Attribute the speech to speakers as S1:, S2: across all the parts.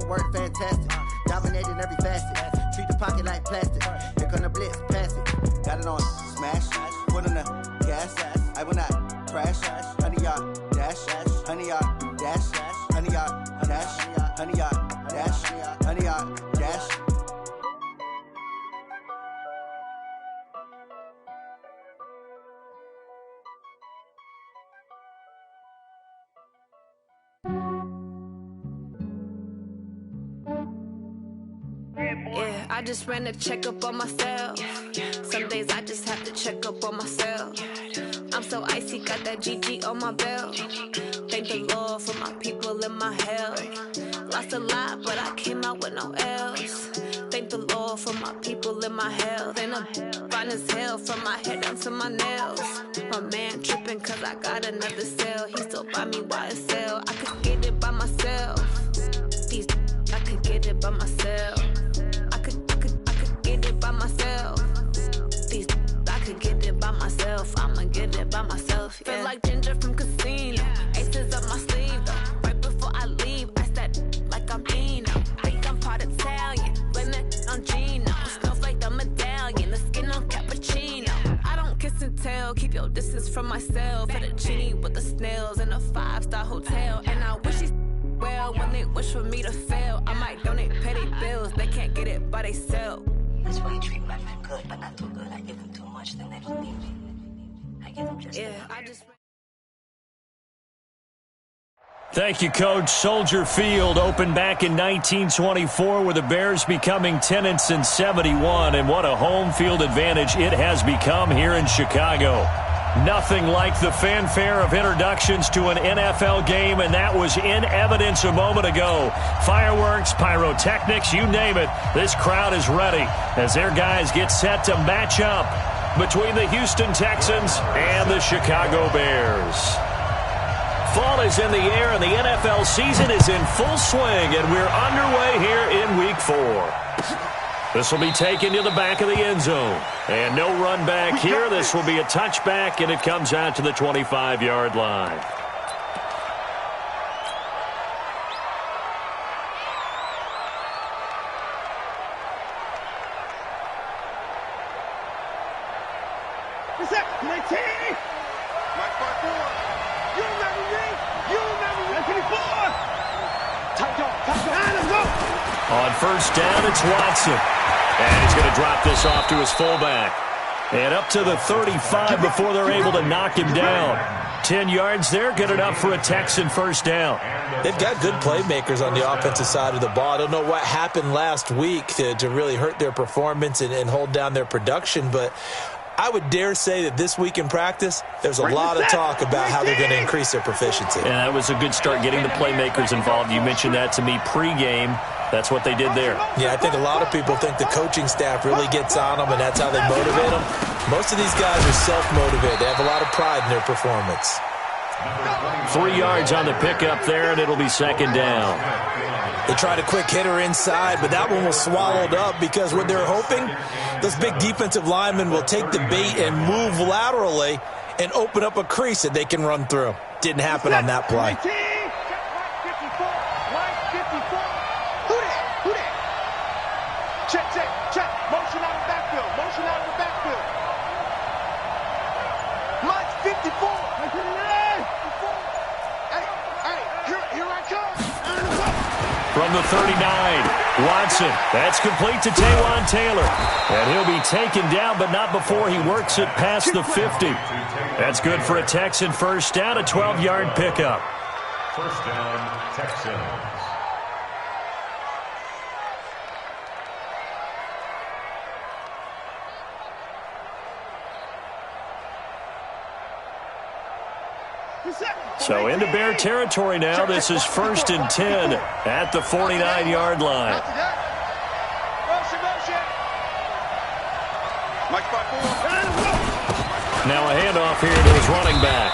S1: work fantastic. Dominating every facet. Treat the pocket like plastic. Here come the blitz, pass it. Got it on smash. Put on the gas. I will not crash. 100 yard dash. 100 yard dash. 100 yard dash. 100 yard dash. 100 yard dash.
S2: Yeah, I just ran a checkup on myself. Some days I just have to check up on myself. I'm so icy, got that GG on my belt. Thank the Lord for my people and my health. Lost a lot, but I came out with no L's. Thank the Lord for my people and my health. And I'm fine as hell from my head down to my nails. My man tripping cause I got another cell. He still buy me YSL. I could get it by myself. These I could get it by myself. I could get it by myself. These I could get it by myself. I'ma get it by myself. Yeah. Feel like Ginger from Casino. Aces up my sleeve though. Right before I leave, I step like I'm Dino. Think I'm part Italian. Blame that on Gino. Snowflake the medallion. The skin on cappuccino. I don't kiss and tell. Keep your distance from myself. Fettuccine with the snails in a 5-star hotel. And I wish he's well when they wish for me to fail. I might donate petty bills. They can't get it by they sell.
S3: That's why you treat my men good, but not too good. I give them too much, then they don't need me. I give them just enough.
S2: I just...
S4: Thank you, Coach. Soldier Field opened back in 1924 with the Bears becoming 10-71, and what a home field advantage it has become here in Chicago. Nothing like the fanfare of introductions to an NFL game, and that was in evidence a moment ago. Fireworks, pyrotechnics, you name it. This crowd is ready as their guys get set to match up between the Houston Texans and the Chicago Bears. Fall is in the air, and the NFL season is in full swing, and we're underway here in Week 4. This will be taken to the back of the end zone. And no run back here. This will be a touchback, and it comes out to the 25-yard line. On first down, it's Watson. And he's going to drop this off to his fullback. And up to the 35 before they're able to knock him down. 10 yards there, good enough for a Texan first down.
S5: They've got good playmakers on the offensive side of the ball. I don't know what happened last week to really hurt their performance and hold down their production, but I would dare say that this week in practice, there's a lot of talk about how they're going to increase their proficiency.
S4: And that was a good start, getting the playmakers involved. You mentioned that to me pregame. That's what they did there.
S5: Yeah, I think a lot of people think the coaching staff really gets on them, and that's how they motivate them. Most of these guys are self-motivated. They have a lot of pride in their performance.
S4: 3 yards on the pickup there, and it'll be second down.
S5: They tried a quick hitter inside, but that one was swallowed up because what they're hoping, those big defensive linemen will take the bait and move laterally and open up a crease that they can run through. Didn't happen on that play.
S6: Check. Motion out of the backfield. Mike 54. Here I come.
S4: From the 39, Watson. That's complete to Taywan Taylor. And he'll be taken down, but not before he works it past the 50. That's good for a Texan first down, a 12-yard pickup.
S7: First down, Texans.
S4: So into Bear territory now. This is 1st and 10 at the 49-yard line. Now a handoff here to his running back.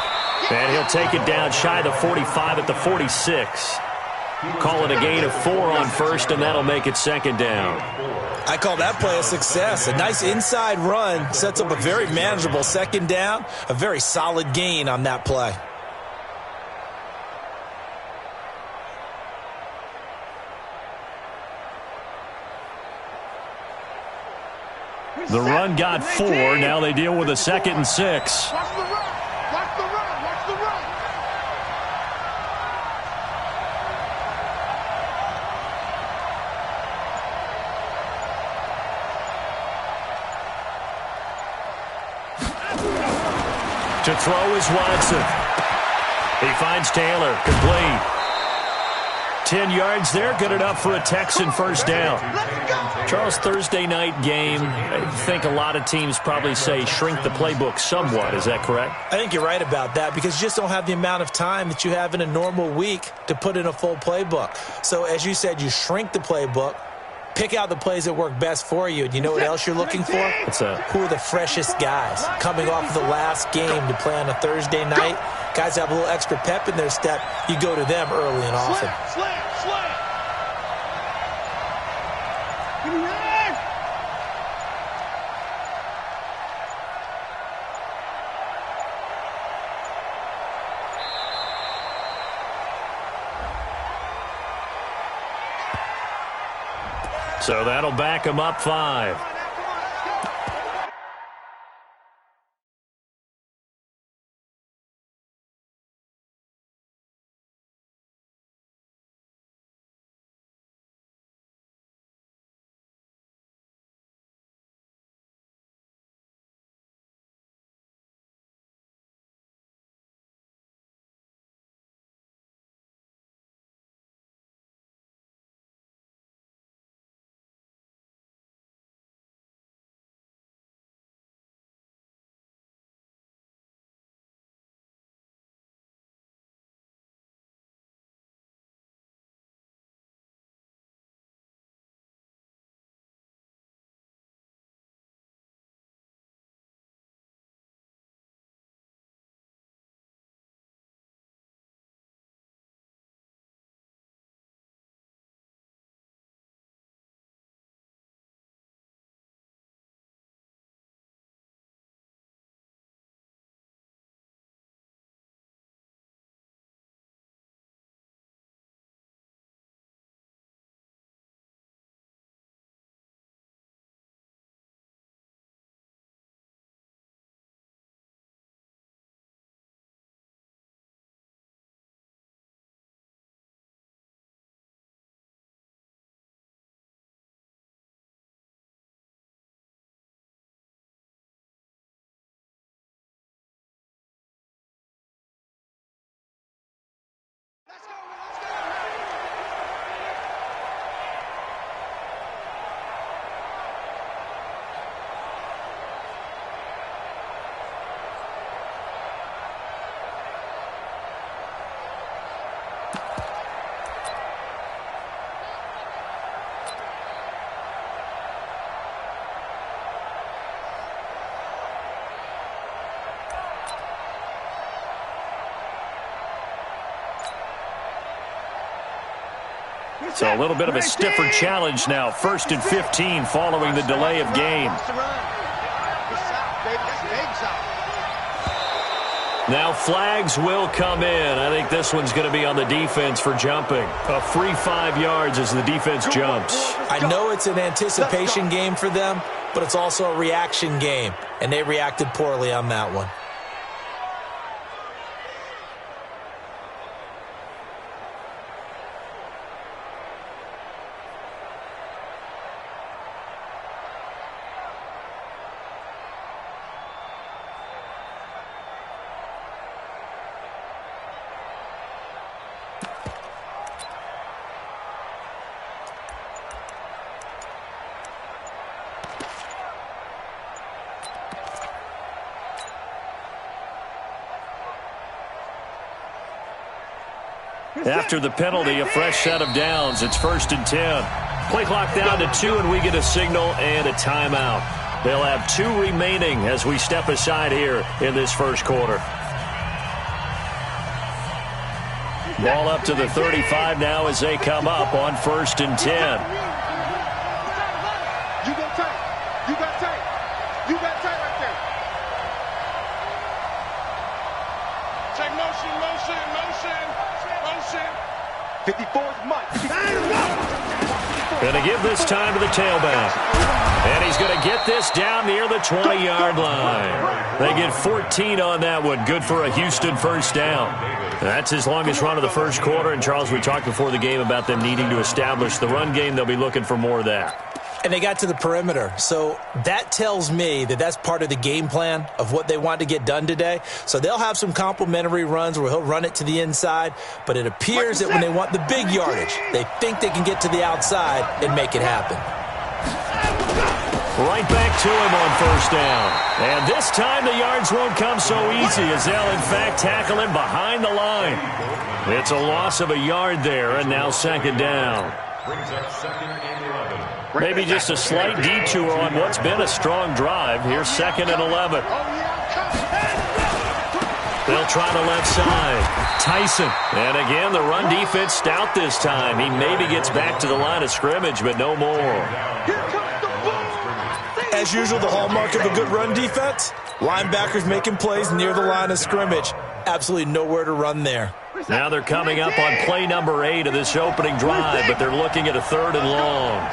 S4: And he'll take it down shy of the 45 at the 46. Call it a gain of 4 on first, and that'll make it second down.
S5: I call that play a success. A nice inside run sets up a very manageable second down. A very solid gain on that play.
S4: The run got 4. Now they deal with a 2nd and 6.
S6: Watch the run. Watch the run. Watch the run.
S4: To throw is Watson. He finds Taylor. Complete. 10 yards there. Good enough for a Texan first down. Charles, Thursday night game, I think a lot of teams probably say shrink the playbook somewhat. Is that correct?
S5: I think you're right about that because you just don't have the amount of time that you have in a normal week to put in a full playbook. So as you said, you shrink the playbook, pick out the plays that work best for you. And you know what else you're looking for? Who are the freshest guys coming off of the last game to play on a Thursday night? Guys have a little extra pep in their step. You go to them early and often.
S6: Slam.
S4: So that'll back him up 5. So a little bit of a stiffer challenge now. 1st and 15 following the delay of game. Now flags will come in. I think this one's going to be on the defense for jumping. A free 5 yards as the defense jumps.
S5: I know it's an anticipation game for them, but it's also a reaction game, and they reacted poorly on that one.
S4: After the penalty, a fresh set of downs. It's 1st and 10. Play clock down to 2, and we get a signal and a timeout. They'll have 2 remaining as we step aside here in this first quarter. Ball up to the 35 now as they come up on 1st and 10.
S6: You go tight. You got tight. You got tight right there. Check motion. 54 is Mike.
S4: Going to give this time to the tailback. And he's going to get this down near the 20-yard line. They get 14 on that one. Good for a Houston first down. That's his longest run of the first quarter. And, Charles, we talked before the game about them needing to establish the run game. They'll be looking for more of that.
S5: And they got to the perimeter. So that tells me that that's part of the game plan of what they want to get done today. So they'll have some complementary runs where he'll run it to the inside. But it appears that when they want the big yardage, they think they can get to the outside and make it happen.
S4: Right back to him on first down. And this time the yards won't come so easy as they'll, in fact, tackle him behind the line. It's a loss of a yard there, and now second down.
S7: Brings up second and 11.
S4: Maybe just a slight detour on what's been a strong drive. Here's second and 11. They'll try the left side. Tyson. And again, the run defense stout this time. He maybe gets back to the line of scrimmage, but no more.
S5: As usual, the hallmark of a good run defense, linebackers making plays near the line of scrimmage. Absolutely nowhere to run there.
S4: Now they're coming up on play number 8 of this opening drive, but they're looking at a 3rd and long.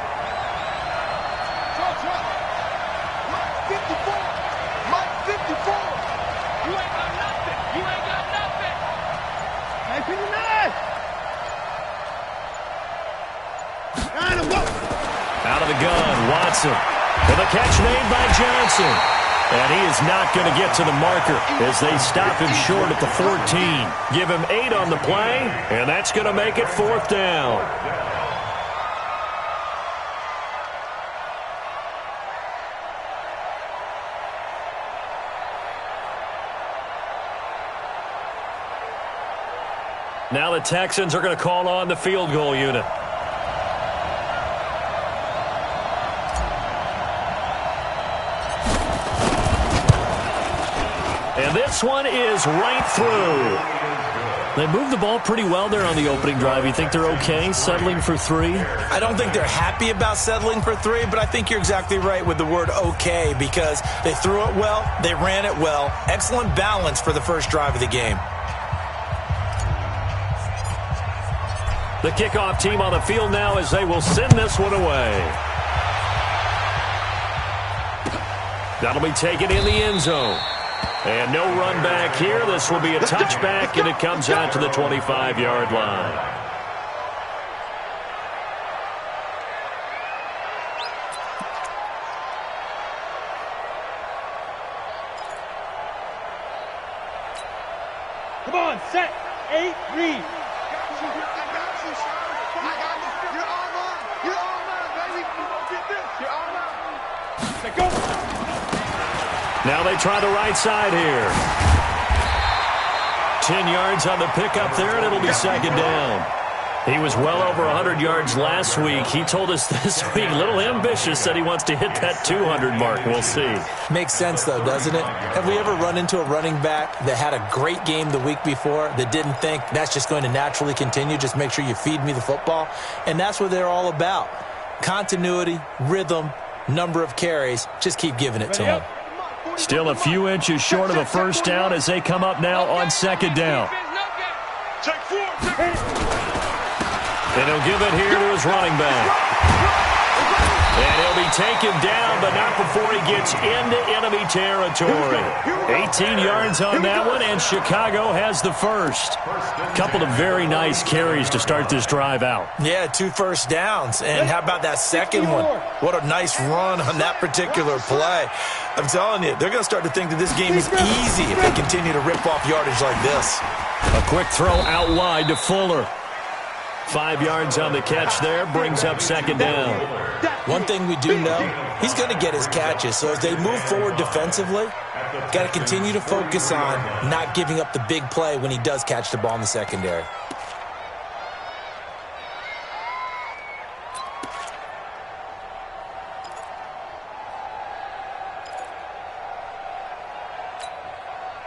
S4: Out of the gun, Watson. And the catch made by Johnson. And he is not going to get to the marker as they stop him short at the 14. Give him 8 on the play, and that's going to make it 4th down. Now the Texans are going to call on the field goal unit. And this one is right through. They moved the ball pretty well there on the opening drive. You think they're okay settling for 3?
S5: I don't think they're happy about settling for 3, but I think you're exactly right with the word okay because they threw it well, they ran it well. Excellent balance for the first drive of the game.
S4: The kickoff team on the field now as they will send this one away. That'll be taken in the end zone. And no run back here. This will be a touchback, and it comes out to the 25-yard line.
S6: Come on, set, 8, read.
S4: Now they try the right side here. 10 yards on the pickup there, and it'll be second down. He was well over 100 yards last week. He told us this week, a little ambitious, said he wants to hit that 200 mark. We'll see.
S5: Makes sense, though, doesn't it? Have we ever run into a running back that had a great game the week before that didn't think that's just going to naturally continue? Just make sure you feed me the football. And that's what they're all about. Continuity, rhythm, number of carries. Just keep giving it to them.
S4: Still a few inches short of a first down as they come up now on second down. And he'll give it here to his running back. And he'll be taken down, but not before he gets into enemy territory. 18 yards on that one, and Chicago has the first. Couple of very nice carries to start this drive out.
S5: Yeah, 2 first downs. And how about that second one? What a nice run on that particular play. I'm telling you, they're going to start to think that this game is easy if they continue to rip off yardage like this.
S4: A quick throw out wide to Fuller. 5 yards on the catch there, brings up second down.
S5: One thing we do know, he's going to get his catches. So as they move forward defensively, got to continue to focus on not giving up the big play when he does catch the ball in the secondary.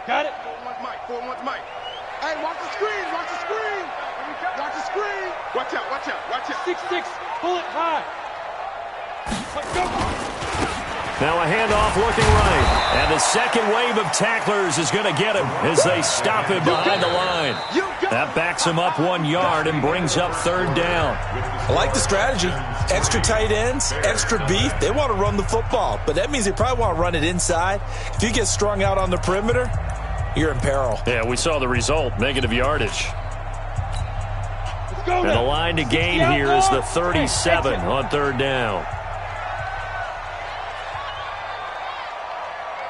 S6: Got it. 4-1 Mike. 4-1 Mike. Hey, watch the screen. Watch the screen. Watch the screen. Watch out. Watch out. Watch out. 6-6. Pull it high. Let's go.
S4: Now a handoff looking right. And the second wave of tacklers is going to get him as they stop him behind the line. That backs him up 1 yard and brings up third down.
S5: I like the strategy. Extra tight ends, extra beef. They want to run the football, but that means they probably want to run it inside. If you get strung out on the perimeter, you're in peril.
S4: Yeah, we saw the result, negative yardage. And the line to gain here is the 37 on third down.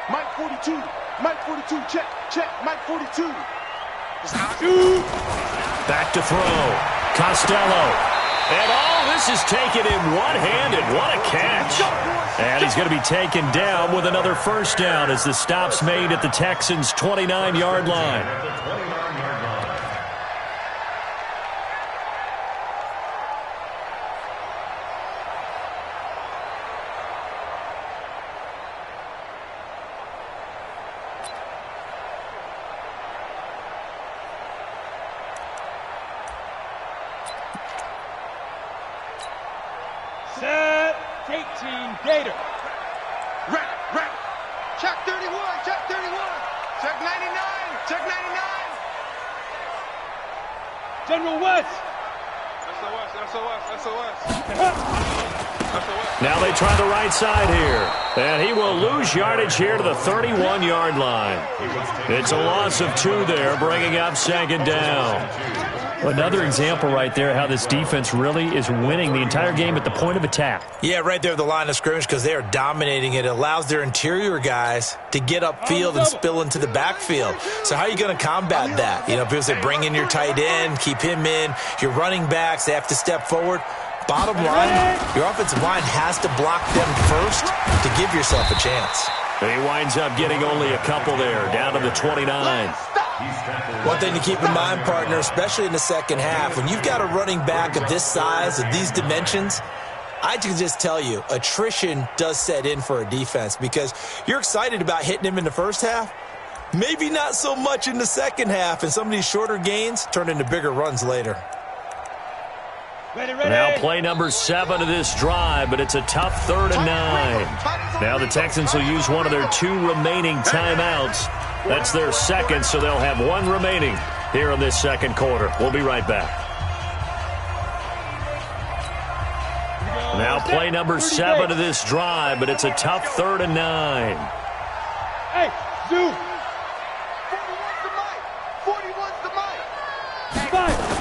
S6: Mike 42, Mike 42, check, Mike 42.
S4: Back to throw. Costello. And all this is taken in one-handed. What a catch. And he's going to be taken down with another first down as the stop's made at the Texans' 29-yard line.
S6: Set, 18, Gator. Right. Check 31, check 31. Check 99, check 99. General West. SOS.
S4: Now they try the right side here. And he will lose yardage here to the 31-yard line. It's a loss of 2 there, bringing up second down. Another example right there how this defense really is winning the entire game at the point of attack.
S5: Yeah, right there at the line of scrimmage because they are dominating it. It allows their interior guys to get upfield and spill into the backfield. So how are you going to combat that? You know, because they bring in your tight end, keep him in. Your running backs, they have to step forward. Bottom line, your offensive line has to block them first to give yourself a chance.
S4: And he winds up getting only a couple there, down to the 29.
S5: One thing to keep in mind, partner, especially in the second half, when you've got a running back of this size, of these dimensions, I can just tell you, attrition does set in for a defense because you're excited about hitting him in the first half, maybe not so much in the second half, and some of these shorter gains turn into bigger runs later.
S6: Ready.
S4: Now play number 7 of this drive, but it's a tough 3rd and 9. Now the Texans will use one of their 2 remaining timeouts. That's their second, so they'll have 1 remaining here in this second quarter. We'll be right back. Now play number 7 of this drive, but it's a tough 3rd and 9.
S6: Hey, Zoo. 41's the mic. 5.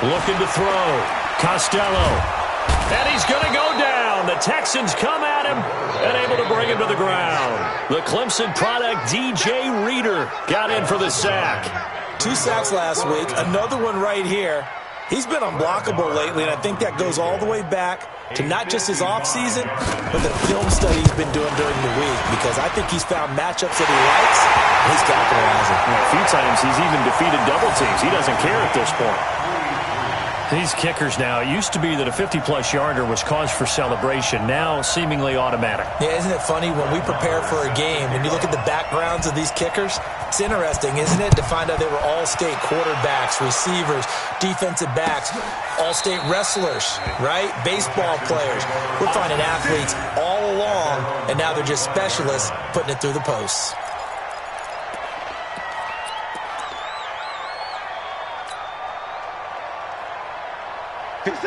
S4: Looking to throw. Costello. And he's going to go down. The Texans come at him and able to bring him to the ground. The Clemson product, DJ Reader, got in for the sack.
S5: 2 sacks last week, another one right here. He's been unblockable lately, and I think that goes all the way back to not just his offseason, but the film study he's been doing during the week, because I think he's found matchups that he likes, and he's capitalizing.
S4: A few times he's even defeated double teams. He doesn't care at this point. These kickers now, it used to be that a 50-plus yarder was cause for celebration, now seemingly automatic.
S5: Yeah, isn't it funny when we prepare for a game and you look at the backgrounds of these kickers? It's interesting, isn't it, to find out they were all-state quarterbacks, receivers, defensive backs, all-state wrestlers, right? Baseball players. We're finding athletes all along, and now they're just specialists putting it through the posts.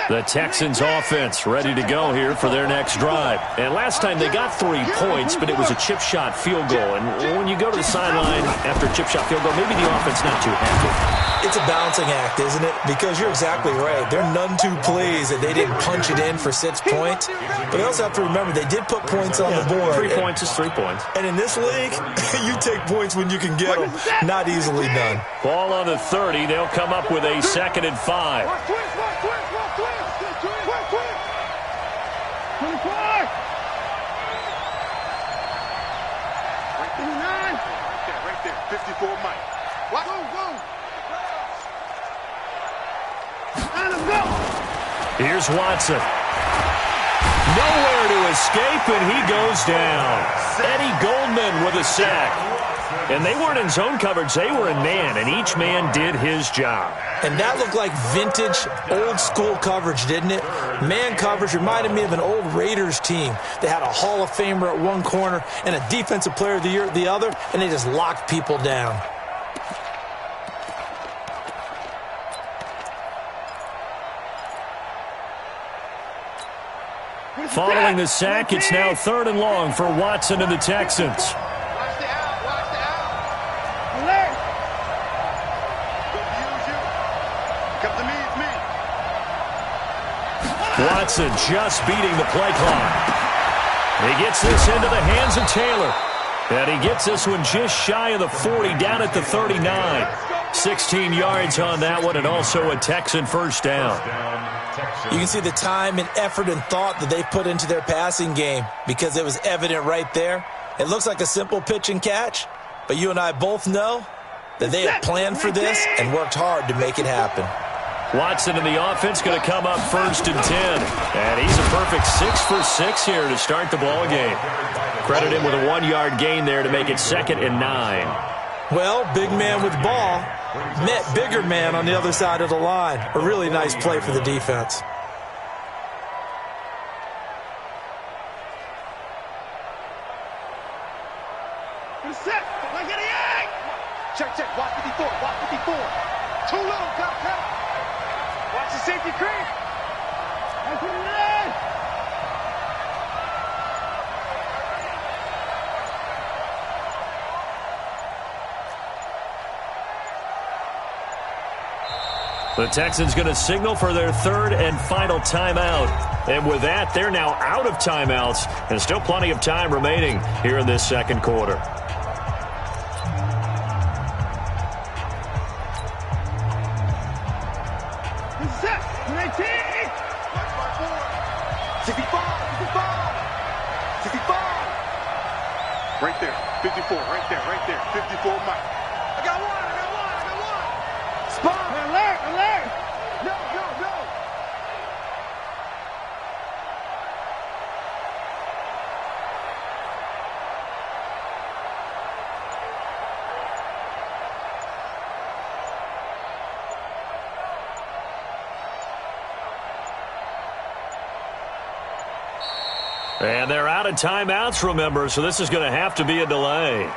S4: The Texans offense ready to go here for their next drive. And last time they got 3 points, but it was a chip shot field goal. And when you go to the sideline after a chip shot field goal, maybe the offense not too happy.
S5: It's a balancing act, isn't it? Because you're exactly right. They're none too pleased that they didn't punch it in for 6 points. But they also have to remember they did put points on the board.
S4: 3 points is 3 points.
S5: And in this league, you take points when you can get them. Not easily done.
S4: Ball on the 30. They'll come up with a 2nd and 5.
S6: Right there, 54 Mike. What?
S4: Here's Watson. Nowhere to escape, and he goes down. Eddie Goldman with a sack. And they weren't in zone coverage. They were in man, and each man did his job.
S5: And that looked like vintage, old-school coverage, didn't it? Man coverage reminded me of an old Raiders team. They had a Hall of Famer at one corner and a Defensive Player of the Year at the other, and they just locked people down.
S4: Following the sack, it's now 3rd and long for Watson and the Texans.
S6: Watch the out. Watch the out. Alert. Confuse you. Come to me. It's me.
S4: Watson just beating the play clock. He gets this into the hands of Taylor. And he gets this one just shy of the 40, down at the 39. 16 yards on that one, and also a Texan first down.
S5: You can see the time and effort and thought that they put into their passing game because it was evident right there. It looks like a simple pitch and catch, but you and I both know that they have planned for this and worked hard to make it happen.
S4: Watson in the offense going to come up 1st and 10. And he's a perfect 6 for 6 here to start the ball game. Credit him with a 1-yard gain there to make it 2nd and 9.
S5: Well, big man with ball met bigger man on the other side of the line. A really nice play for the defense.
S6: Check. Watch 54. Watch 54. Too little. Cut. Watch the safety creep. That's what it is.
S4: The Texans going to signal for their 3rd and final timeout. And with that, they're now out of timeouts. And still plenty of time remaining here in this 2nd quarter.
S6: Set. 19. 65. Right there. 54. Right there. 54 Mike. I got one. Spot. Alert. No.
S4: And they're out of timeouts, remember, so this is going to have to be a delay.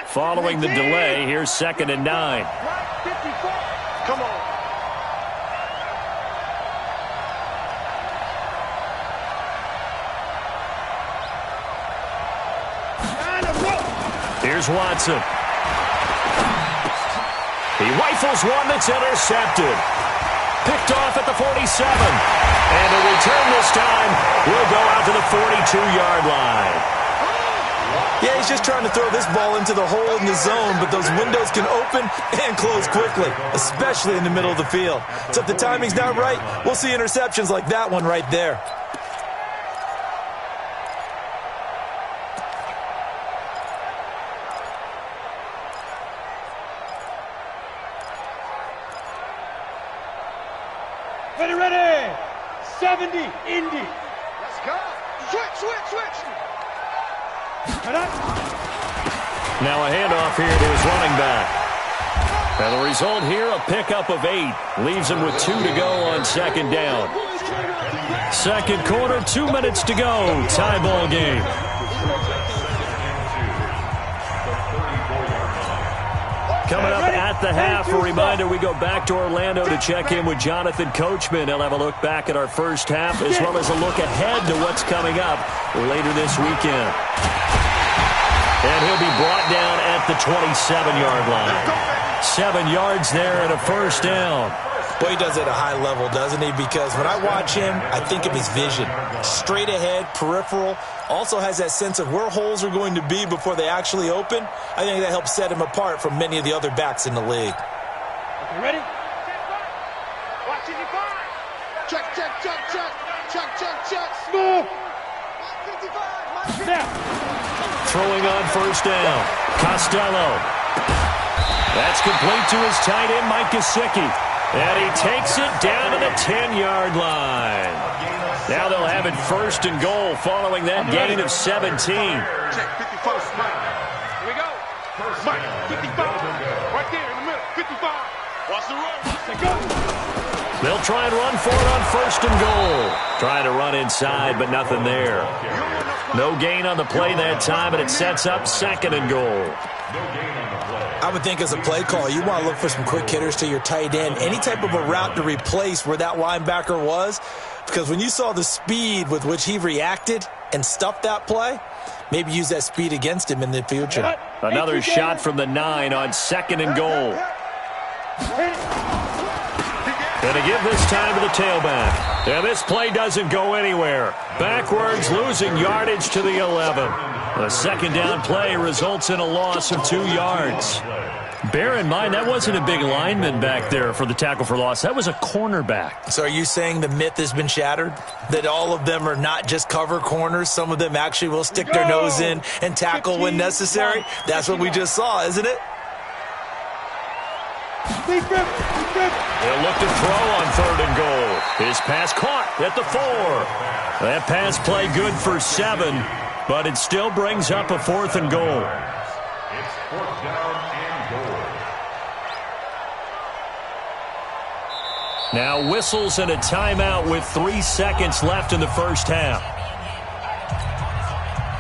S4: Following the delay, here's 2nd and 9.
S6: Come on.
S4: Here's Watson. He rifles one that's intercepted. Picked off at the 47. And a return this time will go out to the 42-yard line.
S5: Yeah, he's just trying to throw this ball into the hole in the zone, but those windows can open and close quickly, especially in the middle of the field. So if the timing's not right, we'll see interceptions like that one right there.
S6: Ready. 70, Indy. Let's go. Switch.
S4: Now a handoff here to his running back. And the result here, a pickup of 8. Leaves him with 2 to go on 2nd down. 2nd quarter, 2 minutes to go. Tie ball game. Coming up at the half, a reminder, we go back to Orlando to check in with Jonathan Coachman. He'll have a look back at our first half, as well as a look ahead to what's coming up later this weekend. And he'll be brought down at the 27-yard line. 7 yards there and a first down.
S5: Well, he does it at a high level, doesn't he? Because when I watch him, I think of his vision. Straight ahead, peripheral. Also has that sense of where holes are going to be before they actually open. I think that helps set him apart from many of the other backs in the league.
S6: Okay, ready? move.
S4: Throwing on first down. Costello. That's complete to his tight end, Mike Gesicki. And he takes it down to the 10-yard line. Now they'll have it first and goal following that gain of 17.
S6: Check 55. Here we go. Mike, 55. Right there in the middle. 55. Watch the run. Let's go.
S4: They'll try and run for it on first and goal. Trying to run inside, but nothing there. No gain on the play that time, and it sets up second and goal.
S5: I would think as a play call, you want to look for some quick hitters to your tight end. Any type of a route to replace where that linebacker was. Because when you saw the speed with which he reacted and stuffed that play, maybe use that speed against him in the future.
S4: Another shot from the 9 on second and goal. Going to give this time to the tailback. And this play doesn't go anywhere. Backwards, losing yardage to the 11. The second down play results in a loss of 2 yards. Bear in mind, that wasn't a big lineman back there for the tackle for loss. That was a cornerback.
S5: So are you saying the myth has been shattered? That all of them are not just cover corners? Some of them actually will stick their nose in and tackle when necessary? That's what we just saw, isn't it?
S4: They'll look to throw on third and goal. His pass caught at the 4. That pass play good for 7, but it still brings up a fourth and goal.
S7: It's fourth down and goal.
S4: Now whistles and a timeout with 3 seconds left in the first half.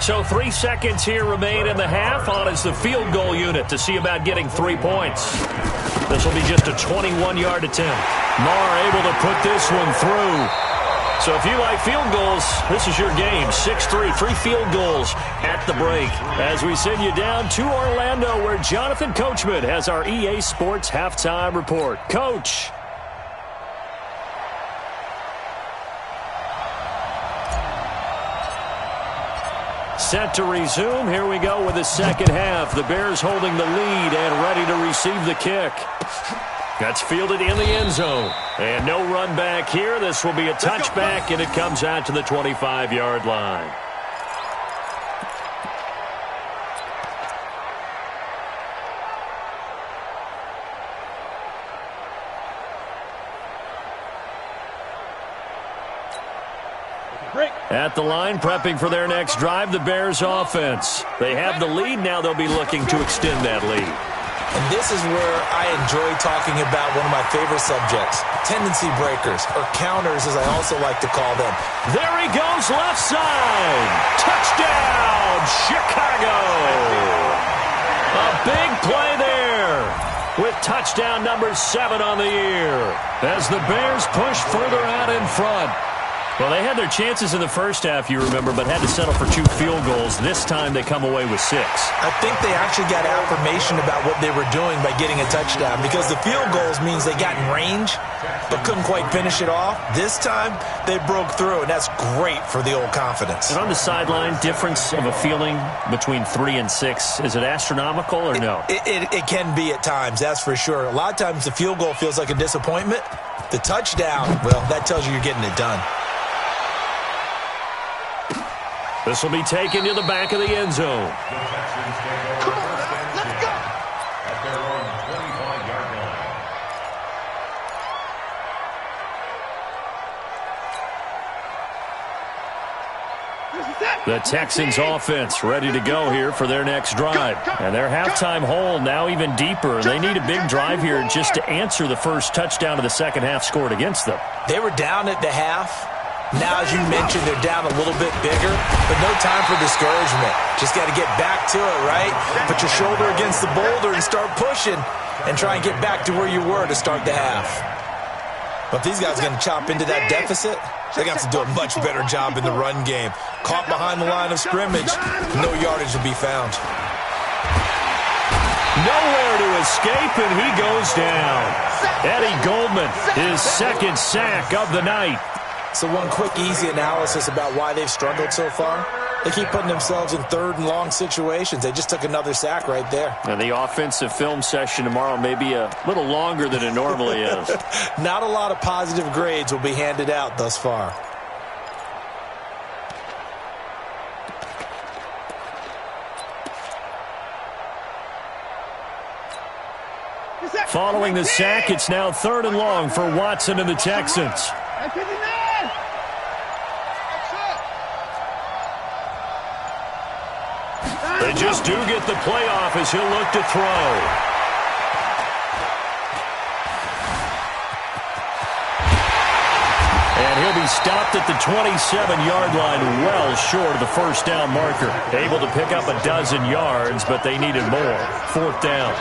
S4: So 3 seconds here remain in the half. On is the field goal unit to see about getting 3 points. This will be just a 21-yard attempt. Marr able to put this one through. So if you like field goals, this is your game. 6-3, 3 field goals at the break. As we send you down to Orlando, where Jonathan Coachman has our EA Sports halftime report. Coach. Set to resume. Here we go with the second half. The Bears holding the lead and ready to receive the kick. That's fielded in the end zone. And no run back here. This will be a touchback, and it comes out to the 25-yard line. At the line, prepping for their next drive, the Bears offense. They have the lead. Now they'll be looking to extend that lead.
S5: And this is where I enjoy talking about one of my favorite subjects, tendency breakers, or counters as I also like to call them.
S4: There he goes, left side. Touchdown, Chicago. A big play there with touchdown number 7 on the year as the Bears push further out in front. Well, they had their chances in the first half, you remember, but had to settle for 2 field goals. This time they come away with 6.
S5: I think they actually got affirmation about what they were doing by getting a touchdown, because the field goals means they got in range but couldn't quite finish it off. This time they broke through, and that's great for the old confidence.
S4: And on the sideline, difference of a feeling between 3 and 6, is it astronomical or no?
S5: It can be at times, that's for sure. A lot of times the field goal feels like a disappointment. The touchdown, well, that tells you you're getting it done.
S4: This will be taken to the back of the end zone.
S7: Come on, let's go. At their own 25-yard line.
S4: The Texans offense ready to go here for their next drive. And their halftime hole now even deeper. They need a big drive here just to answer the first touchdown of the second half scored against them.
S5: They were down at the half. Now, as you mentioned, they're down a little bit bigger, but no time for discouragement. Just got to get back to it, right? Put your shoulder against the boulder and start pushing and try and get back to where you were to start the half. But if these guys are going to chop into that deficit, they got to do a much better job in the run game. Caught behind the line of scrimmage, no yardage will be found.
S4: Nowhere to escape, and he goes down. Eddie Goldman, his second sack of the night.
S5: So one quick, easy analysis about why they've struggled so far. They keep putting themselves in third and long situations. They just took another sack right there.
S4: And the offensive film session tomorrow may be a little longer than it normally is.
S5: Not a lot of positive grades will be handed out thus far.
S4: Following the sack, it's now 3rd and long for Watson and the Texans. They just do get the playoff as he'll look to throw. And he'll be stopped at the 27-yard line, well short of the first down marker. Able to pick up a dozen yards, but they needed more. 4th down.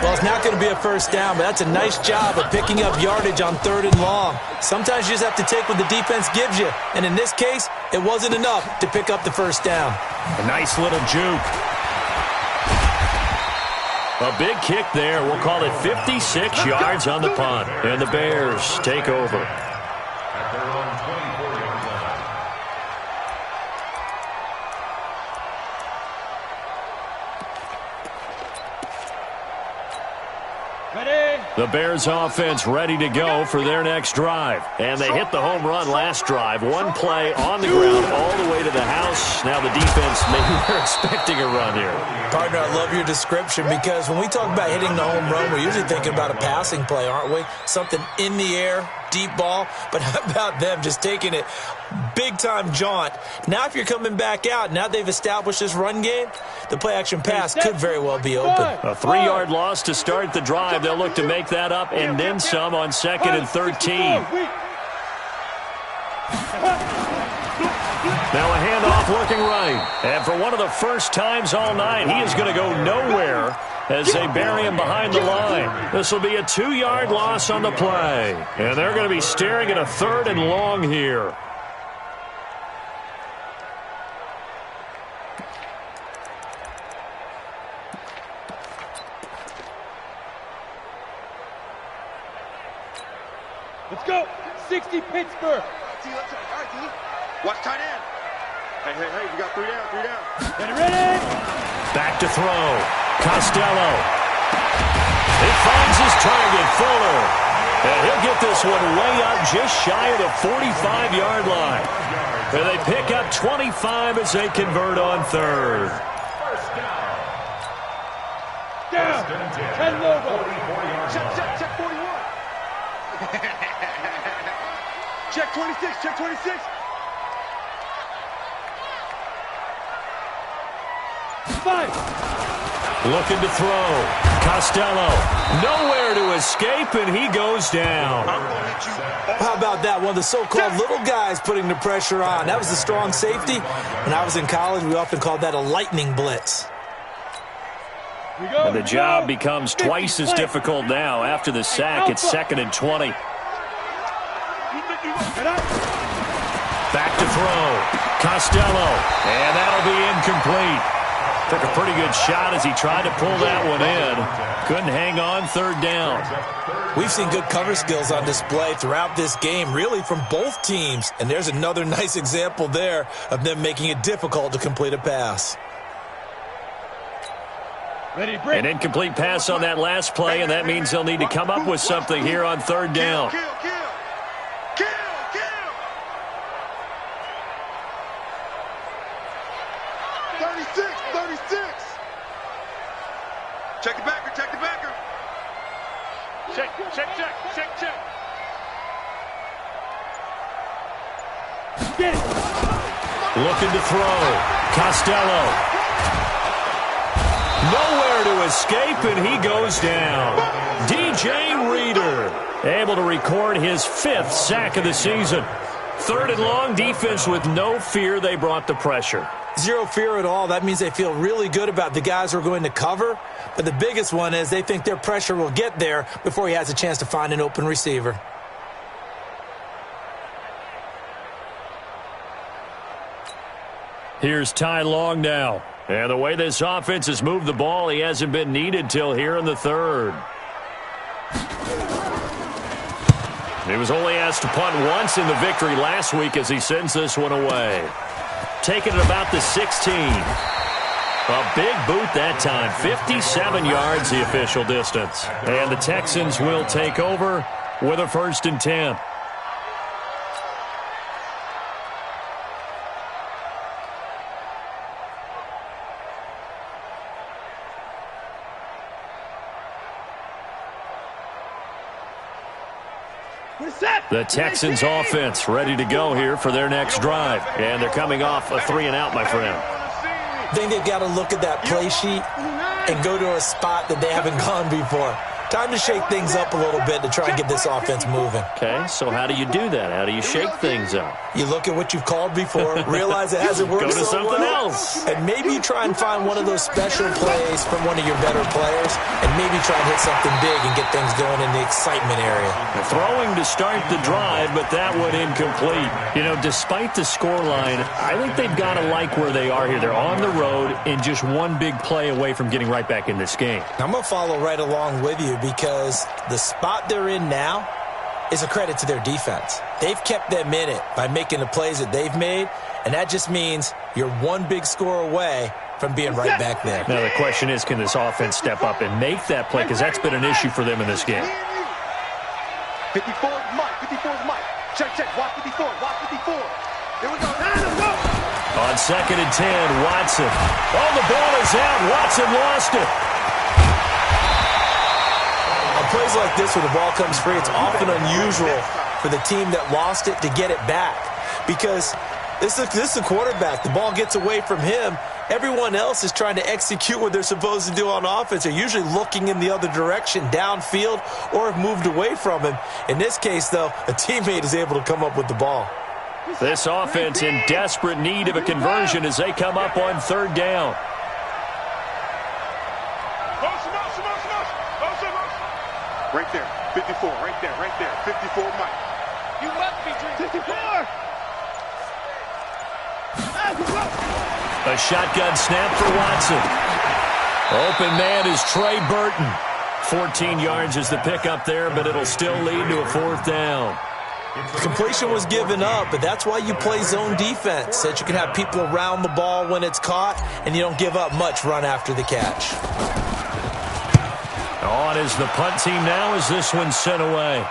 S5: Well, it's not going to be a first down, but that's a nice job of picking up yardage on 3rd and long. Sometimes you just have to take what the defense gives you. And in this case, it wasn't enough to pick up the first down.
S4: A nice little juke. A big kick there. We'll call it 56 yards on the punt. And the Bears take over.
S7: At their own 24-yard line.
S4: The Bears offense ready to go for their next drive. And they hit the home run last drive. One play on the ground all the way to the house. Now the defense, maybe they're expecting a run here.
S5: Partner, I love your description because when we talk about hitting the home run, we're usually thinking about a passing play, aren't we? Something in the air, deep ball. But how about them just taking it big-time jaunt? Now if you're coming back out, now they've established this run game, the play-action pass could very well be open.
S4: A 3-yard loss to start the drive. They'll look to make that up and then some on 2nd and 13. Now a handoff looking right. And for one of the first times all night, he is going to go nowhere as they bury him behind the line. This will be a 2-yard loss on the play. And they're going to be staring at a 3rd and long here.
S6: Let's go. 60 Pittsburgh. Watch tight end. Hey, we got 3 down. Ready?
S4: Back to throw. Costello. He finds his target, Fuller. And he'll get this one way up just shy of the 45-yard line. And they pick up 25 as they convert on 3rd.
S6: Down. 10 logo. Check 41. Check 26. 5.
S4: Looking to throw. Costello. Nowhere to escape, and he goes down.
S5: How about that? One of the so-called little guys putting the pressure on. That was a strong safety. When I was in college, we often called that a lightning blitz.
S4: And the job becomes twice as difficult now after the sack. It's 2nd and 20. Back to throw. Costello. And that'll be incomplete. Took a pretty good shot as he tried to pull that one in. Couldn't hang on 3rd down.
S5: We've seen good cover skills on display throughout this game, really from both teams. And there's another nice example there of them making it difficult to complete a pass.
S4: An incomplete pass on that last play, and that means they'll need to come up with something here on 3rd down.
S6: Kill. 36. Check the backer. Check.
S4: Get it. Looking to throw. Costello. Nowhere to escape, and he goes down. DJ Reader able to record his 5th sack of the season. 3rd and long, defense with no fear. They brought the pressure.
S5: Zero fear at all. That means they feel really good about the guys who are going to cover. But the biggest one is they think their pressure will get there before he has a chance to find an open receiver.
S4: Here's Ty Long now. And the way this offense has moved the ball, he hasn't been needed till here in the 3rd. He was only asked to punt once in the victory last week as he sends this one away. Taking it about the 16. A big boot that time. 57 yards the official distance. And the Texans will take over with a 1st and 10. The Texans offense ready to go here for their next drive. And they're coming off a 3-and-out, my friend.
S5: I think they've got to look at that play sheet and go to a spot that they haven't gone before. Time to shake things up a little bit to try and get this offense moving.
S4: Okay, so how do you do that? How do you shake things up?
S5: You look at what you've called before, realize it hasn't worked
S4: so well. Go to something else.
S5: And maybe you try and find one of those special plays from one of your better players, and maybe try and hit something big and get things going in the excitement area.
S4: Throwing to start the drive, but that one incomplete. You know, despite the scoreline, I think they've got to like where they are here. They're on the road and just one big play away from getting right back in this game.
S5: I'm going to follow right along with you because the spot they're in now is a credit to their defense. They've kept them in it by making the plays that they've made, and that just means you're one big score away from being right back there.
S4: Now the question is, can this offense step up and make that play? Because that's been an issue for them in this game.
S6: 54 is Mike. 54 is Mike. Check, check. Watch 54. Watch 54. Here we go.
S4: On 2nd and 10, Watson. Oh, the ball is out. Watson lost it.
S5: On plays like this where the ball comes free, it's often unusual for the team that lost it to get it back. Because this is a quarterback. The ball gets away from him. Everyone else is trying to execute what they're supposed to do on offense. They're usually looking in the other direction, downfield, or have moved away from him. In this case, though, a teammate is able to come up with the ball.
S4: This offense in desperate need of a conversion as they come up on 3rd down.
S6: Right there. 54. Right there. Right there. 54 Mike. You must be drinking. 54.
S4: A shotgun snap for Watson. Open man is Trey Burton. 14 yards is the pickup there, but it'll still lead to a 4th down.
S5: Completion was given up, but that's why you play zone defense, so that you can have people around the ball when it's caught, and you don't give up much run after the catch.
S4: On is the punt team now as this one's sent away.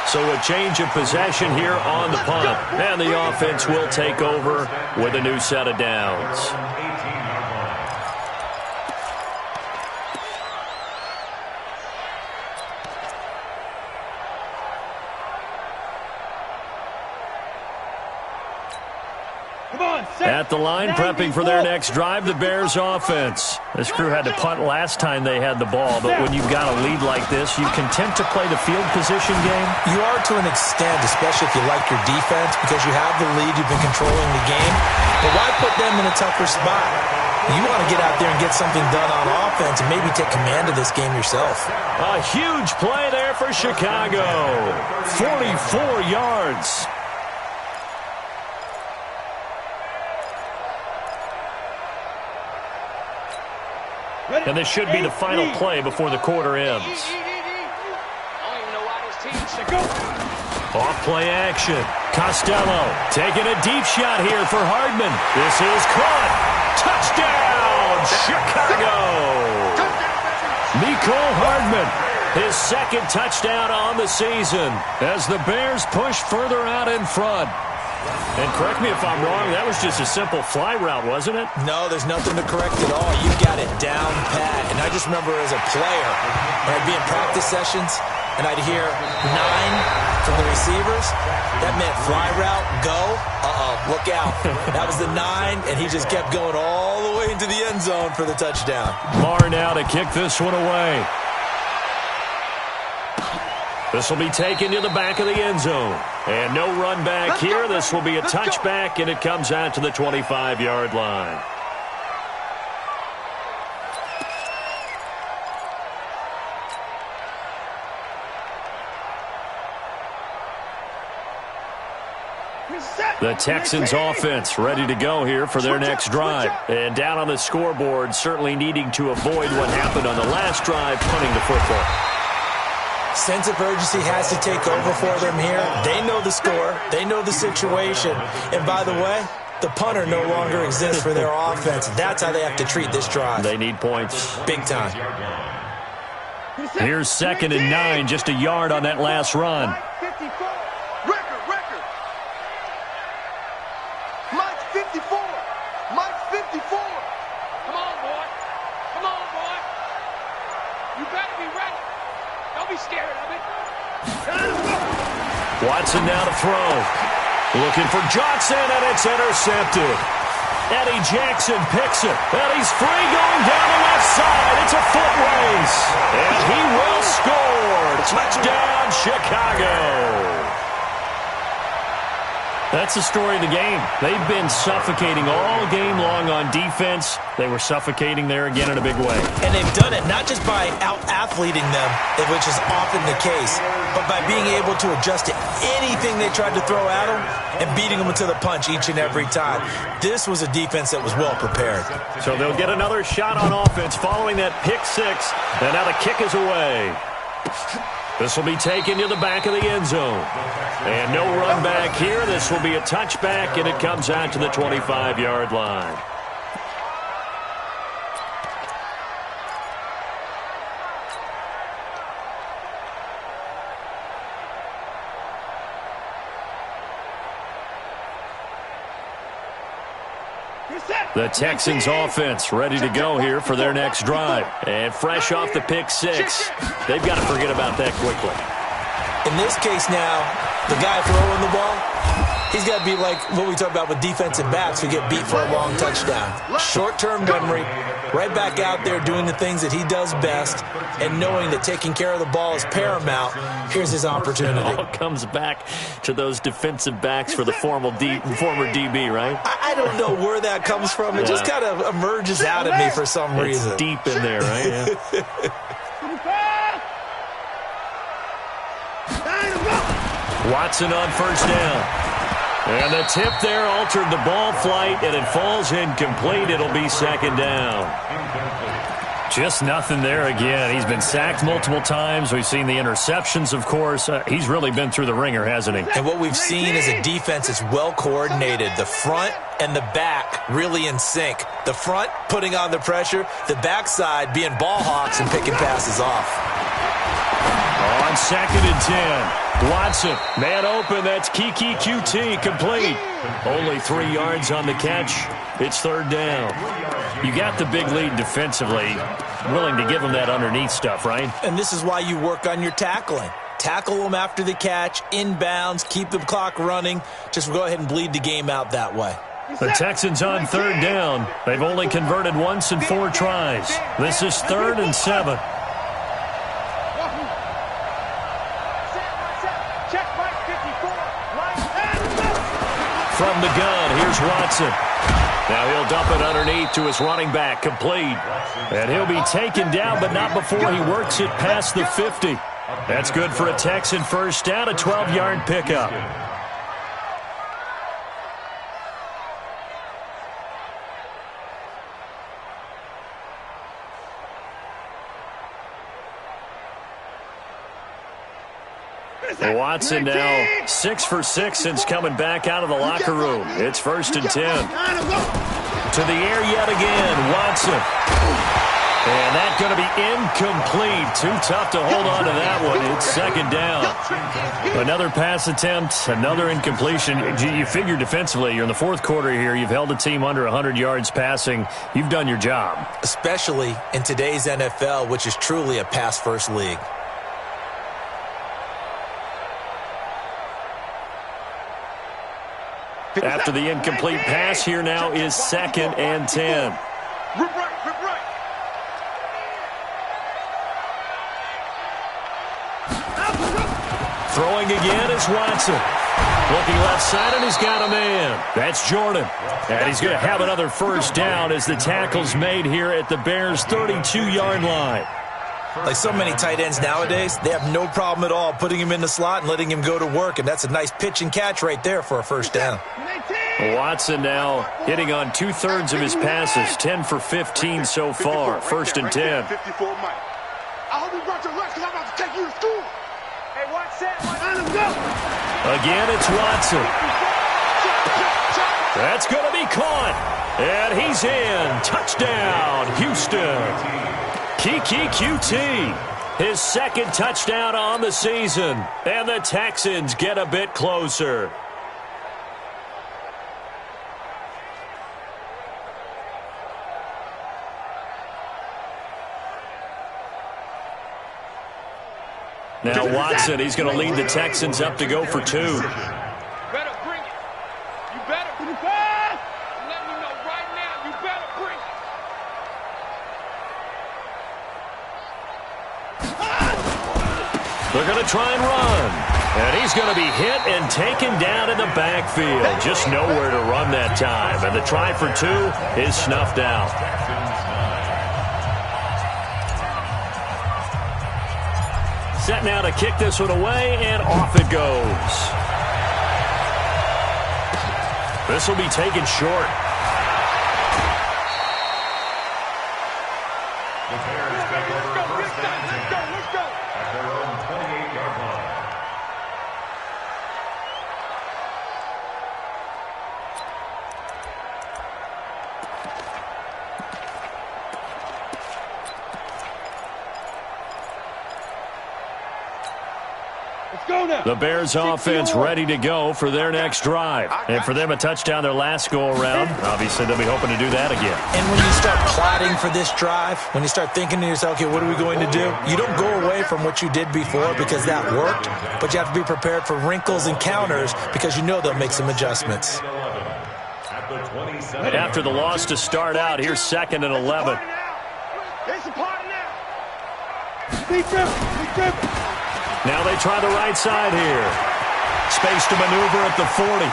S4: So a change of possession here on the punt. And the offense will take over with a new set of downs. At the line, prepping for their next drive, the Bears offense. This crew had to punt last time they had the ball, but when you've got a lead like this, you content to play the field position game?
S5: You are to an extent, especially if you like your defense, because you have the lead, you've been controlling the game. But why put them in a tougher spot? You want to get out there and get something done on offense and maybe take command of this game yourself.
S4: A huge play there for Chicago. 44 yards. And this should be the final play before the quarter ends. Off play action. Costello taking a deep shot here for Hardman. This is caught. Touchdown, Chicago. Mecole Hardman, his 2nd touchdown on the season as the Bears push further out in front. And correct me if I'm wrong, that was just a simple fly route, wasn't it?
S5: No, there's nothing to correct at all. You've got it down pat. And I just remember as a player, when I'd be in practice sessions, and I'd hear 9 from the receivers. That meant fly route, go. Look out. That was the 9, and he just kept going all the way into the end zone for the touchdown.
S4: Marr now to kick this one away. This will be taken to the back of the end zone. And no run back here. This will be a touchback, and it comes out to the 25-yard line. The Texans offense ready to go here for their next drive. And down on the scoreboard, certainly needing to avoid what happened on the last drive, punting the football.
S5: Sense of urgency has to take over for them here. They know the score. They know the situation. And by the way, the punter no longer exists for their offense. That's how they have to treat this drive.
S4: They need points.
S5: Big time.
S4: Here's 2nd and 9, just a yard on that last run.
S6: Record. Mike 54. Mike 54. Come on, boy. You better be ready.
S4: Watson now to throw. Looking for Johnson, and it's intercepted. Eddie Jackson picks it, and he's free going down the left side. It's a foot race, and he will score. Touchdown, Chicago. That's the story of the game. They've been suffocating all game long on defense. They were suffocating there again in a big way.
S5: And they've done it not just by out-athleting them, which is often the case, but by being able to adjust to anything they tried to throw at them and beating them to the punch each and every time. This was a defense that was well prepared.
S4: So they'll get another shot on offense following that pick six. And now the kick is away. This will be taken to the back of the end zone. And no run back here. This will be a touchback, and it comes out to the 25-yard line. The Texans offense ready to go here for their next drive. And fresh off the pick six, they've got to forget about that quickly.
S5: In this case now, the guy throwing the ball, he's got to be like what we talk about with defensive backs who get beat for a long touchdown. Short-term memory, right back out there doing the things that he does best, and knowing that taking care of the ball is paramount. Here's his opportunity.
S4: It all comes back to those defensive backs for the former DB, right?
S5: I don't know where that comes from. It just kind of emerges out of me for some reason.
S4: It's deep in there, right? Yeah. Watson on first down. And the tip there altered the ball flight, and it falls incomplete. It'll be second down. Just nothing there again. He's been sacked multiple times. We've seen the interceptions, of course. He's really been through the ringer, hasn't he?
S5: And what we've seen is a defense that's well coordinated. The front and the back really in sync. The front putting on the pressure, the backside being ball hawks and picking passes off.
S4: On 2nd and 10, Watson, man open, that's Kiki QT, complete. Only 3 yards on the catch. It's third down. You got the big lead defensively, willing to give them that underneath stuff, right?
S5: And this is why you work on your tackling. Tackle them after the catch, inbounds, keep the clock running. Just go ahead and bleed the game out that way.
S4: The Texans on third down. They've only converted once in 4 tries. This is 3rd and 7. From the gun, here's Watson. Now he'll dump it underneath to his running back, complete. And he'll be taken down, but not before he works it past the 50. That's good for a Texan first down, a 12-yard pickup. Watson now 6 for 6 since coming back out of the locker room. It's 1st and 10. To the air yet again, Watson. And that's going to be incomplete. Too tough to hold on to that one. It's 2nd down. Another pass attempt, another incompletion. You figure defensively, you're in the 4th quarter here. You've held a team under 100 yards passing. You've done your job.
S5: Especially in today's NFL, which is truly a pass-first league.
S4: After the incomplete pass, here now is 2nd and 10.
S6: Rip right.
S4: Throwing again is Watson. Looking left side, and he's got a man. That's Jordan. And he's going to have another first down as the tackle's made here at the Bears' 32-yard line.
S5: Like so many tight ends nowadays, they have no problem at all putting him in the slot and letting him go to work, and that's a nice pitch and catch right there for a first down.
S4: Watson now hitting on 2/3 of his passes, 10 for 15 so far. 1st and 10.
S6: 54 Mike. I hope you brought your lunch because I'm about to take you to school. Hey, watch that. Let's go.
S4: Again, it's Watson. That's going to be caught. And he's in. Touchdown, Houston. Kiki QT, his 2nd touchdown on the season. And the Texans get a bit closer. Now Watson, he's going to lead the Texans up to go for 2.
S6: You better bring it. You better bring it. Let me know right now. You better bring it.
S4: They're going to try and run. And he's going to be hit and taken down in the backfield. Just nowhere to run that time. And the try for 2 is snuffed out. Set now to kick this one away, and off it goes. This will be taken short.
S7: The Bears take over first down and 10 at their own 28-yard line.
S4: The Bears offense ready to go for their next drive. And for them, a touchdown their last go-around. Obviously, they'll be hoping to do that again.
S5: And when you start plotting for this drive, when you start thinking to yourself, okay, what are we going to do? You don't go away from what you did before because that worked, but you have to be prepared for wrinkles and counters because you know they'll make some adjustments.
S4: After the loss to start out, here's 2nd and 11.
S6: It's a party now.
S4: Now they try the right side here. Space to maneuver at the 40.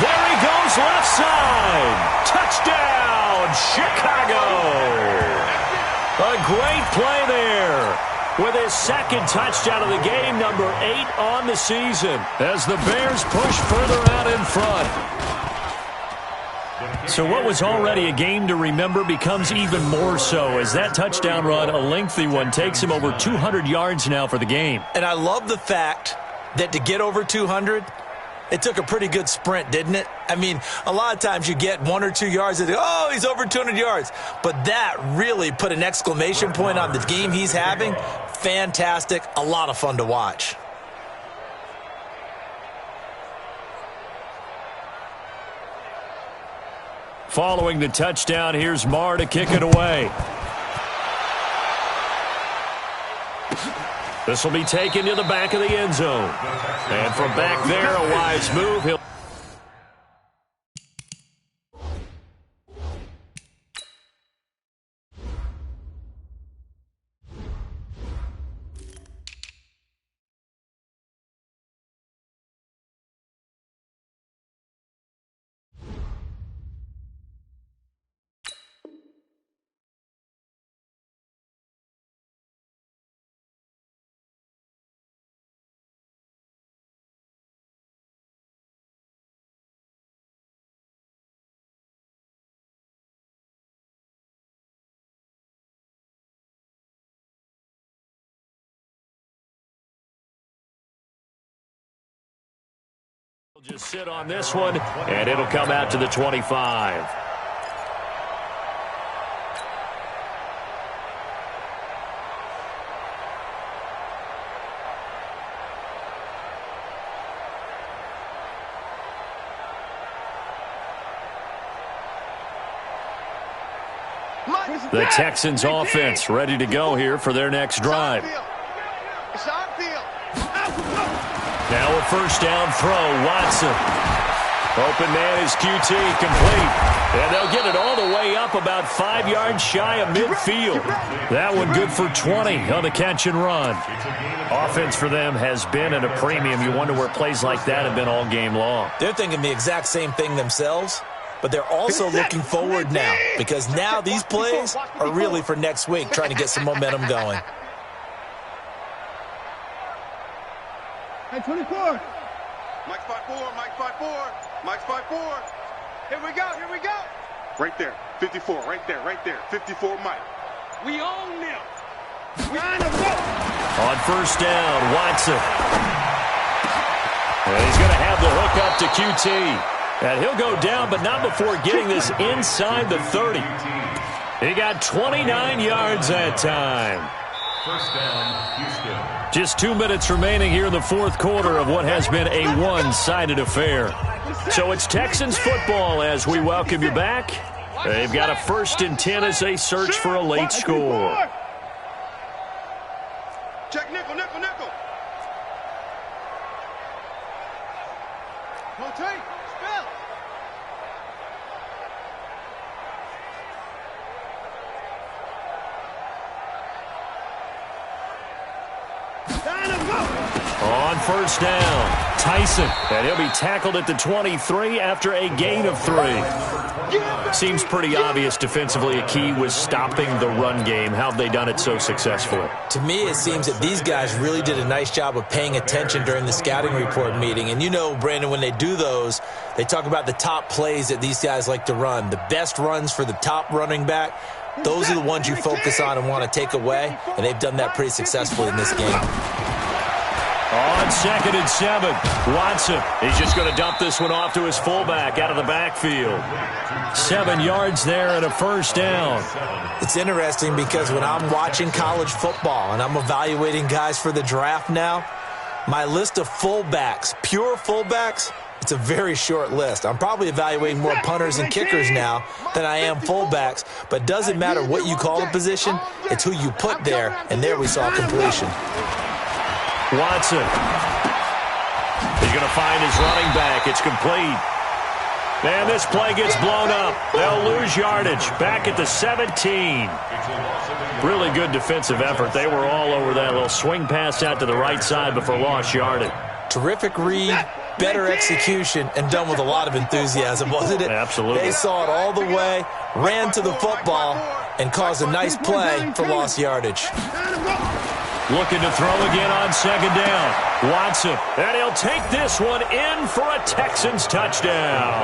S4: There he goes, left side. Touchdown, Chicago. A great play there. With his 2nd touchdown of the game, number 8 on the season, as the Bears push further out in front. So what was already a game to remember becomes even more so as that touchdown run, a lengthy one, takes him over 200 yards now for the game.
S5: And I love the fact that to get over 200, it took a pretty good sprint, didn't it? I mean, a lot of times you get 1 or 2 yards and oh, he's over 200 yards. But that really put an exclamation point on the game he's having. Fantastic. A lot of fun to watch.
S4: Following the touchdown, here's Marr to kick it away. This will be taken to the back of the end zone. And from back there, a wise move. He'll just sit on this one, and it'll come out to the 25. The Texans offense ready to go here for their next drive.
S6: It's our field.
S4: Now a first down throw, Watson. Open man is QT, complete. And they'll get it all the way up about 5 yards shy of midfield. That one good for 20 on the catch and run. Offense for them has been at a premium. You wonder where plays like that have been all game long.
S5: They're thinking the exact same thing themselves, but they're also looking forward now because now these plays are really for next week, trying to get some momentum going.
S6: Hey, 24. Mike's 5-4, Mike's 5-4, Mike's 5-4. Here we go, here we go. Right there, 54, right there, 54 Mike. We own them. We on them, go.
S4: On first down, Watson. And he's going to have the hook up to QT. And he'll go down, but not before getting this inside the 30. He got 29 yards that time.
S7: First down, Houston.
S4: Just 2 minutes remaining here in the fourth quarter of what has been a one-sided affair. So it's Texans football as we welcome you back They've got a 1st and 10 as they search for a late score.
S6: Check nickel, nickel, nickel. Rotate, spell.
S4: On 1st down, Tyson, and he'll be tackled at the 23 after a gain of 3. Seems pretty obvious defensively a key was stopping the run game. How have they done it so successfully?
S5: To me, it seems that these guys really did a nice job of paying attention during the scouting report meeting. And you know, Brandon, when they do those, they talk about the top plays that these guys like to run. The best runs for the top running back, those are the ones you focus on and want to take away. And they've done that pretty successfully in this game.
S4: On 2nd and 7, Watson. He's just going to dump this one off to his fullback out of the backfield. 7 yards there and a 1st down.
S5: It's interesting because when I'm watching college football and I'm evaluating guys for the draft now, my list of fullbacks, pure fullbacks, it's a very short list. I'm probably evaluating more punters and kickers now than I am fullbacks, but it doesn't matter what you call a position, it's who you put there, and there we saw completion.
S4: Watson. He's going to find his running back. It's complete. And this play gets blown up. They'll lose yardage. Back at the 17. Really good defensive effort. They were all over that little swing pass out to the right side before lost yardage.
S5: Terrific read, better execution, and done with a lot of enthusiasm, wasn't it?
S4: Absolutely.
S5: They saw it all the way, ran to the football, and caused a nice play for lost yardage.
S4: Looking to throw again on 2nd down. Watson, and he'll take this one in for a Texans touchdown.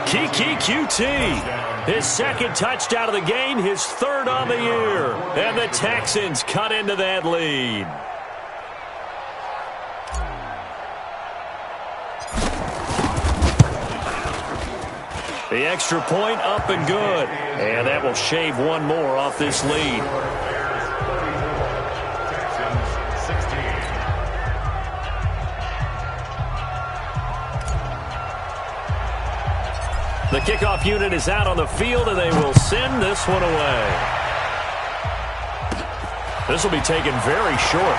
S4: Kiki QT, his 2nd touchdown of the game, his 3rd on the year. And the Texans cut into that lead. The extra point up and good. And that will shave one more off this lead. The kickoff unit is out on the field, and they will send this one away. This will be taken very short.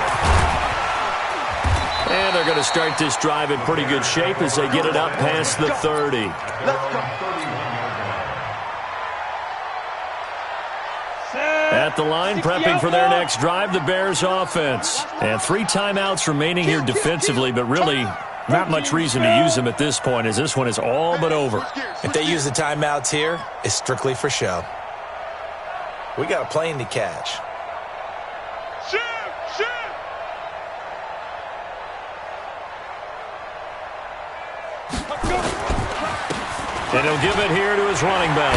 S4: And they're going to start this drive in pretty good shape as they get it up past the 30. At the line, prepping for their next drive, the Bears offense. And 3 timeouts remaining here defensively, but really not much reason to use them at this point, as this one is all but over.
S5: If they use the timeouts here, it's strictly for show. We got a plane to catch.
S4: And he'll give it here to his running back.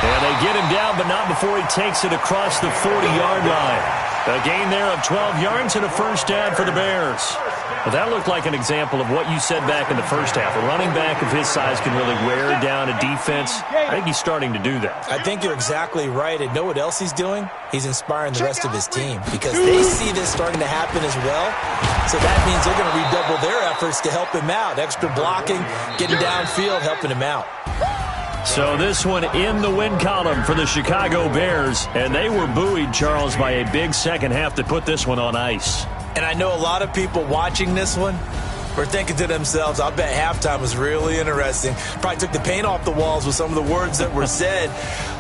S4: And they get him down, but not before he takes it across the 40-yard line. A gain there of 12 yards and a 1st down for the Bears. Well, that looked like an example of what you said back in the first half. A running back of his size can really wear down a defense. I think he's starting to do that.
S5: I think you're exactly right. And know what else he's doing? He's inspiring the rest of his team because they see this starting to happen as well. So that means they're going to redouble their efforts to help him out. Extra blocking, getting downfield, helping him out.
S4: So this one in the win column for the Chicago Bears. And they were buoyed, Charles, by a big second half to put this one on ice.
S5: And I know a lot of people watching this one were thinking to themselves, I bet halftime was really interesting. Probably took the paint off the walls with some of the words that were said.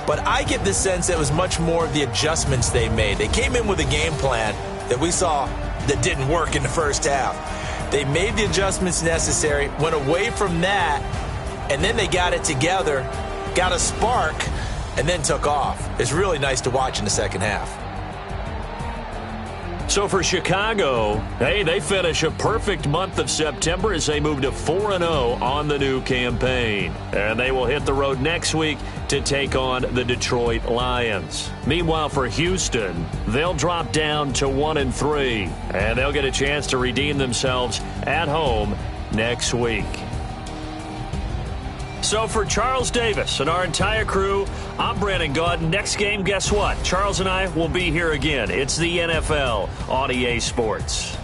S5: But I get the sense that it was much more of the adjustments they made. They came in with a game plan that we saw that didn't work in the first half. They made the adjustments necessary, went away from that, and then they got it together, got a spark, and then took off. It's really nice to watch in the second half.
S4: So for Chicago, hey, they finish a perfect month of September as they move to 4-0 on the new campaign. And they will hit the road next week to take on the Detroit Lions. Meanwhile, for Houston, they'll drop down to 1-3, and they'll get a chance to redeem themselves at home next week. So for Charles Davis and our entire crew, I'm Brandon Gaudin. Next game, guess what? Charles and I will be here again. It's the NFL on EA Sports.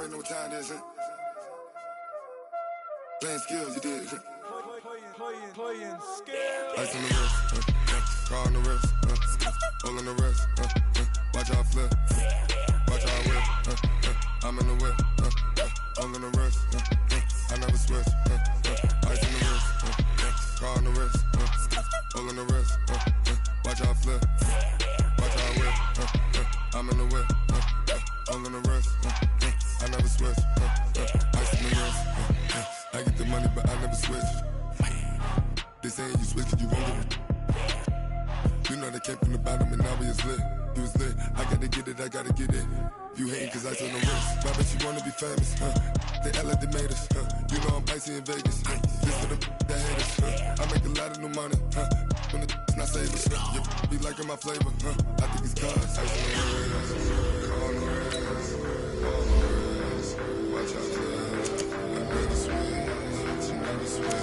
S8: already know what time it is, huh? Playing skills, you did, huh? Playing skills. Ice on the wrist, car on the wrist, hole on the wrist, watch how I flip, watch how I whip, I'm in the whip, hole on the wrist, I never switch, ice on the wrist, car on the wrist, hole on the wrist, watch how I flip, watch how I whip, I'm in the whip, hole on the wrist, I never switch, ice on the wrist, I get the money but I never switch. They saying you switch cause you won't get it. You know they came from the bottom and now we is lit. You was lit, I gotta get it, I gotta get it. You hating cause ice on the wrist. I bet you wanna be famous, They act like they made us, You know I'm icy in Vegas, This for the that hate us, I make a lot of new money, When the not save us, You be liking my flavor, I think it's cause ice on the wrist, on the wrist, on the wrist. Watch out for that. I never switch, I never switch.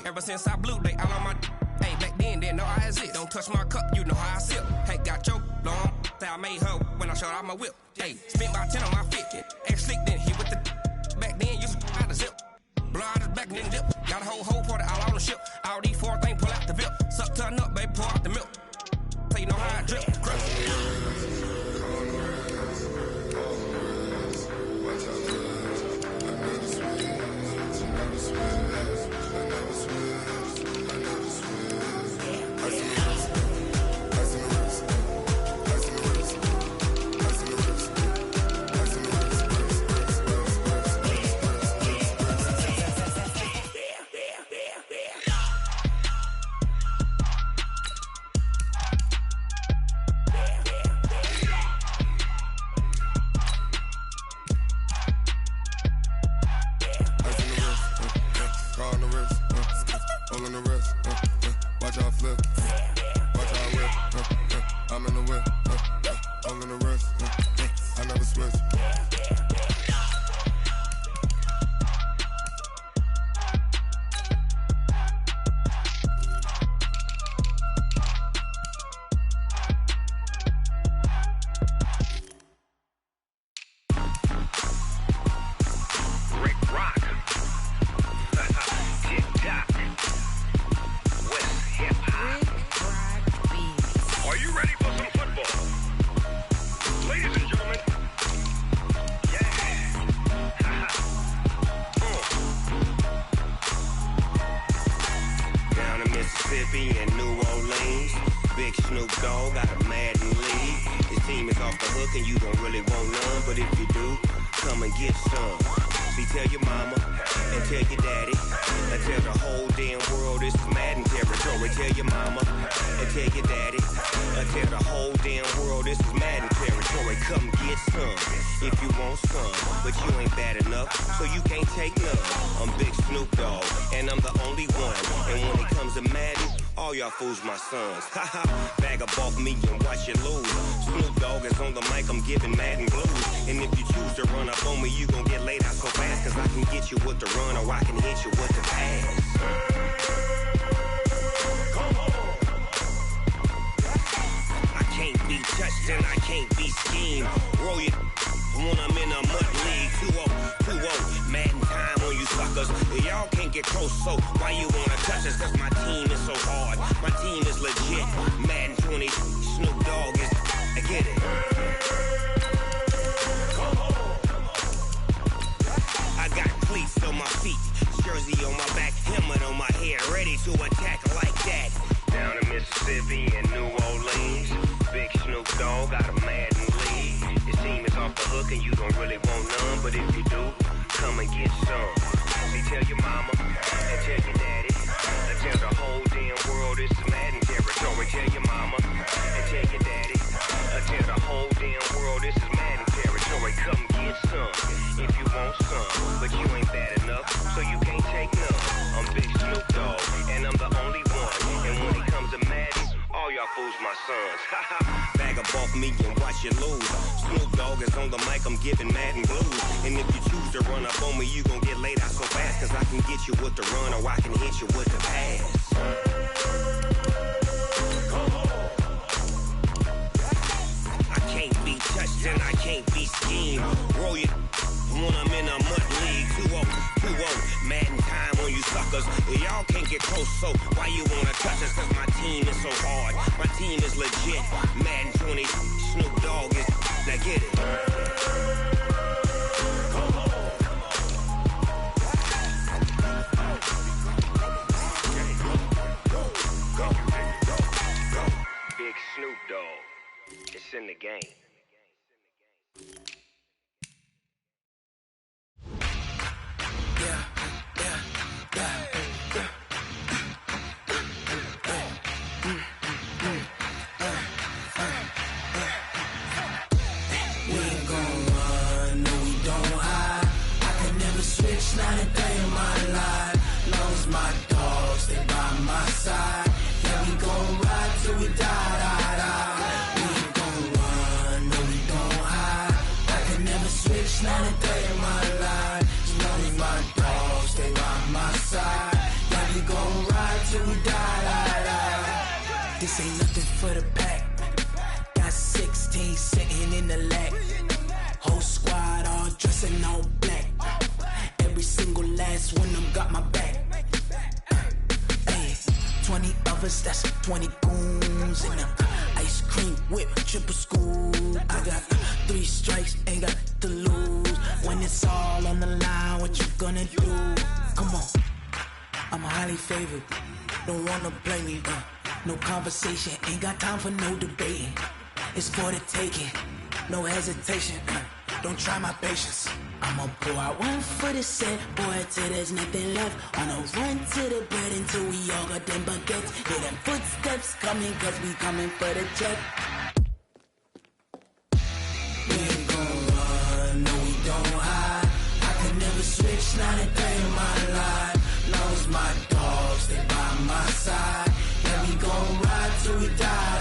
S9: Ever since I blew, they all on my hey, back then, didn't know I exist. Don't touch my cup, you know how I sip. Hey, got your long, say I made her when I showed out my whip. Hey, spent about 10 on my fit. Ex slick, then hit with the back then, used to out the zip. Blow out his back, then dip. Got a whole party all on the ship. All these 4 things, pull out the VIP. Suck, turn up, baby, pour out the milk. So you know how I drip.
S10: My sons, bag up off me and watch you lose. Snoop Dogg is on the mic, I'm giving Madden blues. And if you choose to run up on me, you gon' get laid out so fast. Cause I can get you with the run or I can hit you with the pass. Come on. I can't be touched and I can't be schemed. Roll you when I'm in a mud league. 2-0, Madden time on you suckers. Y'all can't get close, so why you wanna touch us? Cause my team is so hard. My team is legit. Madden 20, Snoop Dogg is. I get it. Come on. I got cleats on my feet, jersey on my back, helmet on my head, ready to attack like that. Down in Mississippi and New Orleans, big Snoop Dogg got a Madden lead. Your team is off the hook and you don't really want none, but if you do, come and get some. See, tell your mama and tell your daddy. Tell the whole damn world it's Madden territory. Tell your mama and tell your daddy. Tell the whole damn world this is Madden Boy, come get some if you want some. But you ain't bad enough, so you can't take none. I'm Big Snoop Dogg, and I'm the only one. And when it comes to Madden, all y'all fools my sons. Bag up off me and watch you lose. Snoop Dogg is on the mic, I'm giving Madden blues. And if you choose to run up on me, you gon' get laid out so fast. Cause I can get you with the run or I can hit you with the pass. I can't be touched and I can't be schemed. Roll you when I'm in a mud league. 2-0, Madden time on you suckers. Y'all can't get close, so why you wanna touch us? Cause my team is so hard, my team is legit. Madden 20, Snoop Dogg is, now get it. Big Snoop Dogg, it's in the game.
S11: Not a day in my life, long as my dogs stay by my side. Yeah, we gon' ride till we die. We ain't gon' run, no we don't hide. I can never switch, not a day in my life, as long as my dogs stay by my side. Yeah, we gon' ride till we die. This ain't nothing for the pack. Got 16 sitting in the lag. Whole squad all dressing all black. Every single last one of them got my back. Hey, 20 of us, that's 20 goons. And ice cream whip, triple scoop. I got 3 strikes, ain't got to lose. When it's all on the line, what you gonna do? Come on, I'm highly favored. Don't wanna play me, no conversation. Ain't got time for no debating. It's for the taking, no hesitation. Don't try my patience. I'ma pour out one for the set, boy, till there's nothing left. On a run to the bread until we all got them baguettes. Hear them footsteps coming, cause we coming for the check. We ain't gon' run, no we don't hide. I can never switch, not a day in my life. Long as my dogs stay by my side. Yeah, we gon' ride till we die.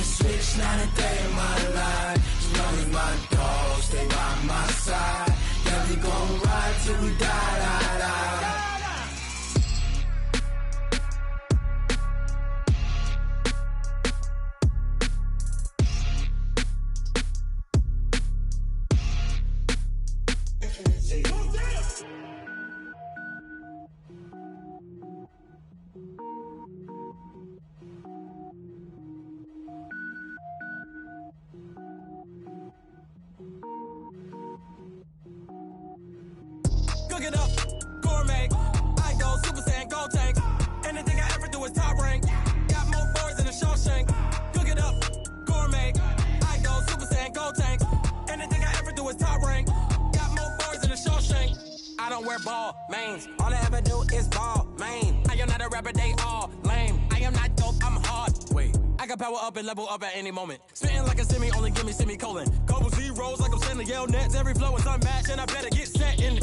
S11: Switch, not a day in my life, as long as my dogs stay by my side. Yeah, we gon' ride till we die.
S9: Cook it up, gourmet. I go Super Saiyan, gold tank. Anything I ever do is top rank. Got more boards than a Shawshank. Cook it up, gourmet. I go Super Saiyan, gold tank. Anything I ever do is top rank. Got more boards than a Shawshank. I don't wear ball mains. All I ever do is ball main. I am not a rapper, they all lame. I am not dope, I'm hard. Wait, I can power up and level up at any moment. Spitting like a semi, only give me semicolon. Couple zeros like I'm sending yell nets. Every flow is unmatched and I better get set in.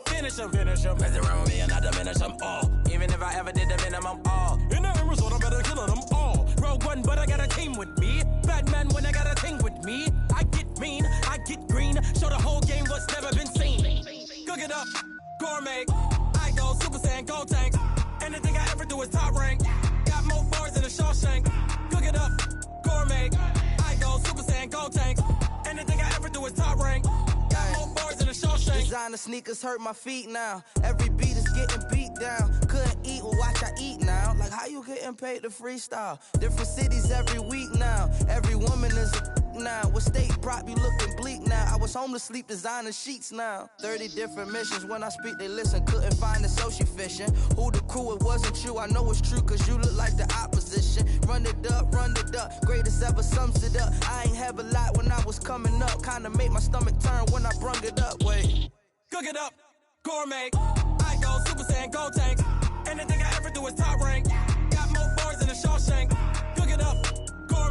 S9: Finish them. Mess around with me and I diminish them all. Even if I ever did the minimum all. In the end result, I better kill them all. Rogue One, but I got a team with me. Batman when I got a thing with me. I get mean, I get green. Show the whole game what's never been seen. Cook it up, gourmet. I go Super Saiyan, gold tank. Anything I ever do is top rank. Got more bars than a Shawshank. Cook it up, gourmet. I go Super Saiyan, gold tank. Anything I ever do is top rank. Got more bars than a Shawshank.
S12: Designer sneakers hurt my feet now. Every beat is getting beat down. Couldn't eat, well watch I eat now. Like how you getting paid to freestyle? Different cities every week now. Every woman is a now. What state prop you looking bleak now? I was home to sleep designer sheets now. 30 different missions. When I speak they listen. Couldn't find it so she fishing. Who the crew? It wasn't you. I know it's true cause you look like the opposition. Run it up. Greatest ever sums it up. I ain't have a lot when I was coming up. Kinda made my stomach turn when I brung it up. Wait.
S9: Cook it up, gourmet. I go Super Saiyan, gold tank. Anything I ever do is top rank. Got more bars than a Shawshank. Cook it up, gourmet.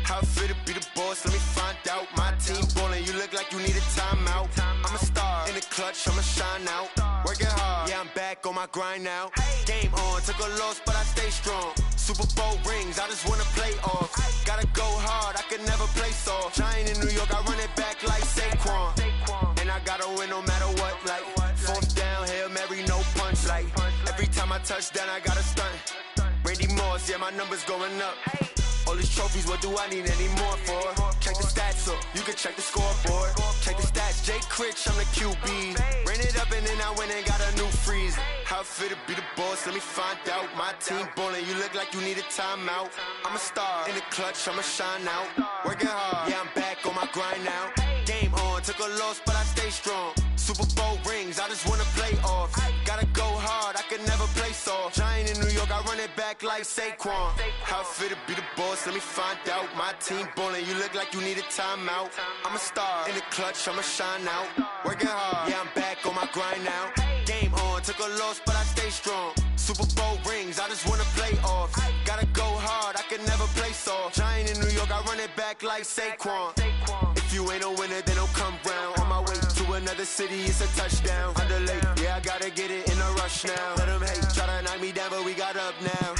S13: How it feel to be the boss? Let me find out. My team ballin', you look like you need a timeout. I'm a star in the clutch, I'ma shine out. Working hard, yeah, I'm back on my grind now. Game on, took a loss, but I stay strong. Super Bowl rings, I just wanna play off. Gotta go hard, I could never play soft. Giant in New York, I run it back like Saquon. And I gotta win no matter what, like fourth down, Hail Mary, no punch. Like every time I touch down, I gotta stunt. Randy Moss, yeah, my numbers going up. All these trophies, what do I need any more for? Check the stats up, you can check the scoreboard. Check the stats, Jay Critch, I'm the QB. Ran it up and then I went and got a new freeze. How it feel to be the boss, let me find out. My team ballin', you look like you need a timeout. I'm a star in the clutch, I'ma shine out. Working hard, yeah, I'm back on my grind now. Game on, took a loss, but I stay strong. Super Bowl rings, I just wanna play off. Gotta go hard, I could never play soft. Giant in New York, I run it back like Saquon. How it feel to be the boss, let me find out. My team ballin', you look like you need a timeout. I'm a star in the clutch, I'ma shine out. Working hard, yeah, I'm back on my grind now. Game on, took a loss, but I stay strong. Super Bowl rings, I just wanna play off. Gotta go hard, I could never play soft. Giant in New York, I run it back like Saquon. If you ain't a winner, then don't come round. On my way to another city, it's a touchdown. Underlay, yeah, I gotta get it in a rush now. Let them hate, try to knock me down, but we got up now.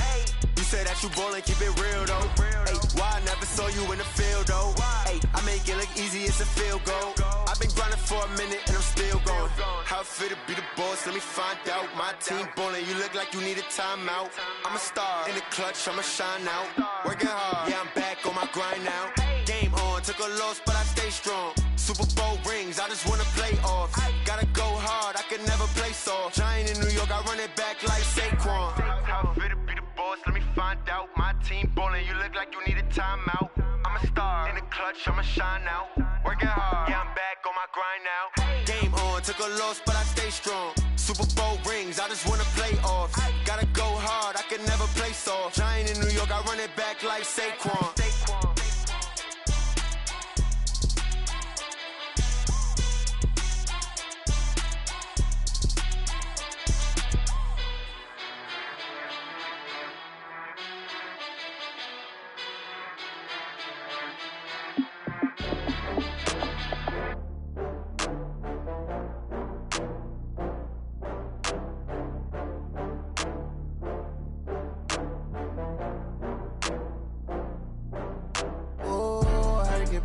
S13: You say that you ballin', keep it real though. Hey, why I never saw you in the field though? Hey, I make it look easy, it's a field goal. I've been grinding for a minute and I'm still going. How it feel to be the boss, let me find out. My team ballin', you look like you need a timeout. I'm a star in the clutch, I'ma shine out. Working hard, yeah, I'm back on my grind now. Game on, took a loss, but I stay strong. Super Bowl rings, I just wanna play off. Gotta go hard, I could never play soft. Giant in New York, I run it back like Saquon. How it feel to be the boss, let me find out. My team ballin', you look like you need a timeout. I'm a star in the clutch, I'ma shine out. Working hard, yeah, I'm back on my grind now. Game on, took a loss, but I stay strong. Super Bowl rings, I just wanna play off. Gotta go hard, I could never play soft. Giant in New York, I run it back like Saquon.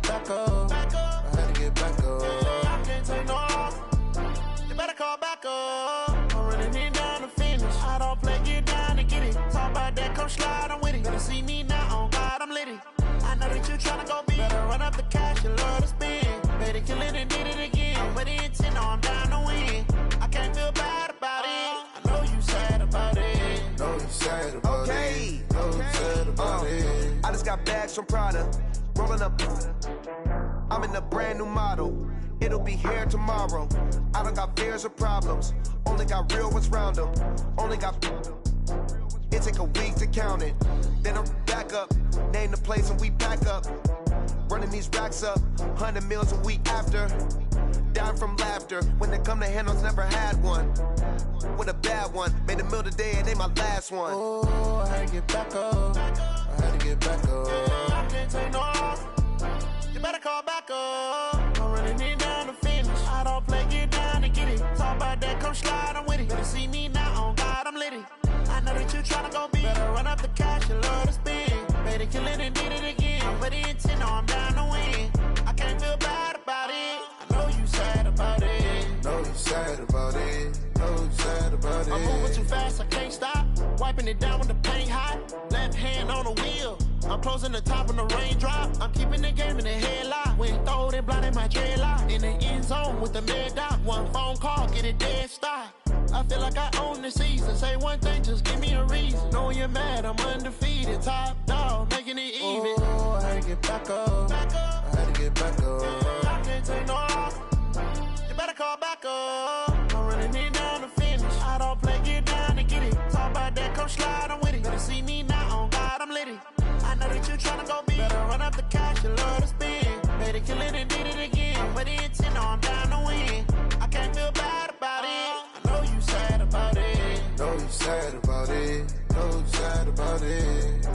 S11: Back up. I had to get back up. I can't take no loss. You better call back up. I'm running it down to finish. I don't play, get down to get it. Talk about that, come slide, I'm with it. Better see me now, on God, I'm litty. I know that you tryna go big. Better run up the cash, you love to spend. Better kill it and did it again. I'm with the intent, no, I'm down to win. I can't feel bad about it. I know you sad about it.
S14: Know you sad about it. Know you sad about it. I just got bags from Prada. Rolling up, I'm in a brand new model. It'll be here tomorrow. I don't got fears or problems. Only got real ones round them. Only got. It take a week to count it. Then I'm back up. Name the place and we back up. Running these racks up. 100 meals a week after. Dying from laughter. When they come to handles, never had one. With a bad one. Made a meal today and they my last one.
S11: Oh, I had to get back up. I had to get back up. I can't take no loss. You better call back up. I'm running it down to finish. I don't play, get down to get it. Talk about that, come slide, I'm with it. Better see me now, on God, I'm litty. I know that you tryna go big. Better run up the cash, you love to spend. Better kill it and did it again. I'm with the intent, no, I'm down to win. I can't feel bad about it. I know you sad about it.
S14: Know you sad about it. Know you sad about it.
S11: I'm moving too fast, I can't stop. Wiping it down with the paint hot. Left hand on the wheel. I'm closing the top on the raindrop. I'm keeping the game in the headlock. When throwed and blinded my dreadlock. In the end zone with the mad dot. One phone call, get it dead stop. I feel like I own the season. Say one thing, just give me a reason. Knowing you're mad, I'm undefeated. Top dog, making it even.
S14: Oh, I had to get back up. I had to get back up.
S11: I can't take no loss. You better call back up. I'm running it down to finish. I don't play, get down to get it. Talk about that, come slide, I'm with it. Better see me now, on God, I'm litty. I know that you tryna go big. Better run up the cash, you love to spend. Better kill it and did it again. I'm with the intent, no, I'm down to win. I can't feel bad about it. I know you sad about it.
S14: Know you sad about it. Know you sad about it.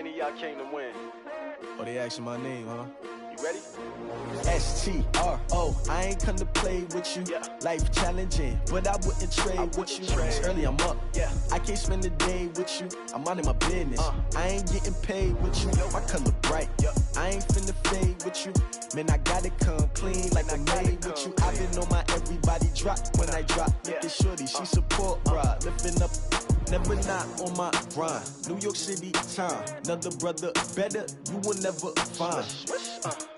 S15: many of y'all came to win?
S14: Oh, they asking my name, huh?
S15: You ready?
S14: S-T-R-O, I ain't come to play with you. Life challenging, but I wouldn't trade with you. It's early, I'm up. I can't spend a day with you. I'm minding my business. I ain't getting paid with you. My color bright. I ain't finna fade with you. Man, I gotta come clean like I made with you. I've been on my everybody drop when I drop. Look at shorty, she support ride. Lifting up, never not on my grind. New York City time, another brother better, you will never find.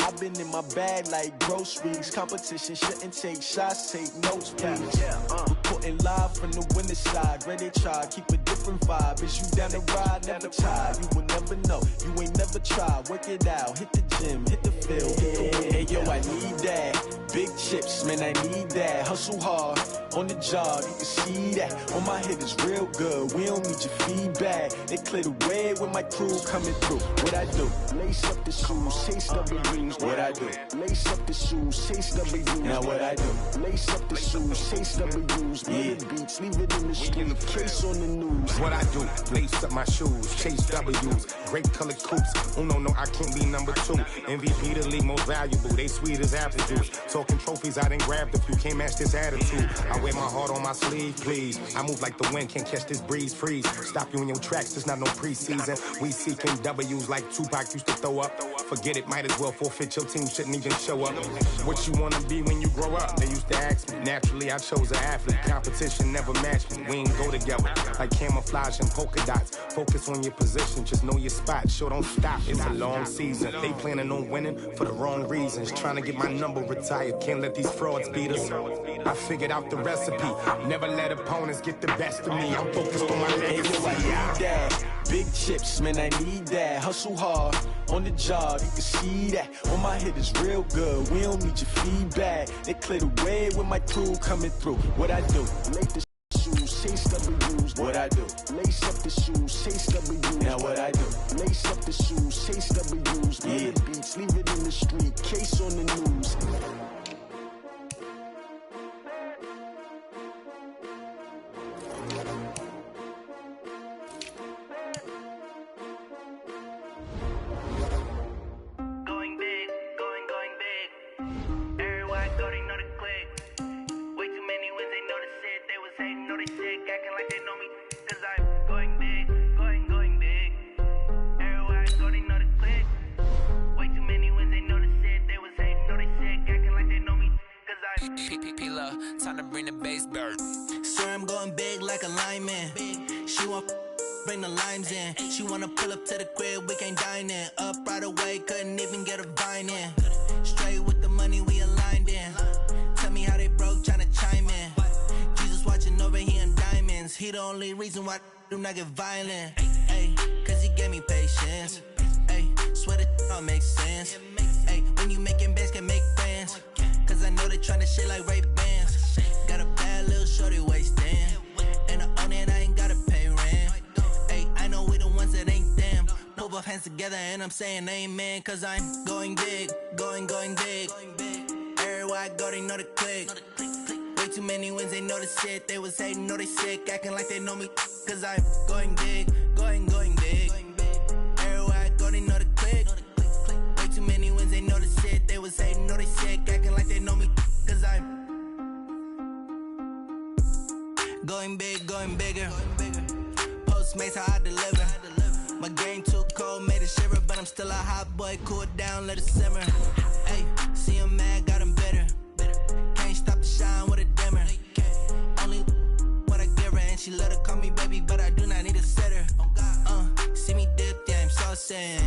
S14: I've been in my bag like groceries. Competition shouldn't take shots, take notes, please. Reporting live from the winning side. Ready to try, keep a different vibe. Is you down the ride, never tired. You will never know, you ain't never tried. Work it out, hit the gym, hit the field, hit the win. Hey yo, I need that. Big chips, man, I need that. Hustle hard, on the job, you can see that. On my hit is real good, we don't need your feedback. They clear the way with my crew coming through. What I do? Lace up the shoes, chase W's. What I do? Lace up the shoes, chase W's. Now what I do? Lace up the shoes, chase W's. Murder beats, leave it in the street, case on the news.
S16: What I do? Lace up my shoes, chase W's. Great colored coops. No, I can't be number 2. MVP the league most valuable. They sweet as apple juice. Talking trophies, I done grabbed a few. Can't match this attitude. I wear my heart on my sleeve, please. I move like the wind, can't catch this breeze. Freeze. Stop you in your tracks, there's not no preseason. We seeking W's like Tupac used to throw up. Forget it, might as well forfeit. Your team shouldn't even show up. What you wanna be when you grow up? They used to ask me. Naturally, I chose an athlete. Competition never matched me. We ain't go together. Like camouflage and polka dots. Focus on your position, just know your spot. Sure, don't stop. It's a long season. They planning on winning for the wrong reasons. Trying to get my number retired. Can't let these frauds beat us. I figured out the recipe. Never let opponents get the best of me. I'm focused on my legacy.
S14: I need that. Big chips, man, I need that. Hustle hard, on the job, you can see that. On my hit is real good, we don't need your feedback. They clear the way with my crew coming through. What I do? Lace the shoes, chase W's. What I do? Lace up the shoes, chase W's. Now what I do? Lace up the shoes, chase W's. Murder beats, leave it in the street, case on the news.
S12: Time to bring the bass bird. Sir, I'm going big like a lineman. She want bring the limes in. She wanna pull up to the crib, we can't dine in. Up right away, couldn't even get a vine in. Straight with the money we aligned in. Tell me how they broke, tryna chime in. Jesus watching over here in diamonds. He the only reason why I do not get violent. Ay, cause he gave me patience. Ay, swear that all makes sense. Ay, when you making bands, can make friends. Cause I know they tryna shit like Ray-Bans. Got a bad little shorty wasting. And I own it, I ain't gotta pay rent. Ay, I know we the ones that ain't them. Move both hands together and I'm saying amen. Cause I'm going big, going big. Everywhere I go, they know the click. Way too many wins, they know the shit. They was hating, know they sick, acting like they know me. Cause I'm going big, going big. Everywhere I go, they know the click. Way too many wins, they know the shit. They was hating, know they sick, acting like they know me. Cause I'm going big, going bigger. Postmates, how I deliver. My game too cold, made it shiver. But I'm still a hot boy, cool it down, let it simmer. Hey, see him mad, got him bitter. Can't stop the shine with a dimmer. Only what I give her, and she let her call me baby, but I do not need a sitter. See me dip, yeah, I'm saucing.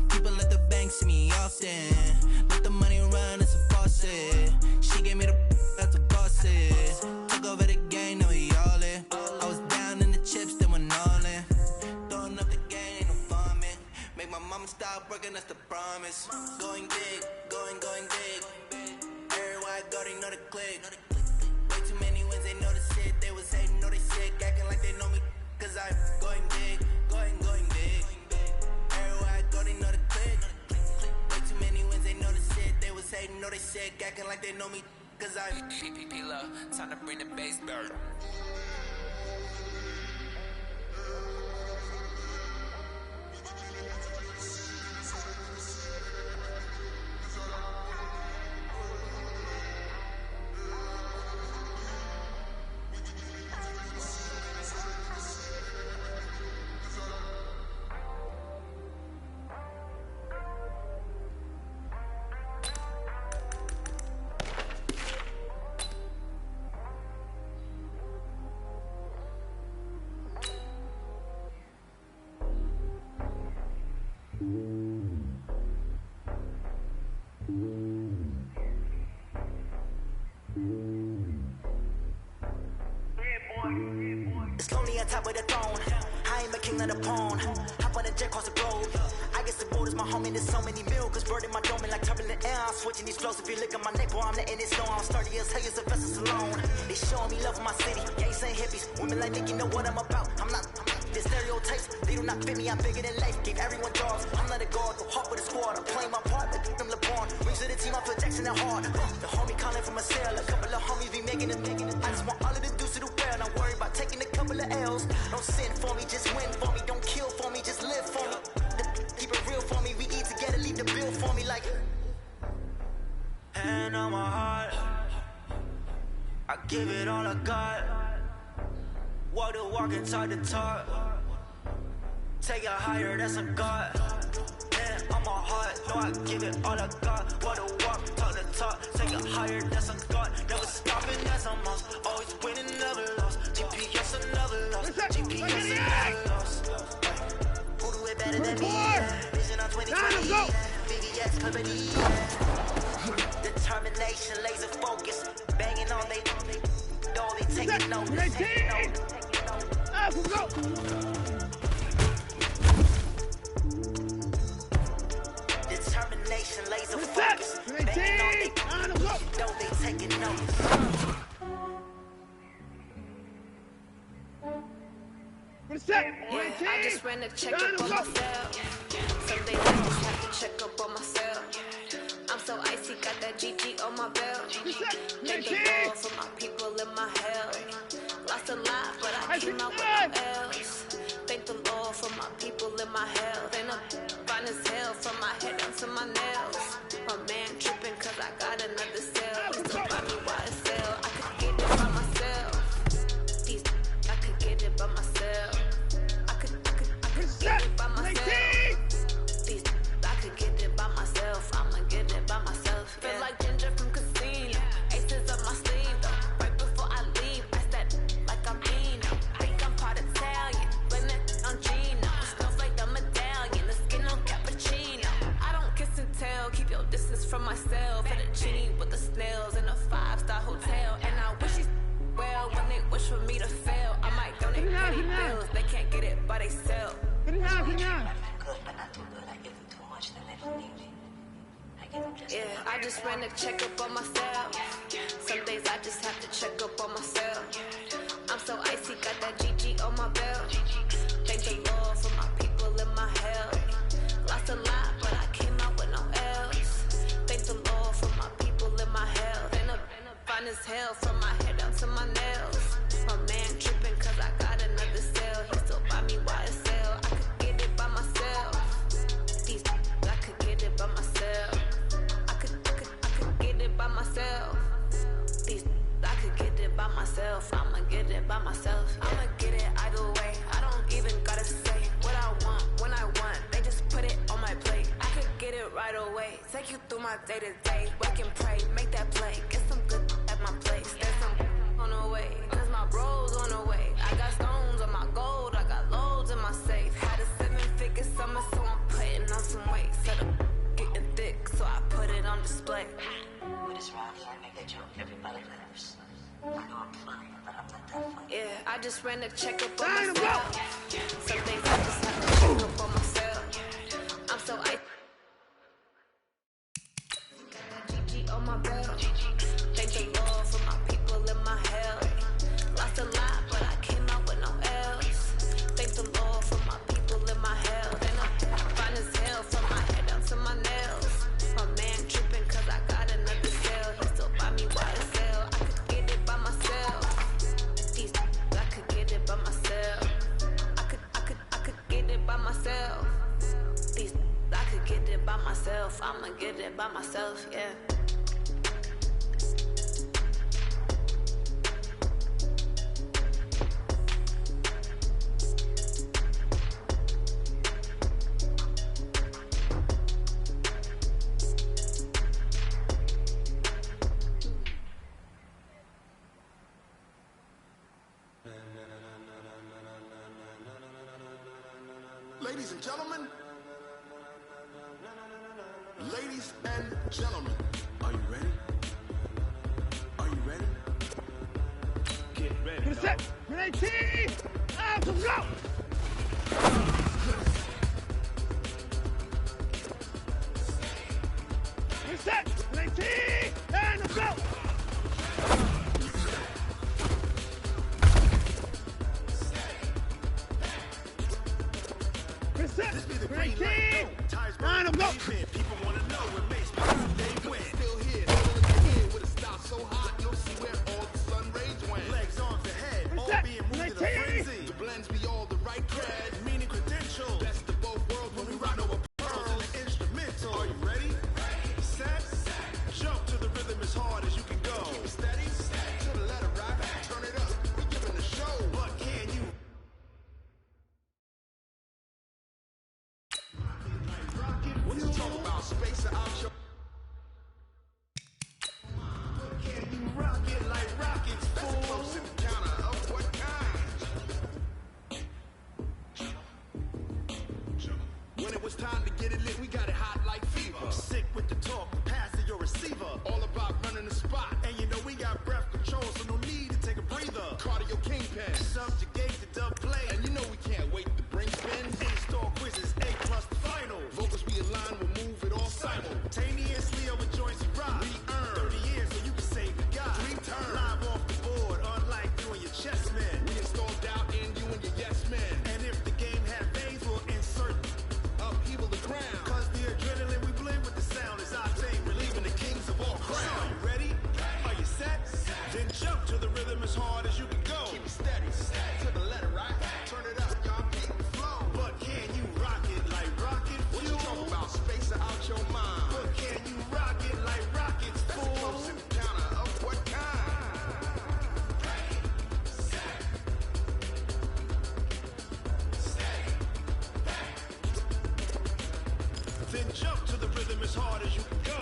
S12: People at the bank see me often. Let the money run, it's a faucet. She gave me the that's a bosses. Took over the game, now we all in. I was down in the chips, then went all in. Throwing up the game, ain't no farming. Make my mama stop working, that's the promise. Going big, going big. Everywhere I go, they know the click. Way too many wins, they know the shit. They was hating, know they sick, acting like they know me. Cause I'm going big, going big. Everywhere I go, they know the click. Way too many wins, they know the shit. They was hating, know they sick, acting like they know me. Cause I'm P-P-P-Love, time to bring the bass bird.
S15: It's lonely on top of the throne. I ain't a king of the pawn. Hop on a jet across the globe. I guess the borders my homie. There's so many milkers burning my dome like turbulent air. I'm switching these flows. If you look at my neck, boy, I'm letting it snow. I'm sturdy as hell as a vessel alone. They showing me love for my city. Yeah, you saying hippies. Women like Nick, you know what I'm about. I'm not the stereotypes. They do not fit me. I'm bigger than life. Gave everyone jobs. I'm not a guard. Go hard with a squad. I'm playing my part. Like them LeBron. Rings to the team. I feel Jackson and hard. The homie calling from a cell. A couple of homies be making it. I just want all of the dudes to do well. Not worry about taking a couple of L's. Don't sin for me, just win for me. Don't kill for me, just live for me. Keep it real for me. We eat together, leave the bill for me like. Hand on my heart, I give it all I got. Walk the walk and talk the talk. Take it higher, that's a God. Hand on my heart, no, I give it all I got. Walk the walk, talk the talk. Take it higher, that's a God. Never stopping, that's a must. Always winning, never lost. GPS another loss. GPS another loss. Who do it better than me? Vision on 2020. VVS company. Determination, laser focus. Banging on they door, they taking notice. Determination, laser focus. Banging on they door, they taking notice.
S2: Yeah, I just ran a checkup on myself. Some days I just have to check up on myself. I'm so icy, got that GG on my belt. Thank the Lord for my people in my hell. Lost a lot, but I came out with no L's. Thank the Lord for my people in my hell. Then I'm fine as hell from my head down to my nails. My man tripping cause I got another cell. He still buy me YSL. I could get it by myself. I could get it by myself. I could get it by myself. I could get it by myself. I'ma get it by myself. Yeah. Feel like Ginger from Casino. Aces up my sleeve though. Right before I leave, I said like I'm Eno. Think I'm part Italian. Blame it on Gino. Smells like a medallion. The skin on cappuccino. I don't kiss and tell. Keep your distance from myself. Fettuccine with the snails in a 5-star hotel. And I wish he's well when they wish for me to fail. I might donate penny bills. They can't get it, but they sell.
S3: Good, but not too good. I give them too much, then they don't need me. I give them just
S2: Yeah, I just ran a checkup on myself. Some days I just have to check up on myself. I'm so icy, got that GG on my belt. Thank the Lord for my people in my hell. Lost a lot, but I came out with no L's. Thank the Lord for my people in my hell. Then I'm fine as hell from my head down to my nails. My man tripping cause I got another cell. He still buy me YSL. I could get it by myself. I could get it by myself. I could get it by myself. I could get it by myself. I'ma get it by myself. I'ma get it either way. I don't even gotta say what I want when I want. They just put it on my plate. I could get it right away. Take you through my day to day. Work and pray, make that play. Get some good at my place. There's some on the way. Cause my bro's on the way. I got stones on my gold. I got loads in my safe. Had a 7-figure summer, so I'm putting on some weight. Set up getting thick, so I put it on display.
S3: with this rhyme, so I make a joke. Everybody laughs. I know I'm funny, but I'm not that funny.
S2: Yeah, I just ran a checkup on myself. Some days I just have to check up on myself. I'm so I got that GG on my belt. Thank the Lord for my people in my hell. Lost a lot, but I came out with no L's. Thank the Lord for my people in my hell. Then I'm fine as hell from my head down to my nails. My man tripping cause I got another cell. He still buy me YSL. I could get it by myself. I could get it by myself. I could get it by myself. I could get it by myself. I'ma get it by myself, yeah.
S6: Ladies and gentlemen, Ladies and gentlemen, are you ready? Are you ready? Get ready.
S17: Get set. Ready, team. Out to go. Get set. Ready, team. And let's go. Get set. Ready, team. And let's go.
S6: People want to know what makes me they win. Still here, still with a style so hot, you'll see where all the sun rays went. Legs, arms, and head, all being moved in a frenzy. The blends be all the right cred, meaning credentials. Best of both worlds when we rock over pearls and the instrumental. Are you ready? Set, jump to the rhythm as hard as you can go. Keep it steady, to the letter rock, turn it up. We're giving the show. What can you? What you talk about? Space out your. Can you rock it like rockets? That's a close encounter of what kind? When it was time to get it lit, we got it hot like fever. Sick with the talk, pass it your receiver. All about running the spot, and you know we got breath control, so no need to take a breather. Cardio kingpin, subjugate the dub play, and you know we can't wait to bring spin. A-star quizzes, A+ the final. Vocals we align, we'll move it all simultaneously over joints we rock. We earn 30 years, so you can say we got 3 turns. Live off the board, unlike you and your chess men. We installed doubt in you and your yes men. And if the game had veins, we'll insert upheaval the ground. Cause the adrenaline we blend with the sound is our thing, relieving the kings of all crowns. So are you ready? Are you set? Then jump to the rhythm as hard as you can go. Keep it steady, to the letter right. Turn it up, y'all keep the flow. But can you rock it like rocket fuel? What you talk about? Space out your mind. But can you rock it like rockets, fool? That's a close encounter of what kind? Then jump to the rhythm as hard as you can go.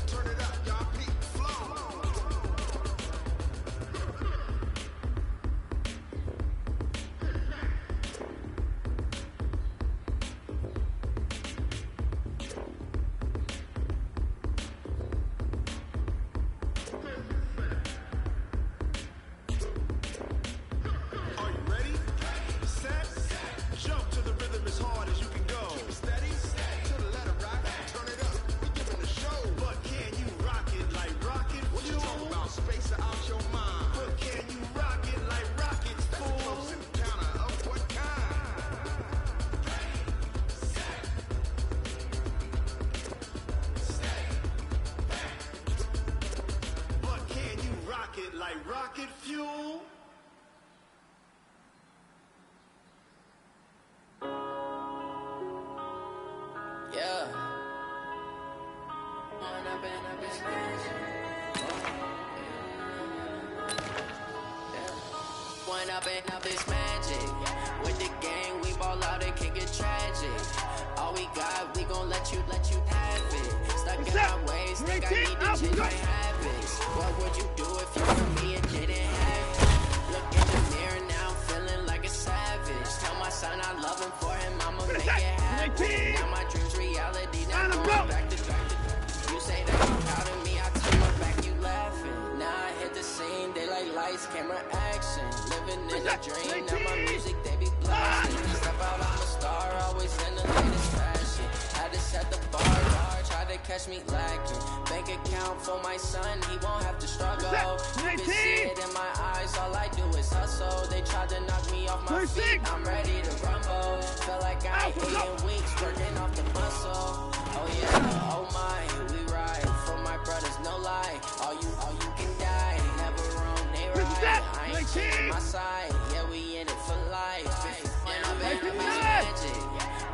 S6: Turn it up, y'all peak flow. Are you ready? Set, jump to the rhythm as hard as you can go. Keep it steady, to the letter rock, turn it up. We're giving the show. But can you rock it like rocket fuel? What you talk about? Space out your mind. But can you rock it like rockets, fool? That's a close encounter of what kind? But can you rock it like rocket fuel?
S18: Yeah. One up and up is magic. With the gang, we ball out, it can get tragic. All we got, we gon' let you have it. Stuck in my ways, think I need to change my habits. What would you do if you were me and didn't have it? Look in the mirror now, feeling like a savage. Tell my son I love him, for him I'ma make it happen. Now my dreams reality, now going back to you say that you proud of me, I turn my back, you laughing. Now I hit the scene, they like lights, camera, action. Living in a dream, now my music, they be blasting. Step out, I'm a star, always in the latest fashion. Had to set the bar large, try to catch me lacking. Bank account for my son, he won't have to struggle. You can see it in my eyes, all I do is hustle. They tried to knock me off my feet, I'm ready to rumble. Feel like I ain't eating weeks, working off the muscle. Oh yeah, oh my, we ride for my brothers, no lie. All you can die, never wrong, they right. I ain't changing my side, yeah, we in it for life. And I'm in it magic.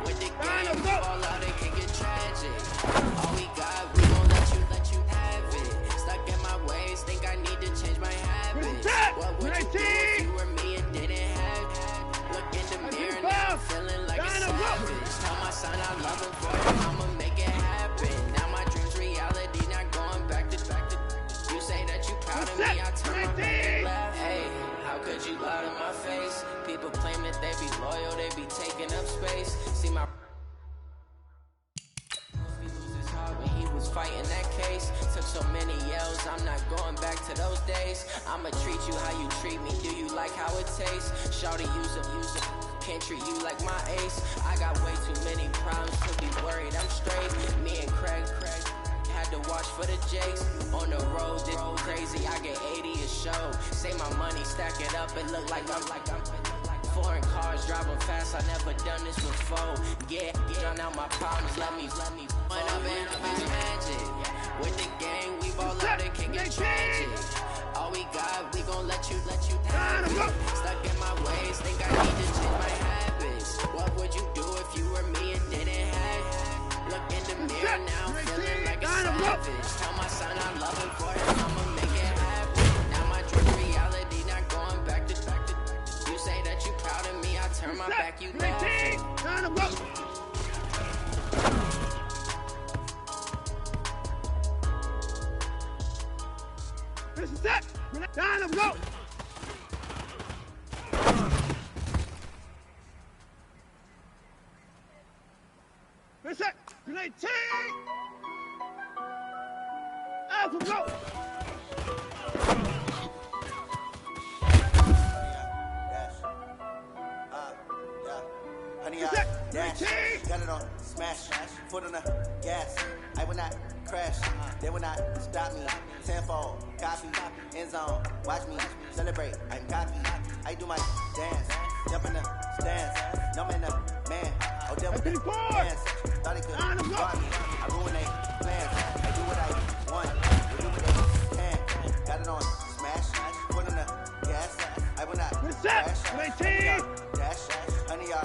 S18: With the game, we all out, it can get tragic. All we got, we gon' let you have it. Stuck in my ways, think I need to change my habits. What would you do if you were me and didn't have it? Look in the mirror now, feeling like a savage. Tell my son I love him, for him I'ma make it happen. Now my dreams reality, not going back to. You say that you proud of me, I turn my back and laugh. Hey, how could you lie to my face? People claim that they be loyal, they be taking up space. See my fighting that case. Took so many L's, I'm not going back to those days. I'ma treat you how you treat me. Do you like how it tastes? Shawty, use it. Can't treat you like my ace. I got way too many problems to be worried. I'm straight. Me and Craig had to watch for the Jakes. On the road, this crazy. I get 80 a show. Say my money, stack it up. It look like I'm foreign cars driving fast. I never done this before. Yeah, drown out my problems. Let me run up and be magic. With the gang, we ball out. It can get tragic. All we got, we gon' let you have it. Stuck in my ways, think I need to change my habits. What would you do if you were me and didn't have it? Look in the mirror now, feeling like a savage. Tell my son I love him for it, I'ma make it happen. Now my dream reality, not going back to. You say that you proud of me, I turn my back, you laughing.
S17: This is it! Down and go! This is it! Grenade team! Alpha go!
S1: Honey, dash, got it on, smash, foot on the gas. I will not crash, they will not stop me. Tenfold, copy, end zone, watch me celebrate. I'm copy, I do my dance, jump in the stands, numb in the man. Oh, devil with the dance, thought he could guard me. I ruin they plans, I do what I want, they do what they can. Got it on, smash, foot on the gas. I will not crash, dash, honey, dash, honey, yeah.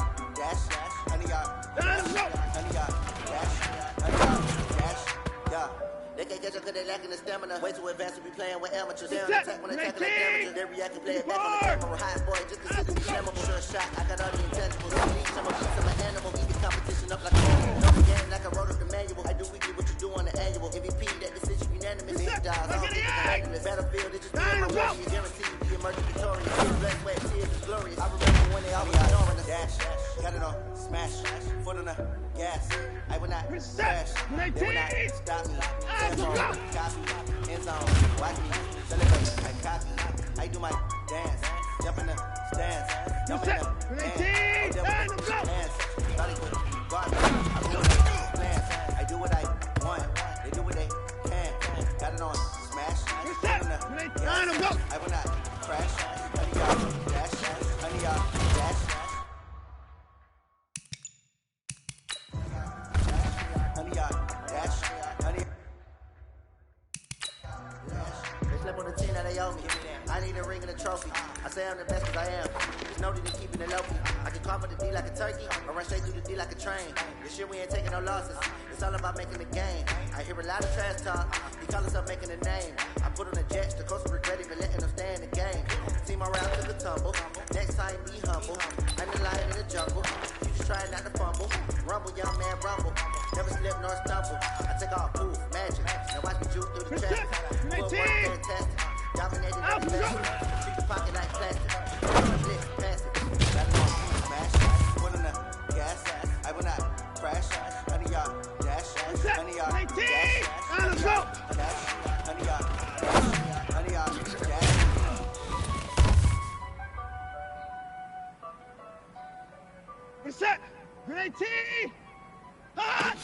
S1: They can't catch up cause they lacking the stamina. Way too advanced to be playing with amateurs. They don't attack when attacking like damages. They react and play it back on the camera. Hot boy, just consider me flammable. Sure shot, I got all the intangibles. I need some of these, I'm an animal. Eat the competition up like a animal. Up again like I wrote up the manual. I do weekly what you do on the annual. MVP, that decision unanimous. Big dials, all things are battlefield, it just be in my way. You guarantee you be emerging victorious. Blood, sweat, tears is glorious. I remember when they always ignoring us. Dash, got it on, smash, foot on the gas. I will not crash, they will not stop me. Copy, end zone, watch me celebrate. I copy, I do my dance, jump in the stands, jump in the dance. Oh, devil with the dance, thought he could guard me. I ruin their plans, I do what I want, they do what they can. Got it on, smash, foot on the gas. I will not crash, honey, y'all, dash, honey, y'all, dash. Honey, y'all, dash, honey. They slept on the 10 that they owe me. I need a ring and a trophy. I say I'm the best cause I am. There's no need to keeping it low key. I can carve the D like a turkey or run straight through the D like a train. This year we ain't taking no losses. It's all about making the game. I hear a lot of trash talk. He call us up making a name. I put on the jets. The coach regret even letting them stay in the game. Team around took a tumble. Next time be humble. I'm the lion in the jungle. You just try not to fumble. Rumble, young man, rumble. Never slip nor stumble. I take all proof, magic. Now watch me juke through the traffic. Footwork fantastic. Dominating every facet. Treat the pocket like plastic. On the blitz, pass it. Got it on, smash. Foot on the gas. I will not crash. Honey, y'all, dash. Honey, y'all, dash. Honey, y'all, dash. Honey, y'all, dash. Honey, y'all, dash.
S17: Reset! Grenade team! Hot!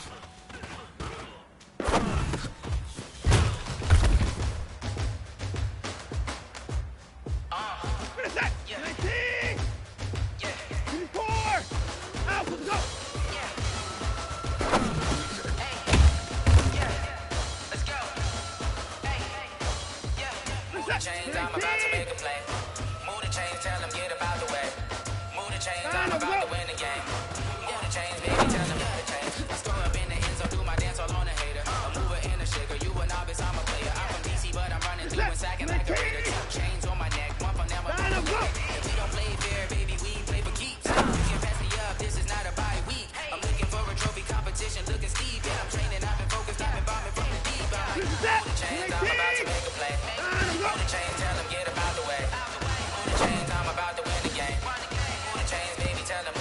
S17: Reset! Grenade team! PS4! Alpha go!
S18: Move the chains, I'm about to make a play. Move the chains, tell them get about the way. Move the chains, I'm about to win the game. Move the chains, baby, tell them move the chains. I score up in the end zone, do my dance all on a hater. A mover and a shaker, you a novice, I'm a player. I'm from DC, but I'm running through and sacking like a raider. 2 chains on my neck, one from them, if we don't play fair, baby, we play for keeps. You can pass me up, this is not a bye week. I'm looking for a trophy competition, looking steep. Yeah, I'm training, I've been focused, I've been bombing from the deep. I'm like, move the chains, I'm about to make a play. Move the chains, tell them get about the way. Move the chains, I'm about to win the game. Move the chains, baby, tell them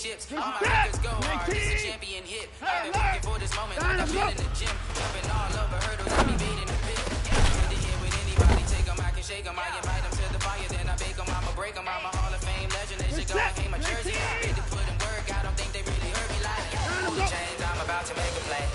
S19: chips. All my niggas go hard, it's a champion hit. I've been working for this moment like I've been in the gym. Jumping all over hurdles, I be beating the pit. Good to hear with anybody, take them, I can shake them. I invite them to the fire, then I bake them. I'ma break them, I'm a Hall of Fame legend. They should go and hang my jersey. They to put in work, I don't think they really heard me like. Move the chains, I'm about to make a play.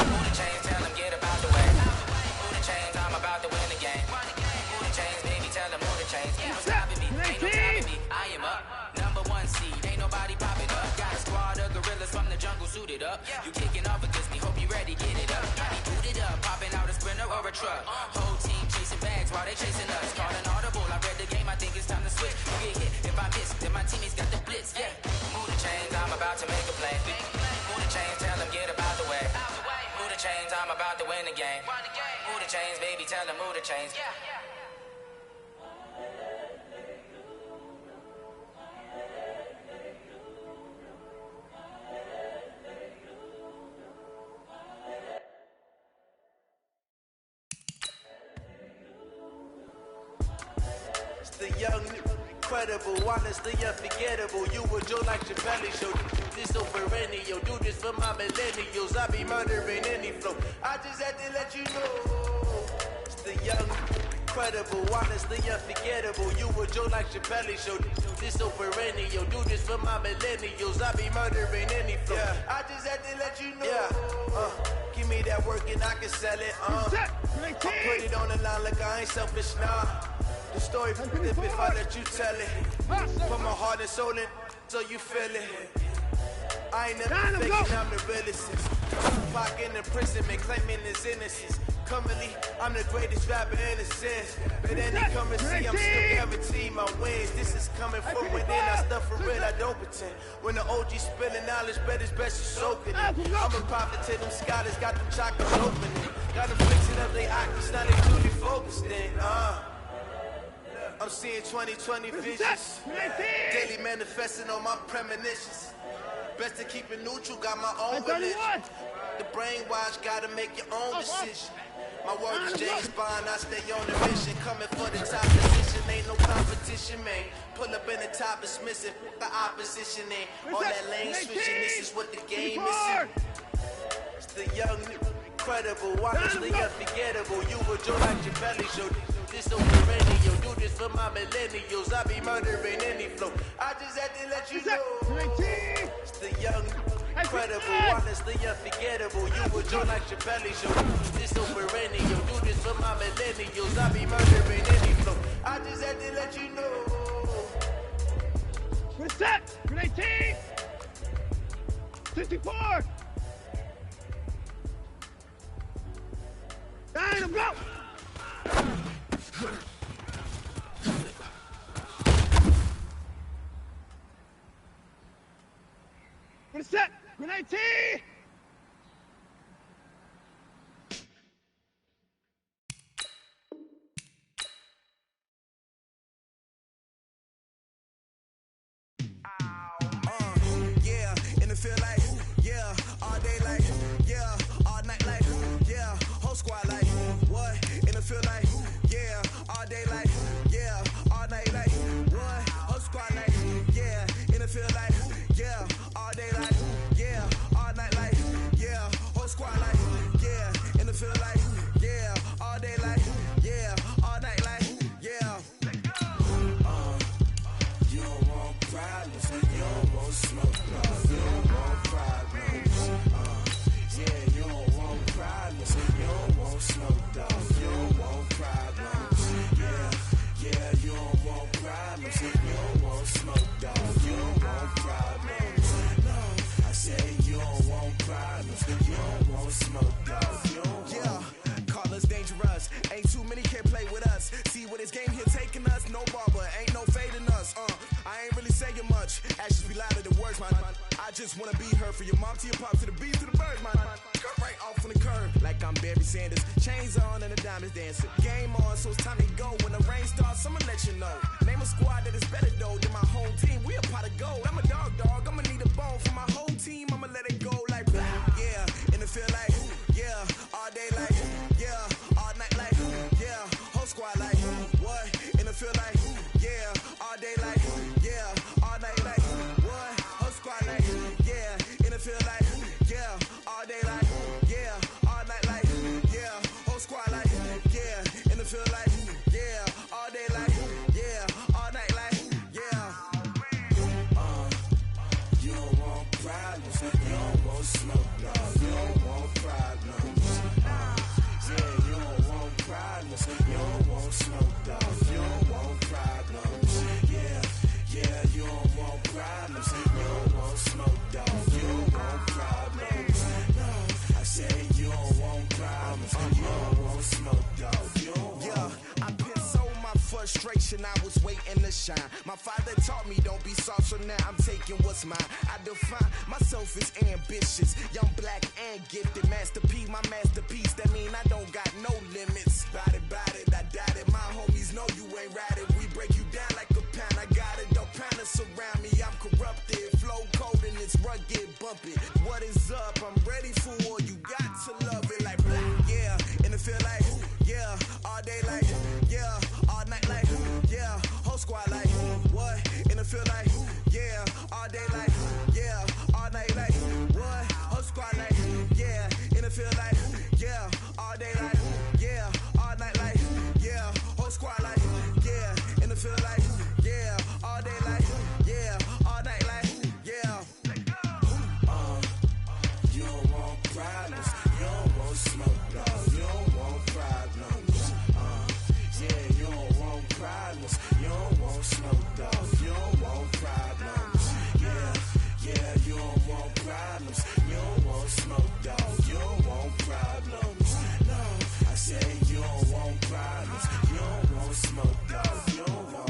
S19: Move the chains, tell them get about the way. Move the chains, I'm about to win the game. Move the chains, baby, tell them move the chains. Ain't no stopping me, ain't no stopping me. I am up, #1 seed, ain't nobody popping up. Got a squad of gorillas from the jungle suited up. You kicking off against me, hope you ready, get it up. I be booted up, popping out a sprinter or a truck. Whole team chasing bags while they chasing us. Calling audible, I read the game, I think it's time to switch. You get hit, if I miss, then my teammates got the blitz, yeah. Move the chains, I'm about to make a play. Move the chains, tell them get about the way. Move the chains, I'm about to win the game. Move the chains, baby, tell them move the chains.
S20: The young, incredible, honestly unforgettable. You were Joe like your belly show. This so perennial, do this for my millennials. I be murdering any flow. I just had to let you know. It's the young, incredible, honestly unforgettable. You were Joe like your belly show. This so perennial, do this for my millennials. I be murdering any flow. I just had to let you know. Give me that work and I can sell it. I put it on the line like I ain't selfish, nah. The story flip if I let you tell it. Put my heart and soul in so you feel it. I ain't never faking, I'm the realest. Pac in imprisonment, claiming his innocence. Currently, I'm the greatest rapper in a sense. But any currency, I'm still guaranteed my wins. This is coming from within, I stuff for real, I don't pretend. When the OG spilling knowledge, bet it's best you soak it in. I'm a prophet to them scholars, got them chakras opening. Got them fixing up they octaves, now they truly focused in. I'm seeing 2020 visions. Daily manifesting on my premonitions. Best to keep it neutral, got my own religion. The brainwash, gotta make your own decision. My word is James Bond, I stay on the mission. Coming for the top position, ain't no competition, man. Pull up in the top, it's missing. The opposition ain't. All that lane switching, this is what the game is. It's the young, incredible, honestly unforgettable. You were Joe like your belly show. This so perennial, do this for my millennials. I be murdering any flow. I just had to let you know. It's the young, incredible, honestly unforgettable. You were Joe like your belly show. This so perennial, do this for my millennials. I be murdering any flow. I just had to let you know.
S17: We're set. Good 18. 64. Nine, go. We're set. Good 18.
S12: Yeah, and it feel like, yeah, all day like, yeah, all night like, yeah, whole squad like, what? And it feel like, yeah, all day like, yeah, all night like, what? Whole squad like, yeah, and it feel like, yeah, all day like, yeah, all night like, yeah, whole squad like, yeah, and it feel like, yeah, all day like, yeah, all night like, yeah. You don't want problems, you don't want smoke, you don't want problems. Yeah, you don't want problems, you don't want smoke, dog. You don't want problems. Yeah, you don't want problems, you don't want smoke, dog. You don't want problems. No, I said you don't want problems, you don't want smoke, dog. You don't want. Call us dangerous. Ain't too many can play with us. See what this game here taking us. No barber, ain't no fading us. I ain't really saying much. Actions be louder than words, man. I just wanna be heard. For your mom to your pop to the beat to the birds, man. Cut right off on the curb like I'm Barry Sanders. Chains on and the diamonds dancing. Game on, so it's time to go. When the rain starts, I'ma let you know. Name a squad that is better though than my home team. We a pot of gold. I'm a dog. I'ma need a bone for my whole team. I'ma let it go like blah. Yeah, and it feel like yeah, all day like yeah, all night like yeah, whole squad like what? And it feel like yeah, all day like yeah, all night like what? Whole squad like
S11: smoke, dog. You don't want.
S21: Yeah, I been so my frustration, I was waiting to shine. My father taught me don't be soft, so now I'm taking what's mine. I define myself as ambitious, young, black, and gifted. Master P, my masterpiece, that mean I don't got no limits. Bout it, I doubt it. My homies know you ain't ride it. We break you down like a pound. I got it, don't pound us around me. I'm corrupted, flow cold and it's rugged, bumpy. What is up? I'm ready for war. You got to love it like black, yeah. And it feel like, yeah, all day like, yeah, all night like, yeah, whole squad like, what? And it feel like, yeah, all day like, yeah, all night like, what? Whole squad like, yeah, and it feel like, yeah, all day like, yeah, all night like, yeah, whole squad like, yeah, and it feel like, yeah, all day like, yeah, all night like, yeah.
S11: You don't want problems. You don't want smoke, dog. You don't want problems. Yeah, you don't want problems. You don't want smoke, dog. You don't want problems. Yeah, you don't want problems. You don't want smoke, dog. You don't want problems. No, I say you don't want problems. You don't want smoke, dog. You don't want.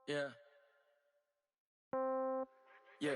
S22: Yeah. Yeah.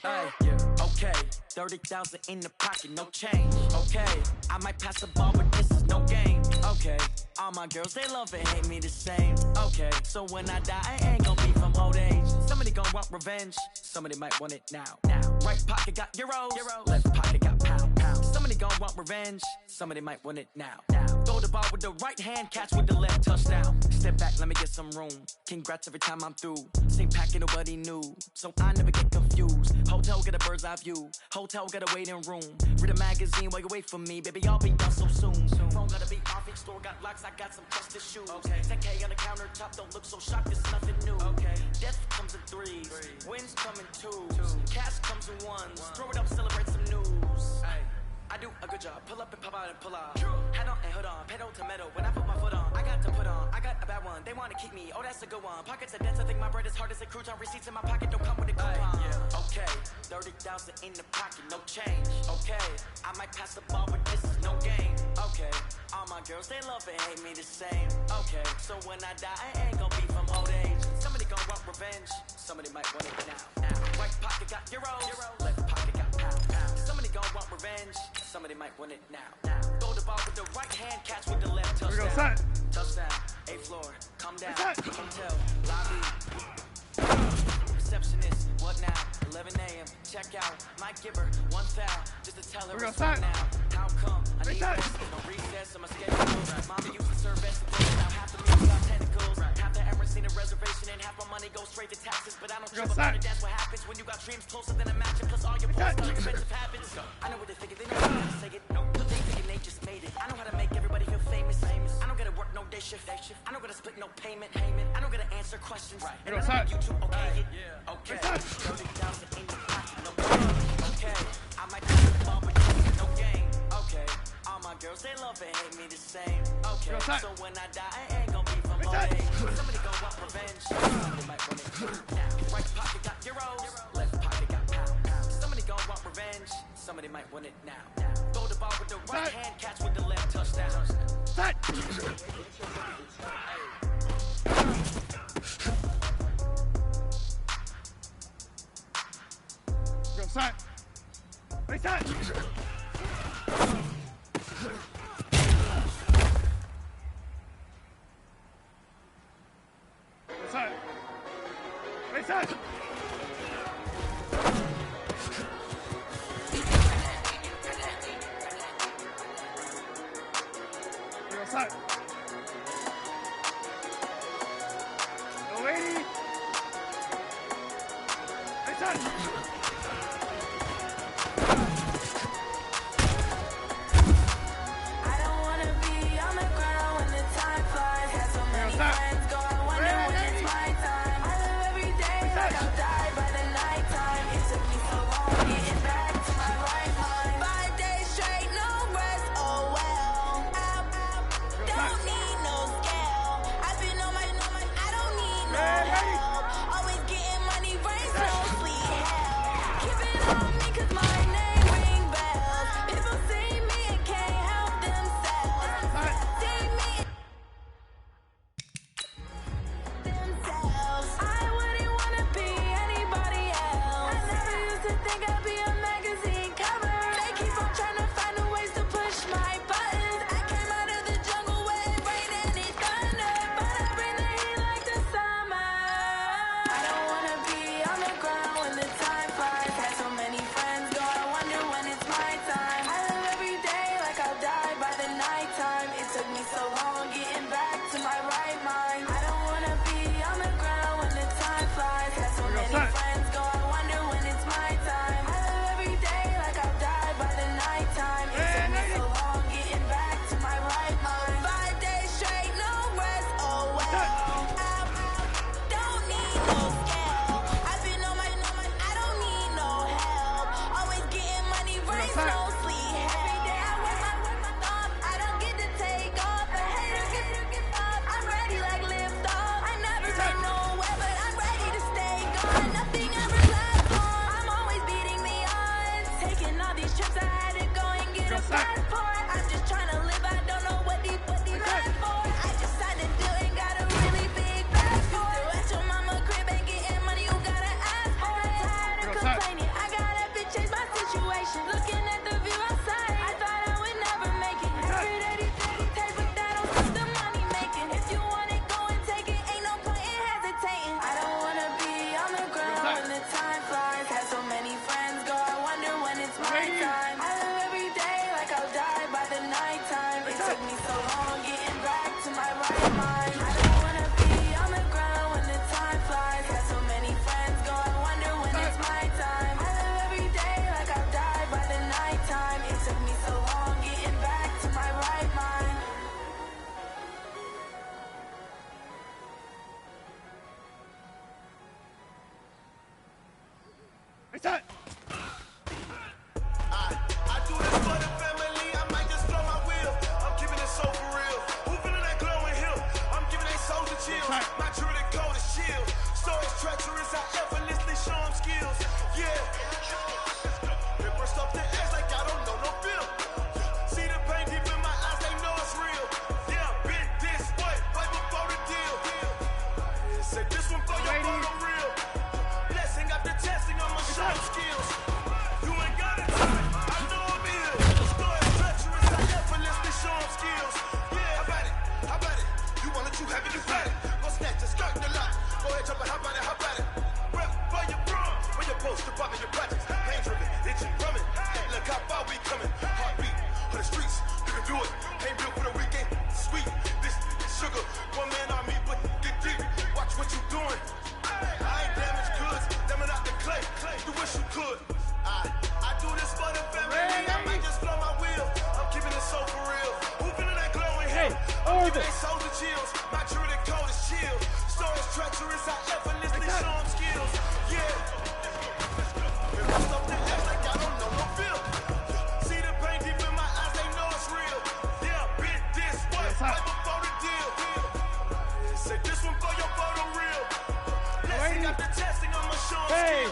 S22: Hey, yeah. Okay. 30,000 in the pocket, no change. Okay. I might pass the ball, but this is no game. Okay. All my girls, they love and hate me the same. Okay. So when I die, I ain't gonna be from old age. Somebody gon' want revenge. Somebody might want it now. Right pocket got euros. Left pocket got pound. Somebody gon' want revenge. Somebody might want it now. Throw the ball with the right hand, catch with the left, touchdown. Step back, let me get some room. Congrats every time I'm through. Same packet, nobody knew, so I never get confused. Hotel get a bird's eye view. Hotel get a waiting room. Read a magazine while you wait for me, baby. I'll be done so soon. Phone gotta be off, each store got locks. I got some trusted shoes. Okay. 10K on the countertop, don't look so shocked. It's nothing new. Okay. Death comes in threes. Wins come in twos. Cash comes in ones. Throw it up, celebrate some news. Ay. I do a good job. Pull up and pop out and pull off. Head on and hood on. Pedal to metal. When I put my foot on, I got to put on. I got a bad one. They want to keep me. Oh, that's a good one. Pockets are dense. I think my bread is hard as a crouton. Receipts in my pocket don't come with a coupon. Yeah. Okay. 30,000 in the pocket. No change. Okay. I might pass the ball, but this is no game. Okay. All my girls, they love and hate me the same. Okay. So when I die, I ain't gonna be from old age. Somebody gon' want revenge. Somebody might want it now. Right pocket got euros. Left pocket got pound. Somebody gon' want revenge. Somebody might want it now. Throw the ball with the right hand, catch with the left, touchdown. Touchdown, 8th floor, come down. Hotel, lobby. Receptionist, what now? 11 a.m. Check out. Might give her one foul just to tell her it's fine now. How come? I need this. No recess on my schedule. Mama used to serve vegetables. Now half the meals got tentacles. Half the ever seen a reservation and half my money goes straight to taxes. But I don't trip about it. That's what happens when you got dreams closer than a match. Plus all your boys got expensive habits. I know what they thinking. They know how to say it. No, they thinking they just made it. I know how to make everybody feel famous. I don't gotta work no day shift. I don't gotta split no payment. I don't gotta answer questions. And I know you two okay it. Okay. 30,000 in the pocket. No game. Okay. I might pass the ball, but this is no game. Okay. All my girls, they love and hate me the same. Okay. So when I die, I ain't gonna be from old age. Somebody gon' want revenge. Somebody might want it now. Right pocket got euros. Left pocket got pound. Somebody gon' want revenge. Somebody might want it now. Throw the ball with the right hand, catch with the left, touchdown.
S17: Go side. Right side. Go side. Right side. Go side. No 80. Right side.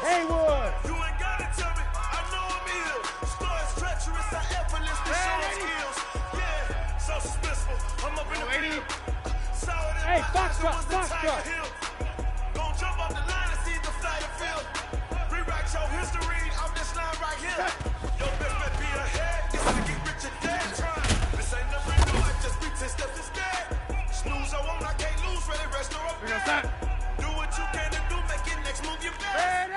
S17: Haywood.
S5: You ain't gotta tell me, I know I'm ill. Stories treacherous, I effortlessly show skills. Yeah, so suspenseful. I'm up in the field.
S17: Hey, Foxtrot.
S5: Gon' jump off the line and see the flight of field. Rewrite your history on this line right here. Your best bet be ahead. It's to get rich or dead trying. This ain't never new, I just be 10 steps instead. Snooze I won't, I can't lose, ready, rest or up. Do what you can to do, make it next move your best.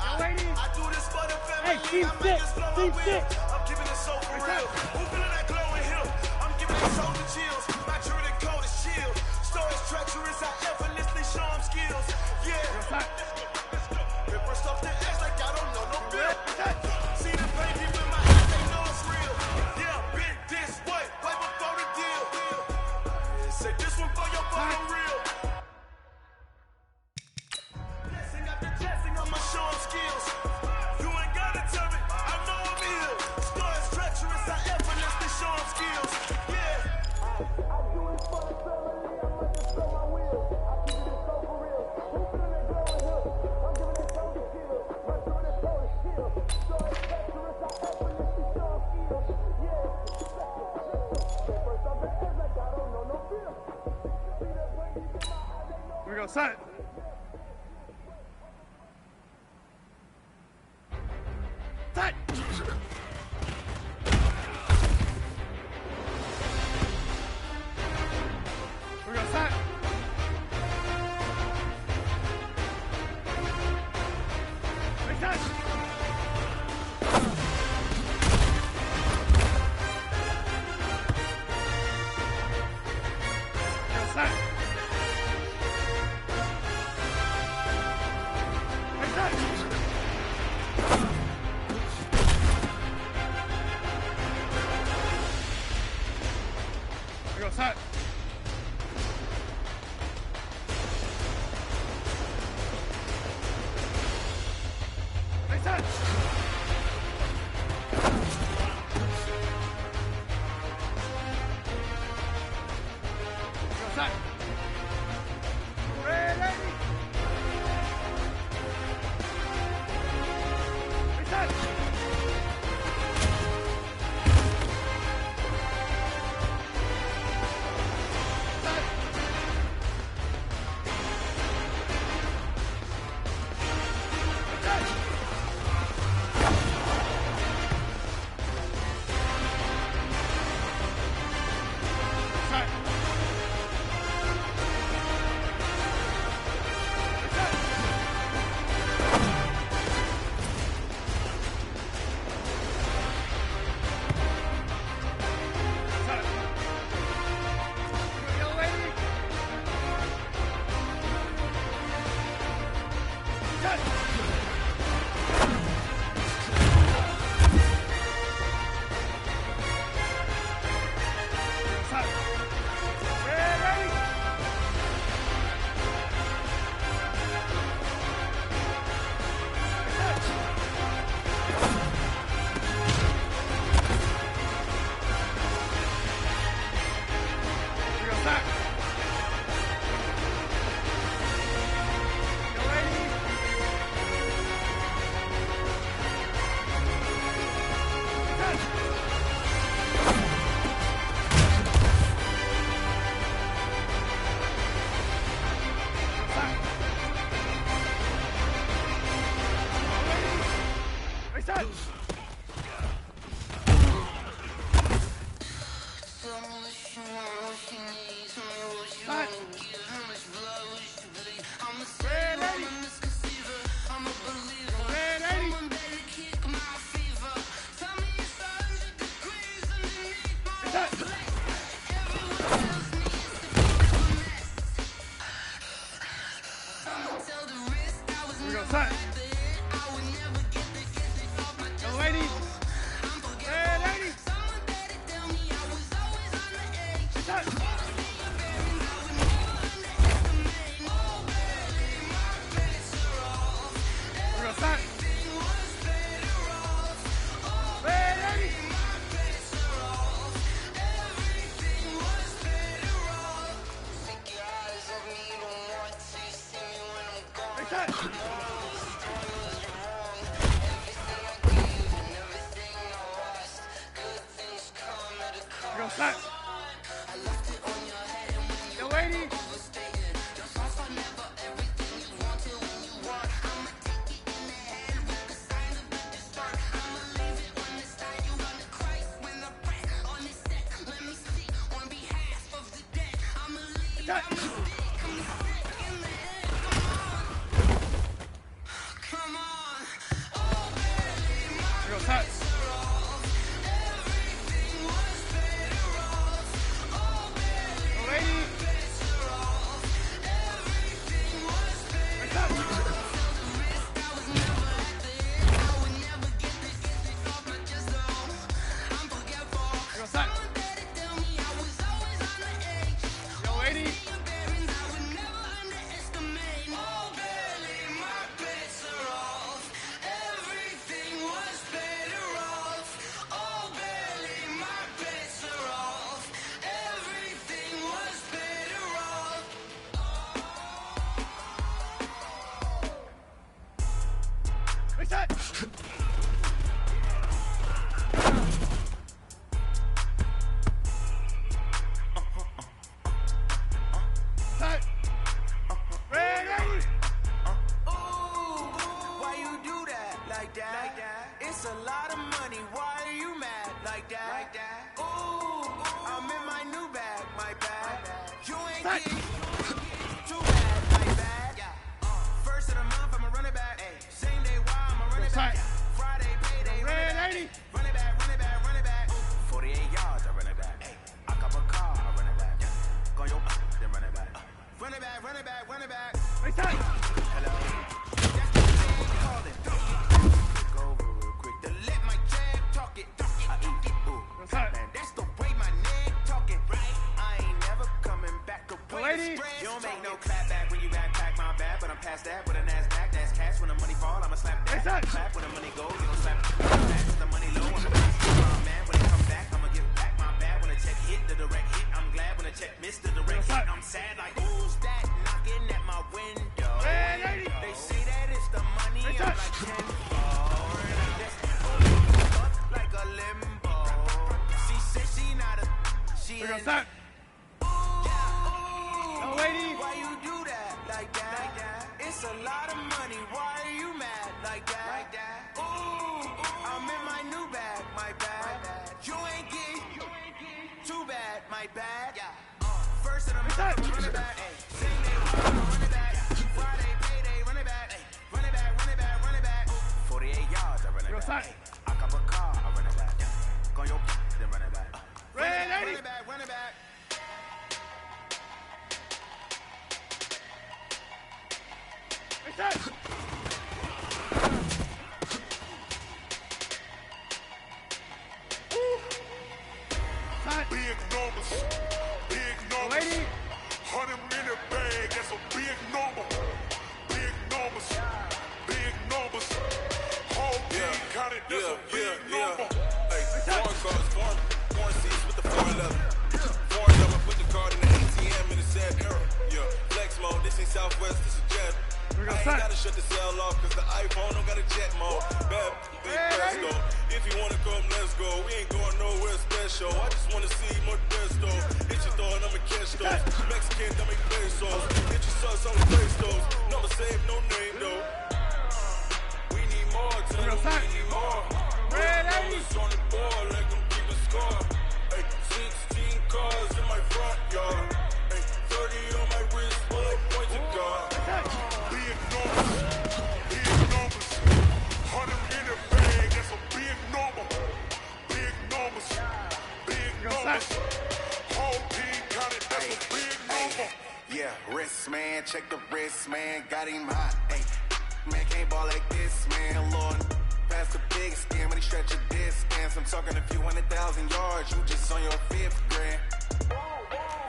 S5: I do this for the family, I make this flow on wheel. I'm keeping it so for real. Who feeling that glow in here? I'm giving it shoulder chills. My true and cold is chill. Stories treacherous, I effortlessly show them skills. Yeah. Ripper stuff the X like I don't know no bill. See the pain deep in my eyes, they know it's real. Yeah, been this way before the deal. Say this one for your fucking real. Blessing after blessing, I'ma show them skills. You ain't gotta tell me, I know I'm ill. Stories treacherous, I effortlessly show them skills. Yeah. I do it for the family, I'ma just show my will. I keep it so for real. Who feeling that glow in here? I'm giving it shoulder skills. My true and cold is chill. Stories treacherous, I effortlessly show them skills. Yeah. First off the edge like I don't know no fear. See that way deep in my eyes, they know.
S17: Here we go, set. Set. Here we go, set. Make that. Here we go, set. Make that. Here we go, set. Make that. Here we go, set. Ready? Make that. set. Yo, lady.
S21: It's a lot of money, why are you mad like that? Ooh, I'm in my new bag, my bag. You ain't getting too bad, my bag. First of the month, I'ma run it back. Same day, why I'ma run it back. Friday, payday, run it back. Run it back, run it back, run it back. 48 yards, I run it back. I cop a car, I run it back. Go your then run it back. Run it back, run it back, run it back. Hello. That's the thing called it. Go over real quick. To let my jab talk it. I eat it. Ooh. Man, that's the way my neck talking. Right? I ain't never coming back to play. You don't make no clap back when you backpack my bad, but I'm past that with a NASDAQ. That's cash. When the money fall, I'ma slap that. Clap when the money go, you don't slap back. With the money low, I'ma man. When it come back, I'ma give back my bad. When the check hit, the direct hit. I'm glad when the check missed the direct hit. I'm sad like who's that knocking at my window? They say that it's the money. I'm like 10 like a limbo. She said she not a. She ain't. Ooh, lady. Why you do that like that? It's a lot of money. Why are you mad like that? Ooh, I'm in my new bag, my bag. You ain't getting too bad, my bag. First of the month, run it back. Same day, run it back. Friday, payday, run it back. Run it back, run it back, run it back. 48 yards, I run it back. I cop a car, I run it back. Go your then run it back. Run it back, run it back.
S5: Big numbers, big numbers. 100 minute bag, that's a big number. Big numbers, big numbers. Whole team counted, that's a big number.
S8: Hey, foreign cars, foreign seats with the foreign leather. Foreign leather, put the card in the ATM in the sad era. Yeah, flex mode, this ain't Southwest, this is Jet. I ain't gotta shut the cell off cause the iPhone don't got a jet mode. Bad, big presto. If you wanna come, let's go. We ain't going nowhere special. I just wanna see more desto. Hit your thought, I'ma catch those. Mexican, I make pesos. Hit your sus, I'ma place those. Never save no name though. We need more, tell them we need more. Numbers on the board, let them keep a score. Hey, 16 cars in my front yard. Hey, 30 on my wrist, full of points of God.
S5: Big numbers, big numbers. 100 in the bag, that's a big number. Big numbers, big numbers. Whole team counted, that's a big number.
S4: Yeah, wrist man, check the wrist man, got him hot. Ay, man can't ball like this, man. Lord, past the big skin when he stretch a distance. I'm talking a few 100,000 yards, you just on your 5th grand.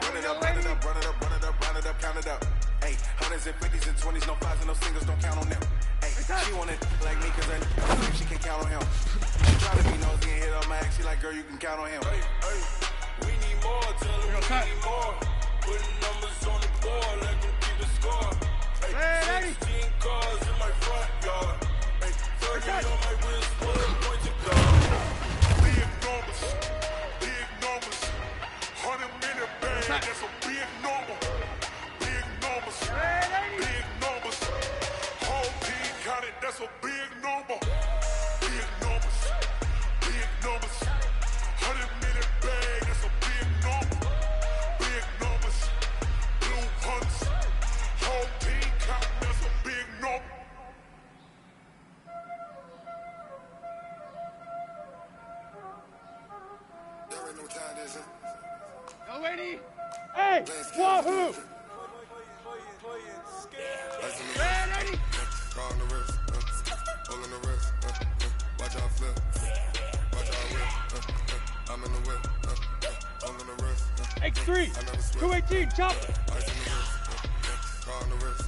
S4: Run it up, run it up, run it up, run it up, run it up, count it up. Hey, hundreds and 50s and 20s, no 5s and no singles, don't count on them. Hey, she want it like me cause I think she can count on him. She try to be nosy and hit on my ex, she like, girl, you can count on him.
S8: Hey, hey, we need more, tell them we need more. Putting numbers on the board, let them keep the score. Hey, 16 cars in my front yard. Hey, 30 on my wrist, full of points of God.
S5: Big numbers, big numbers. that's a big number. Big numbers. Big numbers. Whole team counted, that's a big number. Big numbers. Big numbers. 100 million bag, that's a big number. Big numbers. Blue hunts. Whole team counting, that's a big number.
S8: There ain't no time, is it?
S17: Yo, lady. Hey, Wahoo! Red 80.
S8: Car on the wrist, hole in the wrist, watch out flip, watch out whip, I'm in the whip, hole in the wrist,
S17: X3, 218, chopper.
S8: Ice in the wrist, car on the wrist,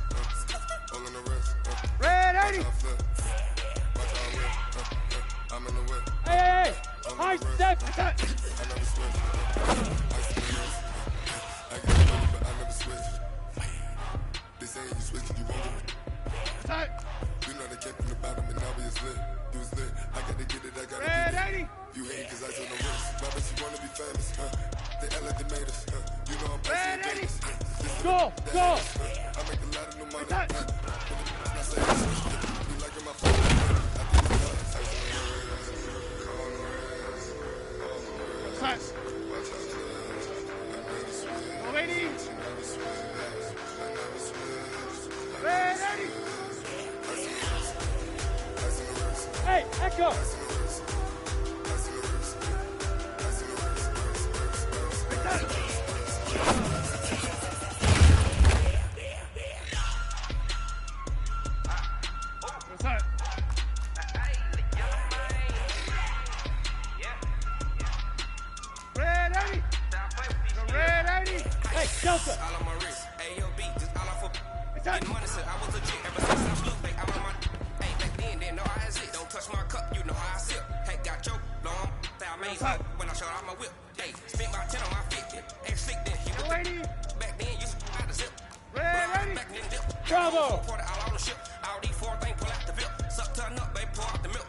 S8: hole in the wrist,
S17: Red 80.
S8: watch out flip, watch out whip, I'm in the whip.
S17: Hey, high step.
S8: I never switch, ice in the wrist, I get it, but I never switch. They say you switch, you won't do it. You know they kept in the bottom and now we is lit. You was lit. I gotta get it, I gotta
S17: Red
S8: get it.
S17: 80.
S8: You hate cause I told no wrist. My bitch, you wanna be famous, They elevated us, You know I'm
S17: Red
S8: passing
S17: 80.
S8: Vegas.
S17: Go.
S8: I make a lot of new money. I say this, you liking my phone?
S17: Lady. Red 80. Hey, Echo. What's that? Red 80. The Red 80. Hey, Delta.
S9: All on my wrist, AOB, just all off of getting money, said I was legit ever since I flew. They all on my hey, back then, didn't know I exist. Don't touch my cup, you know how I sip. Hey, got your long, that I made her when I showed out my whip. Hey, spent my 10 on my 50. X-Slick then, he was back then, you out the zip.
S17: Red 80.
S9: Back then, dip.
S17: Bravo.
S9: Pour it all on the ship. All these four things, pull out the bill. Suck, turn up, baby, pour out the milk.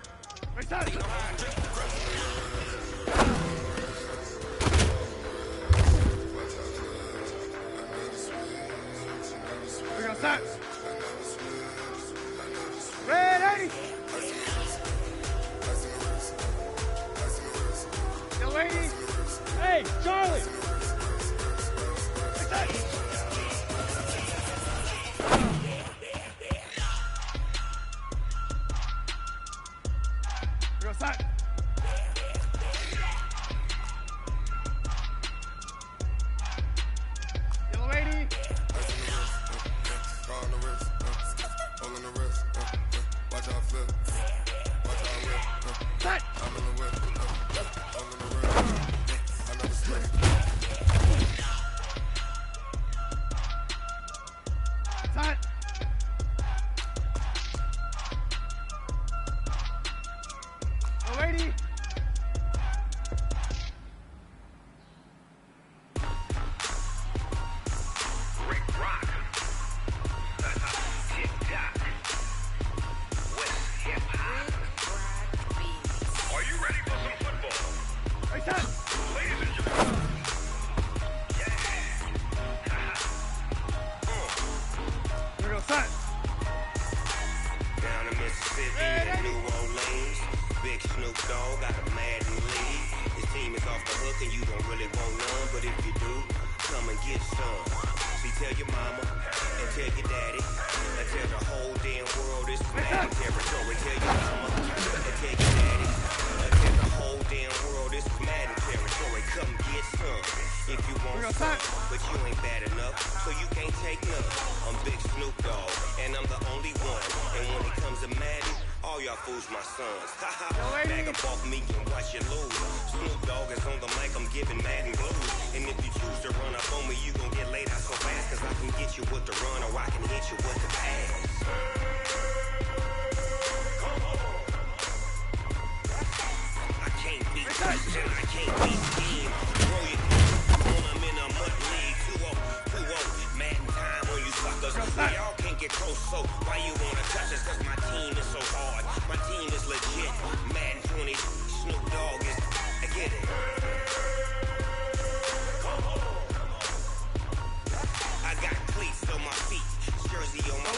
S9: They know how I drink.
S17: We got that. Red 80. Yo, lady. Hey, Charlie. What's that? We got that. Yo, lady.
S8: Car on the wrist, hole in the wrist, watch out flip, watch out whip, I'm in the whip, hole in the wrist, I never switch.
S17: That. Yo, lady.
S5: Rick Rock. Hip-hop. West hip-hop. Are you ready for some football?
S17: Hey, that.
S5: Ladies and gentlemen.
S17: We got that.
S7: Down in Mississippi and New Orleans, Big Snoop Dogg got a Madden lead. His team is off the hook and you don't really want none, but if you do, come and get some. See, tell your mama and tell your daddy and tell the whole damn world this is Madden territory. Tell your mama and tell your daddy and tell the whole damn world this is Madden territory. Come get some if you want some, but you ain't bad enough, so you can't take none. I'm Big Snoop Dogg, and I'm the only one. And when it comes to Madden, all y'all fools my sons. Bag up off me and watch you lose. Snoop Dogg is on the mic, I'm giving Madden blues. And if you choose to run up on me, you gon' get laid out so fast, cause I can get you with the run or I can hit you with the pass. I can't beat Christian, I can't beat Scheme. Bro, you when I'm in a mud league, 2-0, Madden time on you suckers. Y'all can't get close, so why you wanna touch us? Cause my team is so hard, my team is legit. Madden 20, Snoop Dogg is, I get it.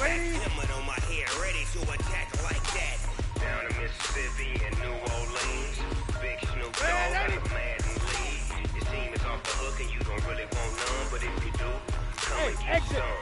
S7: Jack Timid on my head, ready to attack like that. Down in Mississippi and New Orleans, Big Snoop Dogg got a Madden lead. Your team is off the hook and you don't really want none, but if you do, come and get some.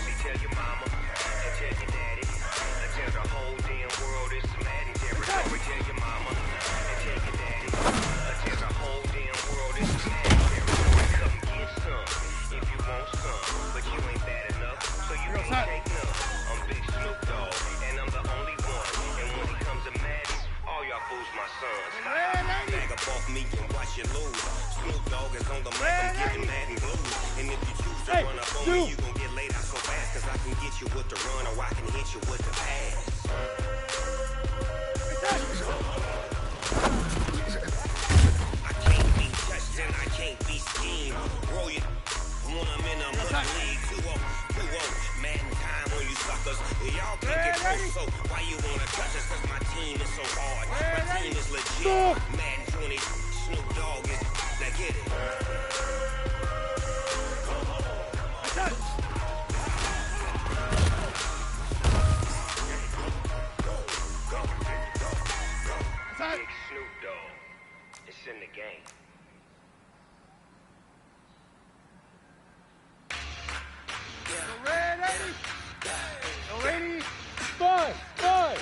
S7: See, tell your mama and tell your daddy, and tell the whole damn world it's Madden territory. Tell your mama and tell your daddy, and tell the whole damn world it's Madden territory. Come get some if you want some, but you ain't bad enough, so you can't take none. I'm Big Snoop Dogg, and I'm the only one. And when it comes to Madden, all y'all fools my sons. Bag up off me and watch you lose. Snoop Dogg is on the mic, I'm giving Madden blues. And if you choose to run up on me, you gon' get laid out so fast, cause I can get you with the run or I can hit you with the pass. I can't be touched and I can't be schemed. Roll you when I'm in a mother league. 2-0, Madden time on you suckers. Y'all can't get close, so why you wanna touch us? Cause my team is so hard. My team is legit. Madden 20, Snoop Dogg is, now get it. Big Snoop Dogg, it's in the game.
S17: Ready? Five. Cut.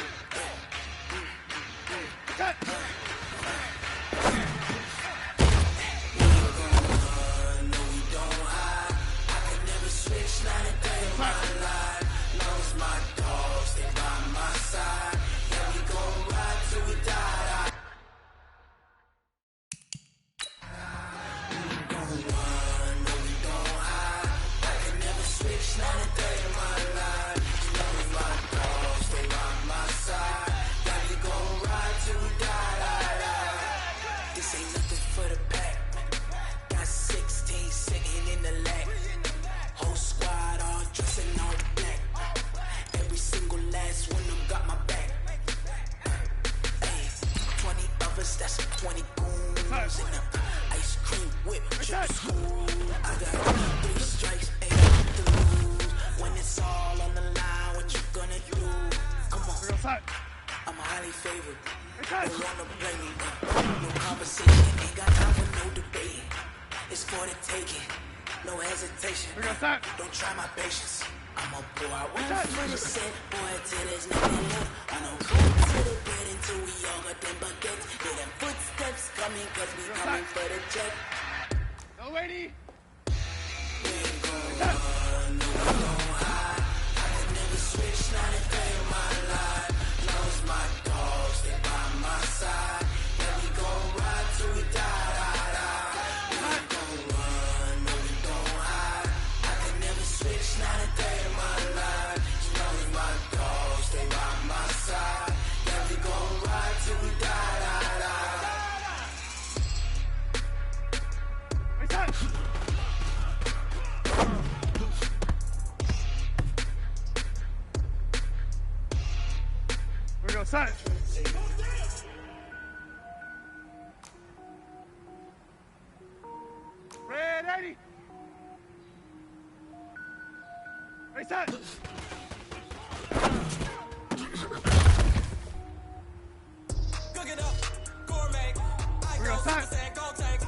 S11: That's 20 goons in the ice cream whip, trip school. I got 3 strikes, 8 to lose. When it's all on the line, what you gonna do? Come on, I'm highly favored. Don't wanna blame me, no conversation, ain't got time for no debate. It's for the taking, no hesitation. Don't try my patience. I'm a boy, I went for the set, boy, till there's nothing left. I know to the bed until we all got them buckets. Hear them footsteps coming, cause we coming for the check.
S17: No, lady.
S11: We ain't gon' run, no, we gon' hide. I can never switch, not a day in my life. Lost my dogs, they by my side. Yeah, we gon' ride till we die, die, die. We ain't gon' run, no, we gon' hide. I can never switch, not a day in my life. Lost my dogs, they by my side. Yeah, we gon' ride till we die, die, die.
S17: We're gonna sign. Ready? Reset.
S19: Cook it up, gourmet. I go Super Saiyan, go tank.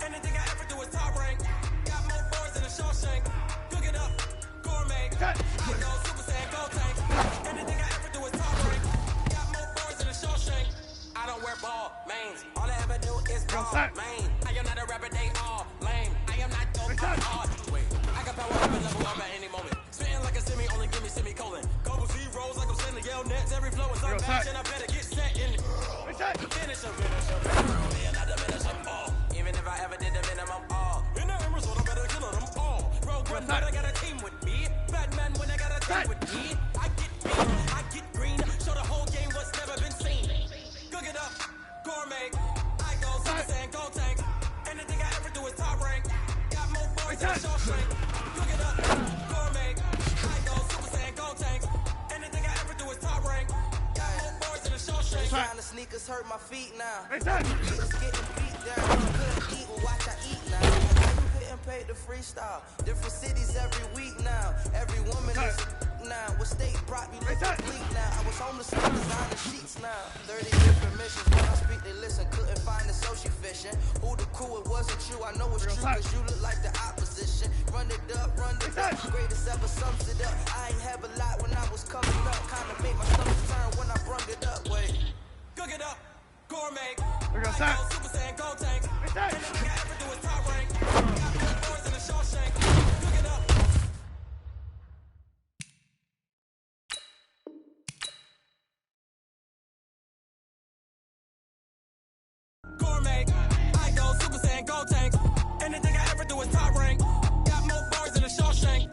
S19: Anything I ever do is top rank. Got more boards than a Shawshank. Cook it up, gourmet. I go Super Saiyan, go tank. Anything I ever do is top rank. Got more boards than a Shawshank. I don't wear ball mains. All I ever do is ball main. I am not a rapper, they all lame. I am not dope, I'm hard. Wait, I got power up and level up at any moment. Spitting like a semi, only give me semicolon. Couple zeros like I'm sending yell nets. Every flow is unmatched and I better get set in. Finish them, another finish them all. Even if I ever did the minimum all. In the Emerald, I better kill them all. Rogue One, but I got a team with me. Batman, when I got a team with me. I get beat, I get green. Show the whole game what's never been seen. Cook it up, gourmet. I go Super Saiyan, go tank. Anything I ever do is top rank. Got more boys than Shawshank. Cook it up, gourmet. I go Super Saiyan, go tank. Anything I ever do is top rank. Got more boys than Shawshank.
S12: Trying to sneakers hurt my feet now. Niggas getting beat down. Couldn't eat, well watch I eat now. You couldn't pay the the freestyle. Different cities every week now. Every woman is now. What state brought me looking bleak now? I was homeless in designer sheets now. 30 different missions. When I speak, they listen. Couldn't find the social fishing. Who the crew, it wasn't you. I know it's true, cause you look like the opposition. Run it up, run it up. Greatest ever sums it up. I ain't have a lot when I was coming up. Kinda made my stomach turn when I brung it up. Wait.
S9: Cook it up. Gourmet.
S12: We're gonna start.
S9: Super Saiyan Gold Tank. Anything I ever do is top rank. Got blood boys in the Shawshank. Cook it up. Gourmet. I go Super Saiyan Gold Tank. Anything I ever do is top rank. Got more bars in the Shawshank.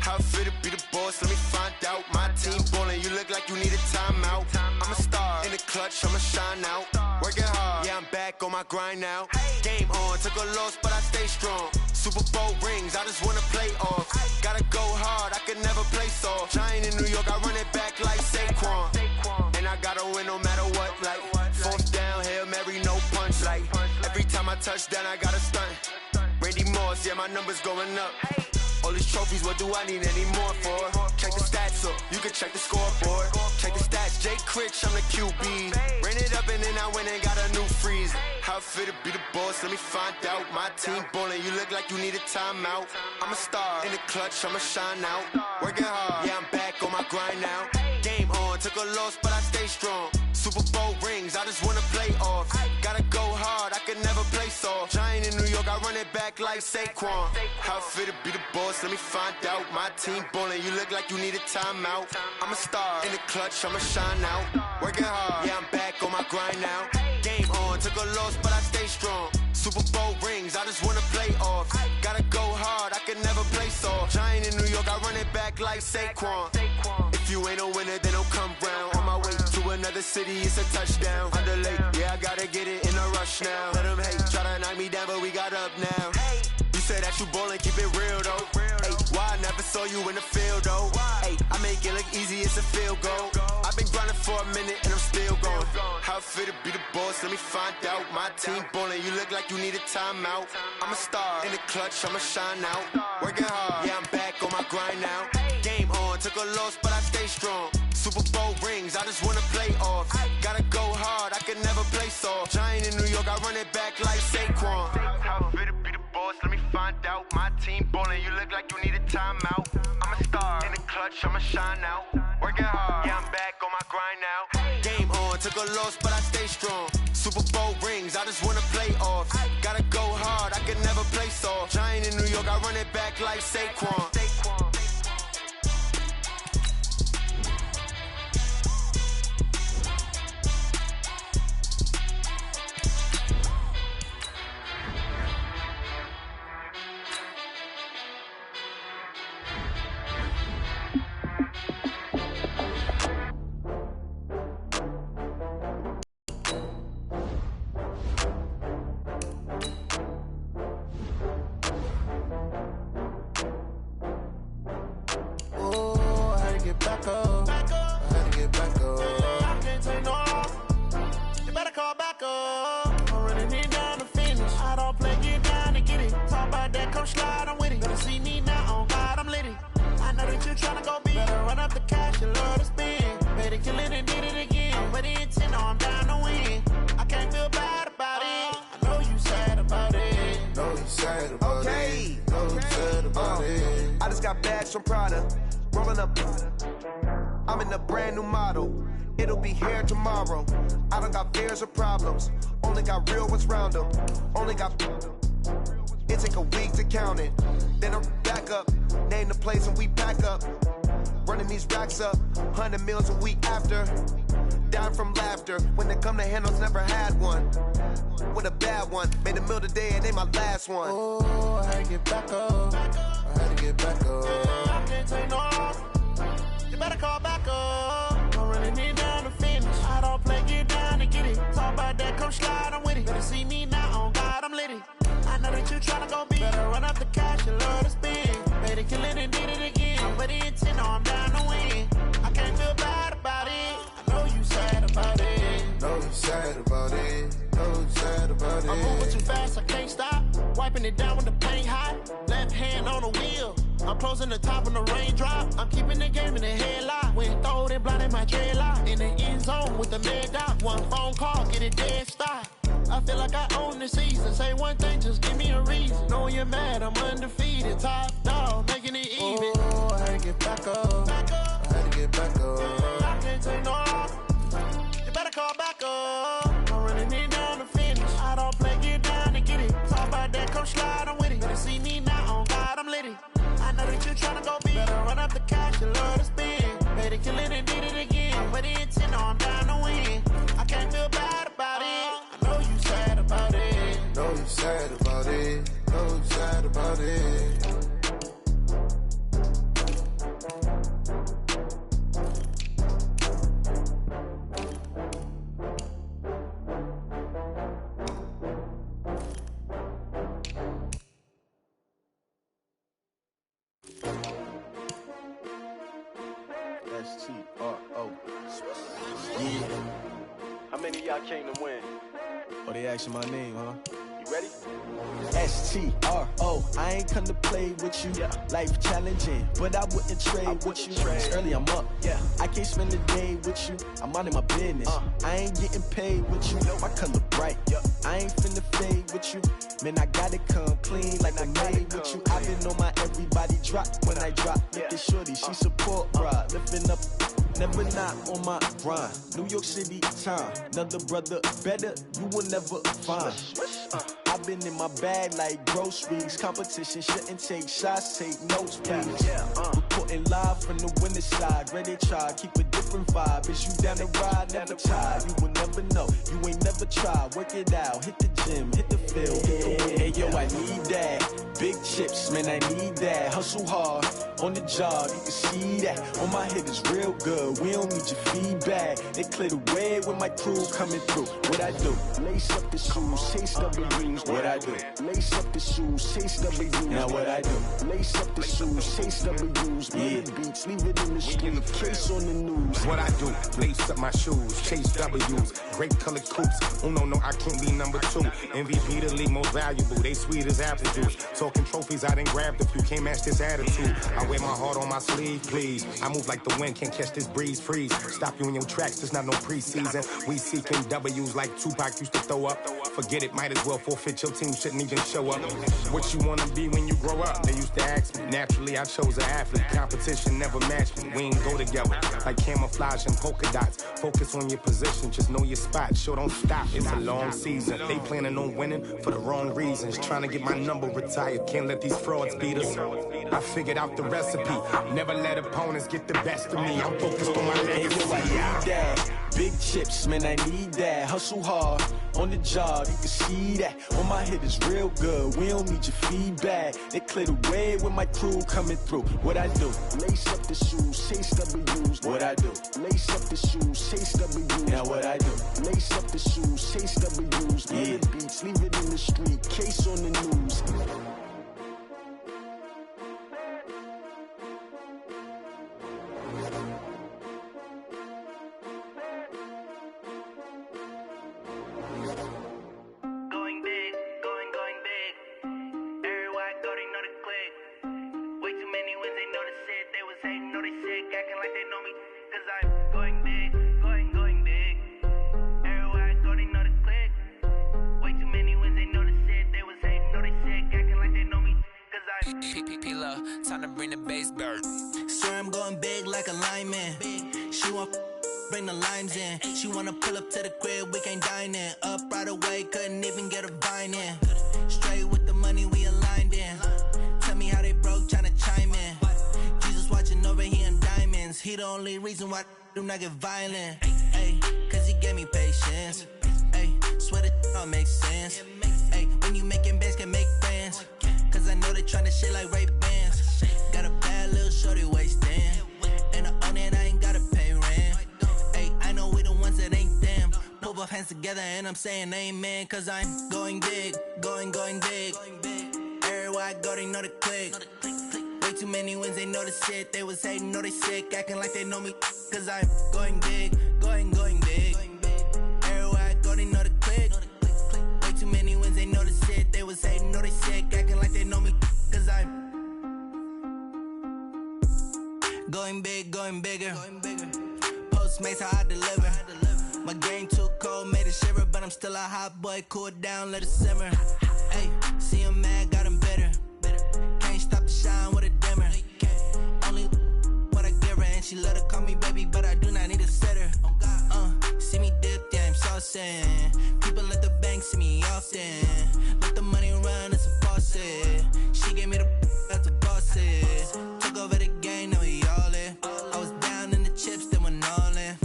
S10: How fit to be the boss? Let me find out. My team ballin', you look like you need a timeout. I'm a star in the clutch, I'ma shine out. Working hard, yeah, I'm back on my grind now. Game on, took a loss, but I stay strong. Super Bowl rings, I just wanna play off. Gotta go hard, I can never play soft. Giant in New York, I run it back like Saquon. And I gotta win no matter what, like fourth down, Hail Mary, no punch. Like every time I touch down, I gotta stunt. Randy Moss, yeah, my numbers going up. All these trophies, what do I need any more for? Check the stats up, you can check the scoreboard. Check the stats, Jay Critch, I'm the QB. Ran it up and then I went and got a new freeze. How fit to be the boss, let me find out. My team ballin', you look like you need a timeout. I'm a star in the clutch, I'ma shine out. Working hard, yeah, I'm back on my grind now. Game on, took a loss, but I stay strong. Super Bowl rings, I just wanna play off. Gotta go hard, I can never play soft. Giant in New York, I run it back like Saquon. How fit to be the boss, let me find out. My team ballin', you look like you need a timeout. I'm a star in the clutch, I'ma shine out. Working hard, yeah, I'm back on my grind now. Game on, took a loss, but I stay strong. Super Bowl rings, I just wanna play off. Gotta go hard, I can never play soft. Giant in New York, I run it back like Saquon. If you ain't a winner, then don't come round. On my way to another city, it's a touchdown. Underlay, yeah, I gotta get it in a rush now. Let them hate, try to knock me down, but we got up now. You said that you ballin', keep it real though. Hey, why I never saw you in the field though? Hey, I make it look easy, it's a field goal. I've been grinding for a minute and I'm still going. How fit to be the boss, let me find out. My team ballin', you look like you need a timeout. I'm a star in the clutch, I'ma shine out. Working hard, yeah, I'm back on my grind now. Game on, took a loss, but I stay strong. Super Bowl rings, I just wanna play off. Gotta go hard, I can never play soft. Giant in New York, I run it back like Saquon. How fit to be the boss, let me find out. My team ballin', you look like you need a timeout. I'm a star in the clutch, I'ma shine out. Working hard, yeah, I'm back on my grind now. Game on, took a loss, but I stay strong. Super Bowl rings, I just wanna play off. Gotta go hard, I can never play soft. Giant in New York, I run it back like Saquon.
S14: From Prada, rolling up. I'm in a brand new model. It'll be here tomorrow. I don't got fears or problems. Only got real ones round them. Only got. It take a week to count it. Then I'm back up. Name the place and we pack up. Running these racks up. 100 meals a week after. Down from laughter. When they come to handles, never had one. With a bad one. Made a meal today and they my last one.
S11: Oh, I had to get back up. I had to get back up.
S14: I can't take no loss. You better call back up. I'm running it down to finish. I don't play, get down and get it. Talk about that, come slide, I'm with it. Better see me now, on God, I'm litty. I know that you tryna go big. Better run up the cash, you love to spend. Made a killing and did it again. But the intent, no, I'm down to win.
S13: fast, I can't stop. Wiping it down when the paint hot. Left hand on the wheel. I'm closing the top when the raindrop. I'm keeping the game in the headlock. When throwed and blinded my dreadlock. In the end zone with the mad dot. One phone call, get it dead stop. I feel like I own the season. Say one thing, just give me a reason. Knowing you're mad, I'm undefeated. Top dog, making it even.
S16: Oh, I had to get back up. I had to get back up.
S13: I can't take no loss. You better call back up. I'm running it down to finish. I don't play, get down and get it. Talk about that, come slide, I'm with it. Better see me now, on God, I'm litty. I know that you're trying to go big. Better run up the cash, you love to spend. Better kill it and did it again. But the intent, I'm down to win. I can't feel bad about it. I know you sad about it.
S16: Know you sad about it. Know you sad about it.
S23: S-T-R-O. Yeah.
S24: How many of y'all came to win?
S23: Oh, they asking my name, huh?
S24: You ready?
S22: S-T-R-O. I ain't come to play with you. Yeah. Life challenging, but I wouldn't trade with you. It's early, I'm up. Yeah. I can't spend a day with you. I'm minding my business. I ain't getting paid with you. My color bright. I ain't finna fade with you. Man, I gotta come clean like I made with you. I've been on my everybody drop when I drop. Look at shorty, she support ride. Lifting up, never not on my grind. New York City time. Another brother better, you will never find. I've been in my bag like groceries. Competition shouldn't take shots, take notes, please. Reporting live from the winning side. Ready to try, keep a different vibe. Is you down the ride, never try. You will never know, you ain't never tried. Work it out, hit the gym, hit the field, hit the win. Hey yo, I need that. Big chips, man, I need that. Hustle hard, on the job, you can see that. On my head is real good, we don't need your feedback. They clear the way when my crew coming through. What I do? Lace up the shoes, chase W's. What I do? Lace up the shoes, chase W's. Now what I do? Lace up the shoes, chase W's. Yeah. Beats, leave it in the street, case on the news.
S25: What I do? Lace up my shoes, chase W's. Great colored coops. Oh no, I can't be number 2. MVP the league most valuable. They sweet as apple juice. Talking trophies, I didn't grab the few. Can't match this attitude. I wear my heart on my sleeve, please. I move like the wind, can't catch this breeze, freeze. Stop you in your tracks, there's not no preseason. We seeking W's like Tupac used to throw up. Forget it, might as well forfeit. Your team shouldn't even show up. What you wanna be when you grow up? They used to ask me. Naturally, I chose an athlete. Competition never matched me. We ain't go together like camouflage and polka dots. Focus on your position, just know your spot. Sure, don't stop. It's a long season. They planning on winning for the wrong reasons. Trying to get my number retired. Can't let these frauds beat us. I figured out the recipe. Never let opponents get the best of me. I'm focused on my legacy.
S22: I need that. Big chips, man, I need that. Hustle hard, on the job, you can see that. On my head is real good, we don't need your feedback. They clear the way when my crew coming through. What I do? Lace up the shoes, chase W's. What I do? Lace up the shoes, chase W's. Now what I do? Lace up the shoes, chase W's. Yeah. Beats, leave it in the street, case on the news.
S26: Time to bring the bass bird.
S12: Swear I'm going big like a lineman. She want bring the limes in. She wanna pull up to the crib, we can't dine in. Up right away, couldn't even get a vine in. Straight with the money we aligned in. Tell me how they broke, tryna chime in. Jesus watching over here in diamonds. He the only reason why do not get violent. Ay, cause he gave me patience. Ay, swear that all makes sense. Ay, when you making bands can make friends. Cause I know they tryna shit like Ray-Bans. Got a bad little shorty wasting. And I own it, I ain't gotta pay rent. Ay, I know we the ones that ain't them. Put both hands together and I'm saying amen. Cause I'm going big, going big. Everywhere I go, they know the click. Way too many wins, they know the shit. They was hating, know they sick, acting like they know me. Cause I'm going big, going big. Everywhere I go, they know the click. Way too many wins, they know the shit. Going big, going bigger. Postmates how I deliver. My game too cold, made it shiver, but I'm still a hot boy. Cool it down, let it simmer. Hey, see him mad, got him bitter. Can't stop the shine with a dimmer. Only what I give her, and she let her call me baby, but I do not need a sitter. See me dip, yeah, I'm saucing. People at the bank see me often. Let the money run, it's a faucet. She gave me the that's a boss it. Took over the game, now we all in. I was down in the chips, then went all in.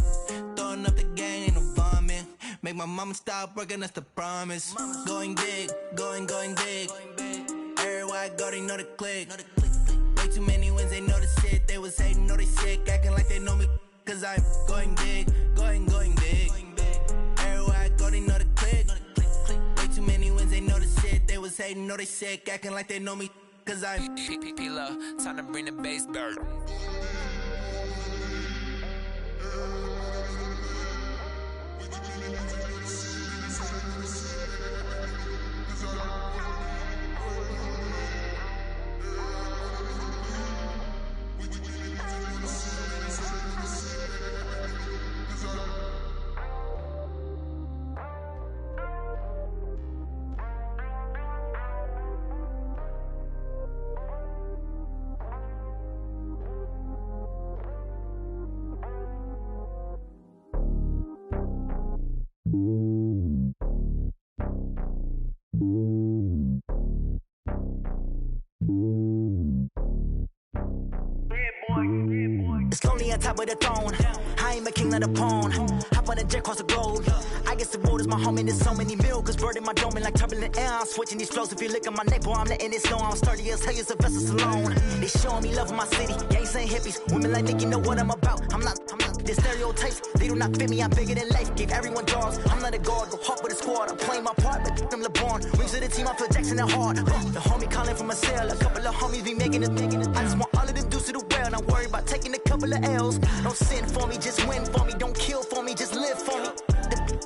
S12: Throwing up the gang, ain't no vomit. Make my mama stop working, that's the promise. Going big, going big. Everywhere I go, they know the click. Way too many wins, they know the shit. They was hating, know they sick, acting like they know me. Cause I'm going big, going big. Everywhere I go, they know the click. Way too many wins, they know the shit. They was hating, know they sick, acting like they know me. Cause I'm
S22: P-Love, time to bring the bass bird.
S1: It's lonely on top of the throne. I ain't a king of the pawn. Hop on a jet across the globe. I guess the road is my home and there's so many milkers birding my dome and like turbulent air. I'm switching these flows. If you look at my neck, boy, I'm letting it snow. I'm sturdy as hell, it's a vessel alone. They showing me love in my city. Yeah, ain't saying hippies. Women like Nicky know what I'm about. I'm not the stereotypes. They do not fit me. I'm bigger than life. Gave everyone jobs. I'm not a guard. Go hard with a squad. I'm playing my part, but them LeBron. Rings to the team. I feel Jackson and hard. The homie calling from a cell. A couple of homies be making it. I just want all of them dudes to the well. Not worry about taking a couple of L's. Don't sin for me, just win for me. Don't kill for me, just live for me.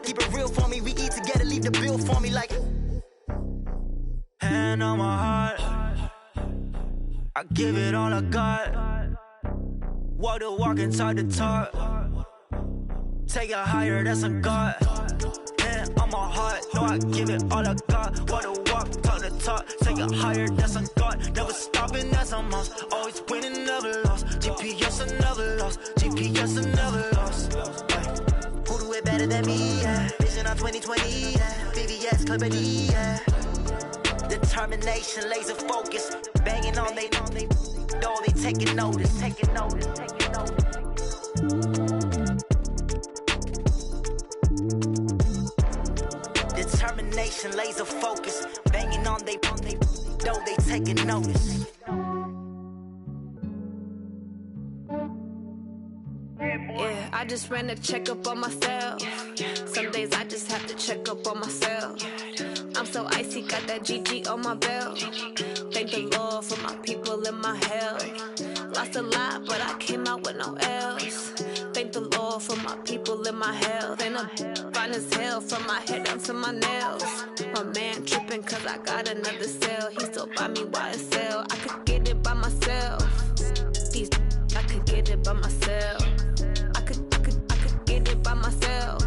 S1: Keep it real for me. We eat together, leave the bill for me like. Hand on my heart, I give it all I got. Walk the walk and talk the talk. Take it higher, that's a God. Hand on my heart, no, I give it all I got. Walk the walk, talk the talk. Take it higher, that's a God. Never stopping, that's a must. Always winning, never lost. GPS, I never lost. GPS, I never lost. Who do it better than me? Yeah. Vision on 2020. Yeah. VVS, Company. Yeah. Determination, laser focus. Banging on they know they taking notice. Taking notice. Determination, laser focus. Banging on they know they taking notice.
S2: Yeah, I just ran a checkup on myself. Some days I just have to check up on myself. I'm so icy, got that GG on my belt. Thank the Lord for my people in my hell. Lost a lot, but I came out with no L's. Thank the Lord for my people in my health. And I'm fine as hell from my head down to my nails. My man tripping cause I got another cell. He still buy me YSL. I could get it by myself. These I could get it by myself. I could get it by myself.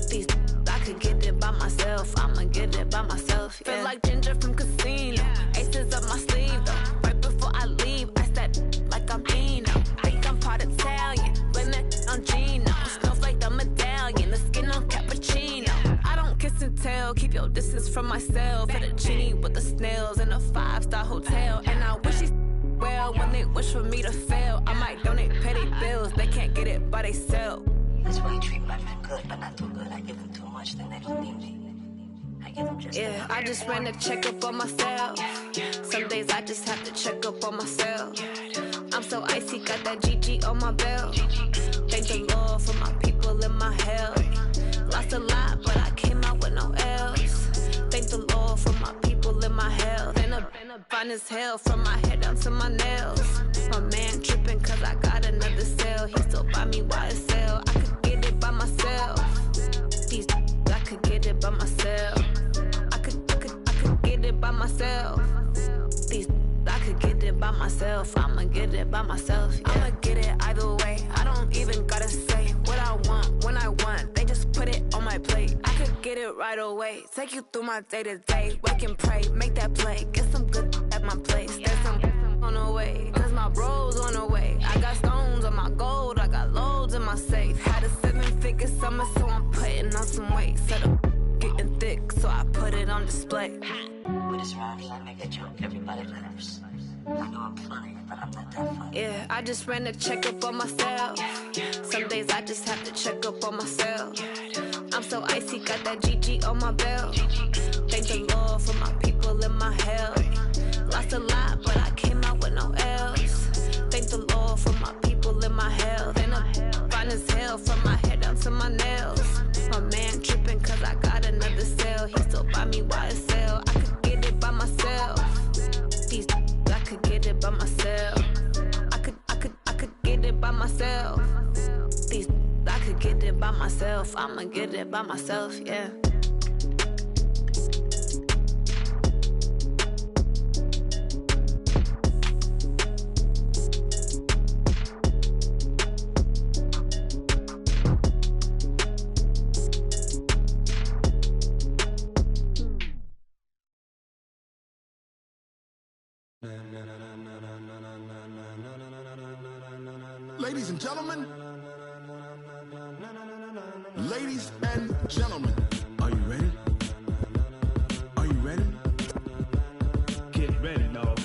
S2: These I could get it by myself. I'ma get it by myself. Yeah. Feel like Ginger from Casino. Aces up my sleeve though. Right before I leave, I step like I'm Dino. Think I'm part Italian. Blame that on Gino. Smells like the medallion. The skin on cappuccino. I don't kiss and tell. Keep your distance from myself. For the genie with the snails in a 5-star hotel. And I wish he's well when they wish for me to fail. I might donate petty bills. They can't get it by they self.
S3: That's why you treat my men good, but not too good. I give them too much, then they don't need me. I give them just
S2: yeah, I just ran a checkup on myself. Some days I just have to check up on myself. I'm so icy, got that GG on my belt. Thank the Lord for my people in my hell. Lost a lot, but I came out with no L's. Thank the Lord for my people in my health. And I'm fine as hell from my head down to my nails. My man tripping cause I got another cell. He still buy me YSL. I could get it by myself. These I could get it by myself. I could get it by myself. These I could get it by by myself. I'ma get it by myself. Yeah. I'ma get it either way. I don't even gotta say what I want when I want. They just put it on my plate. I could get it right away. Take you through my day to day. Wake and pray, make that play. Get some good at my place. There's some on the way. Cause my bro's on the way. I got stones on my gold. I got loads in my safe. Had a 7-figure summer, so I'm putting on some weight. Set up getting thick, so I put it on display.
S3: With this rhymes, I make a joke, everybody laughs. I know I'm funny, but I'm not that funny.
S2: Yeah, I just ran a checkup on myself. Some days I just have to check up on myself. I'm so icy, got that GG on my belt. Thank the Lord for my people in my health. Lost a lot, but I came out with no L's. Thank the Lord for my people in my health. And I'm fine as hell from my head down to my nails. My man tripping cause I got another sale. He still buy me YSL. I could get it by myself. These I could get it by myself. I could get it by myself. These I could get it by myself. I'ma get it by myself, yeah.
S4: Ladies and gentlemen, ladies and gentlemen, are you ready? Are you ready? Get ready, dog.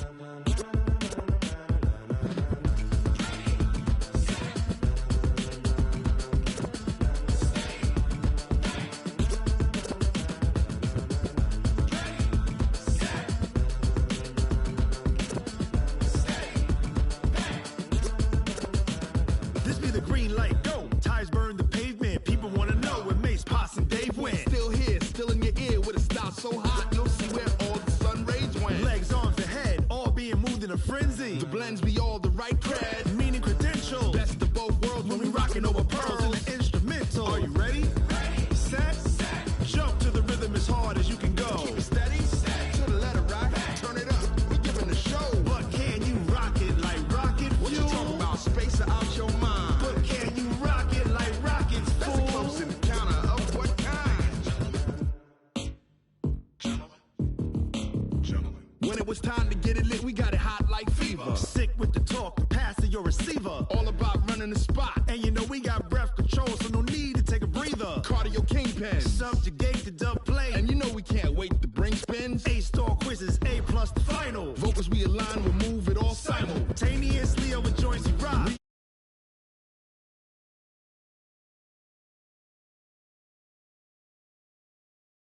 S4: So hot, you'll see where all the sun rays went. Legs, arms, and head, all being moved in a frenzy. The blends be all the right cred, meaning credentials. Best of both worlds when we rockin' over pearls in the instrumental. Are you ready? Ready. Set. Jump to the rhythm as hard as you can go. Keep it steady. To the letter right. Turn it up. We giving the show. But can you rock it like rocket fuel? What you talking about? Space out your mind. But can you rock it like rockets? That's a close encounter of what kind? When it was time to get it lit, we got it hot like fever. Sick with the talk, pass to your receiver. All about running the spot. And you know we got breath control, so no need to take a breather. Cardio kingpin, subjugate.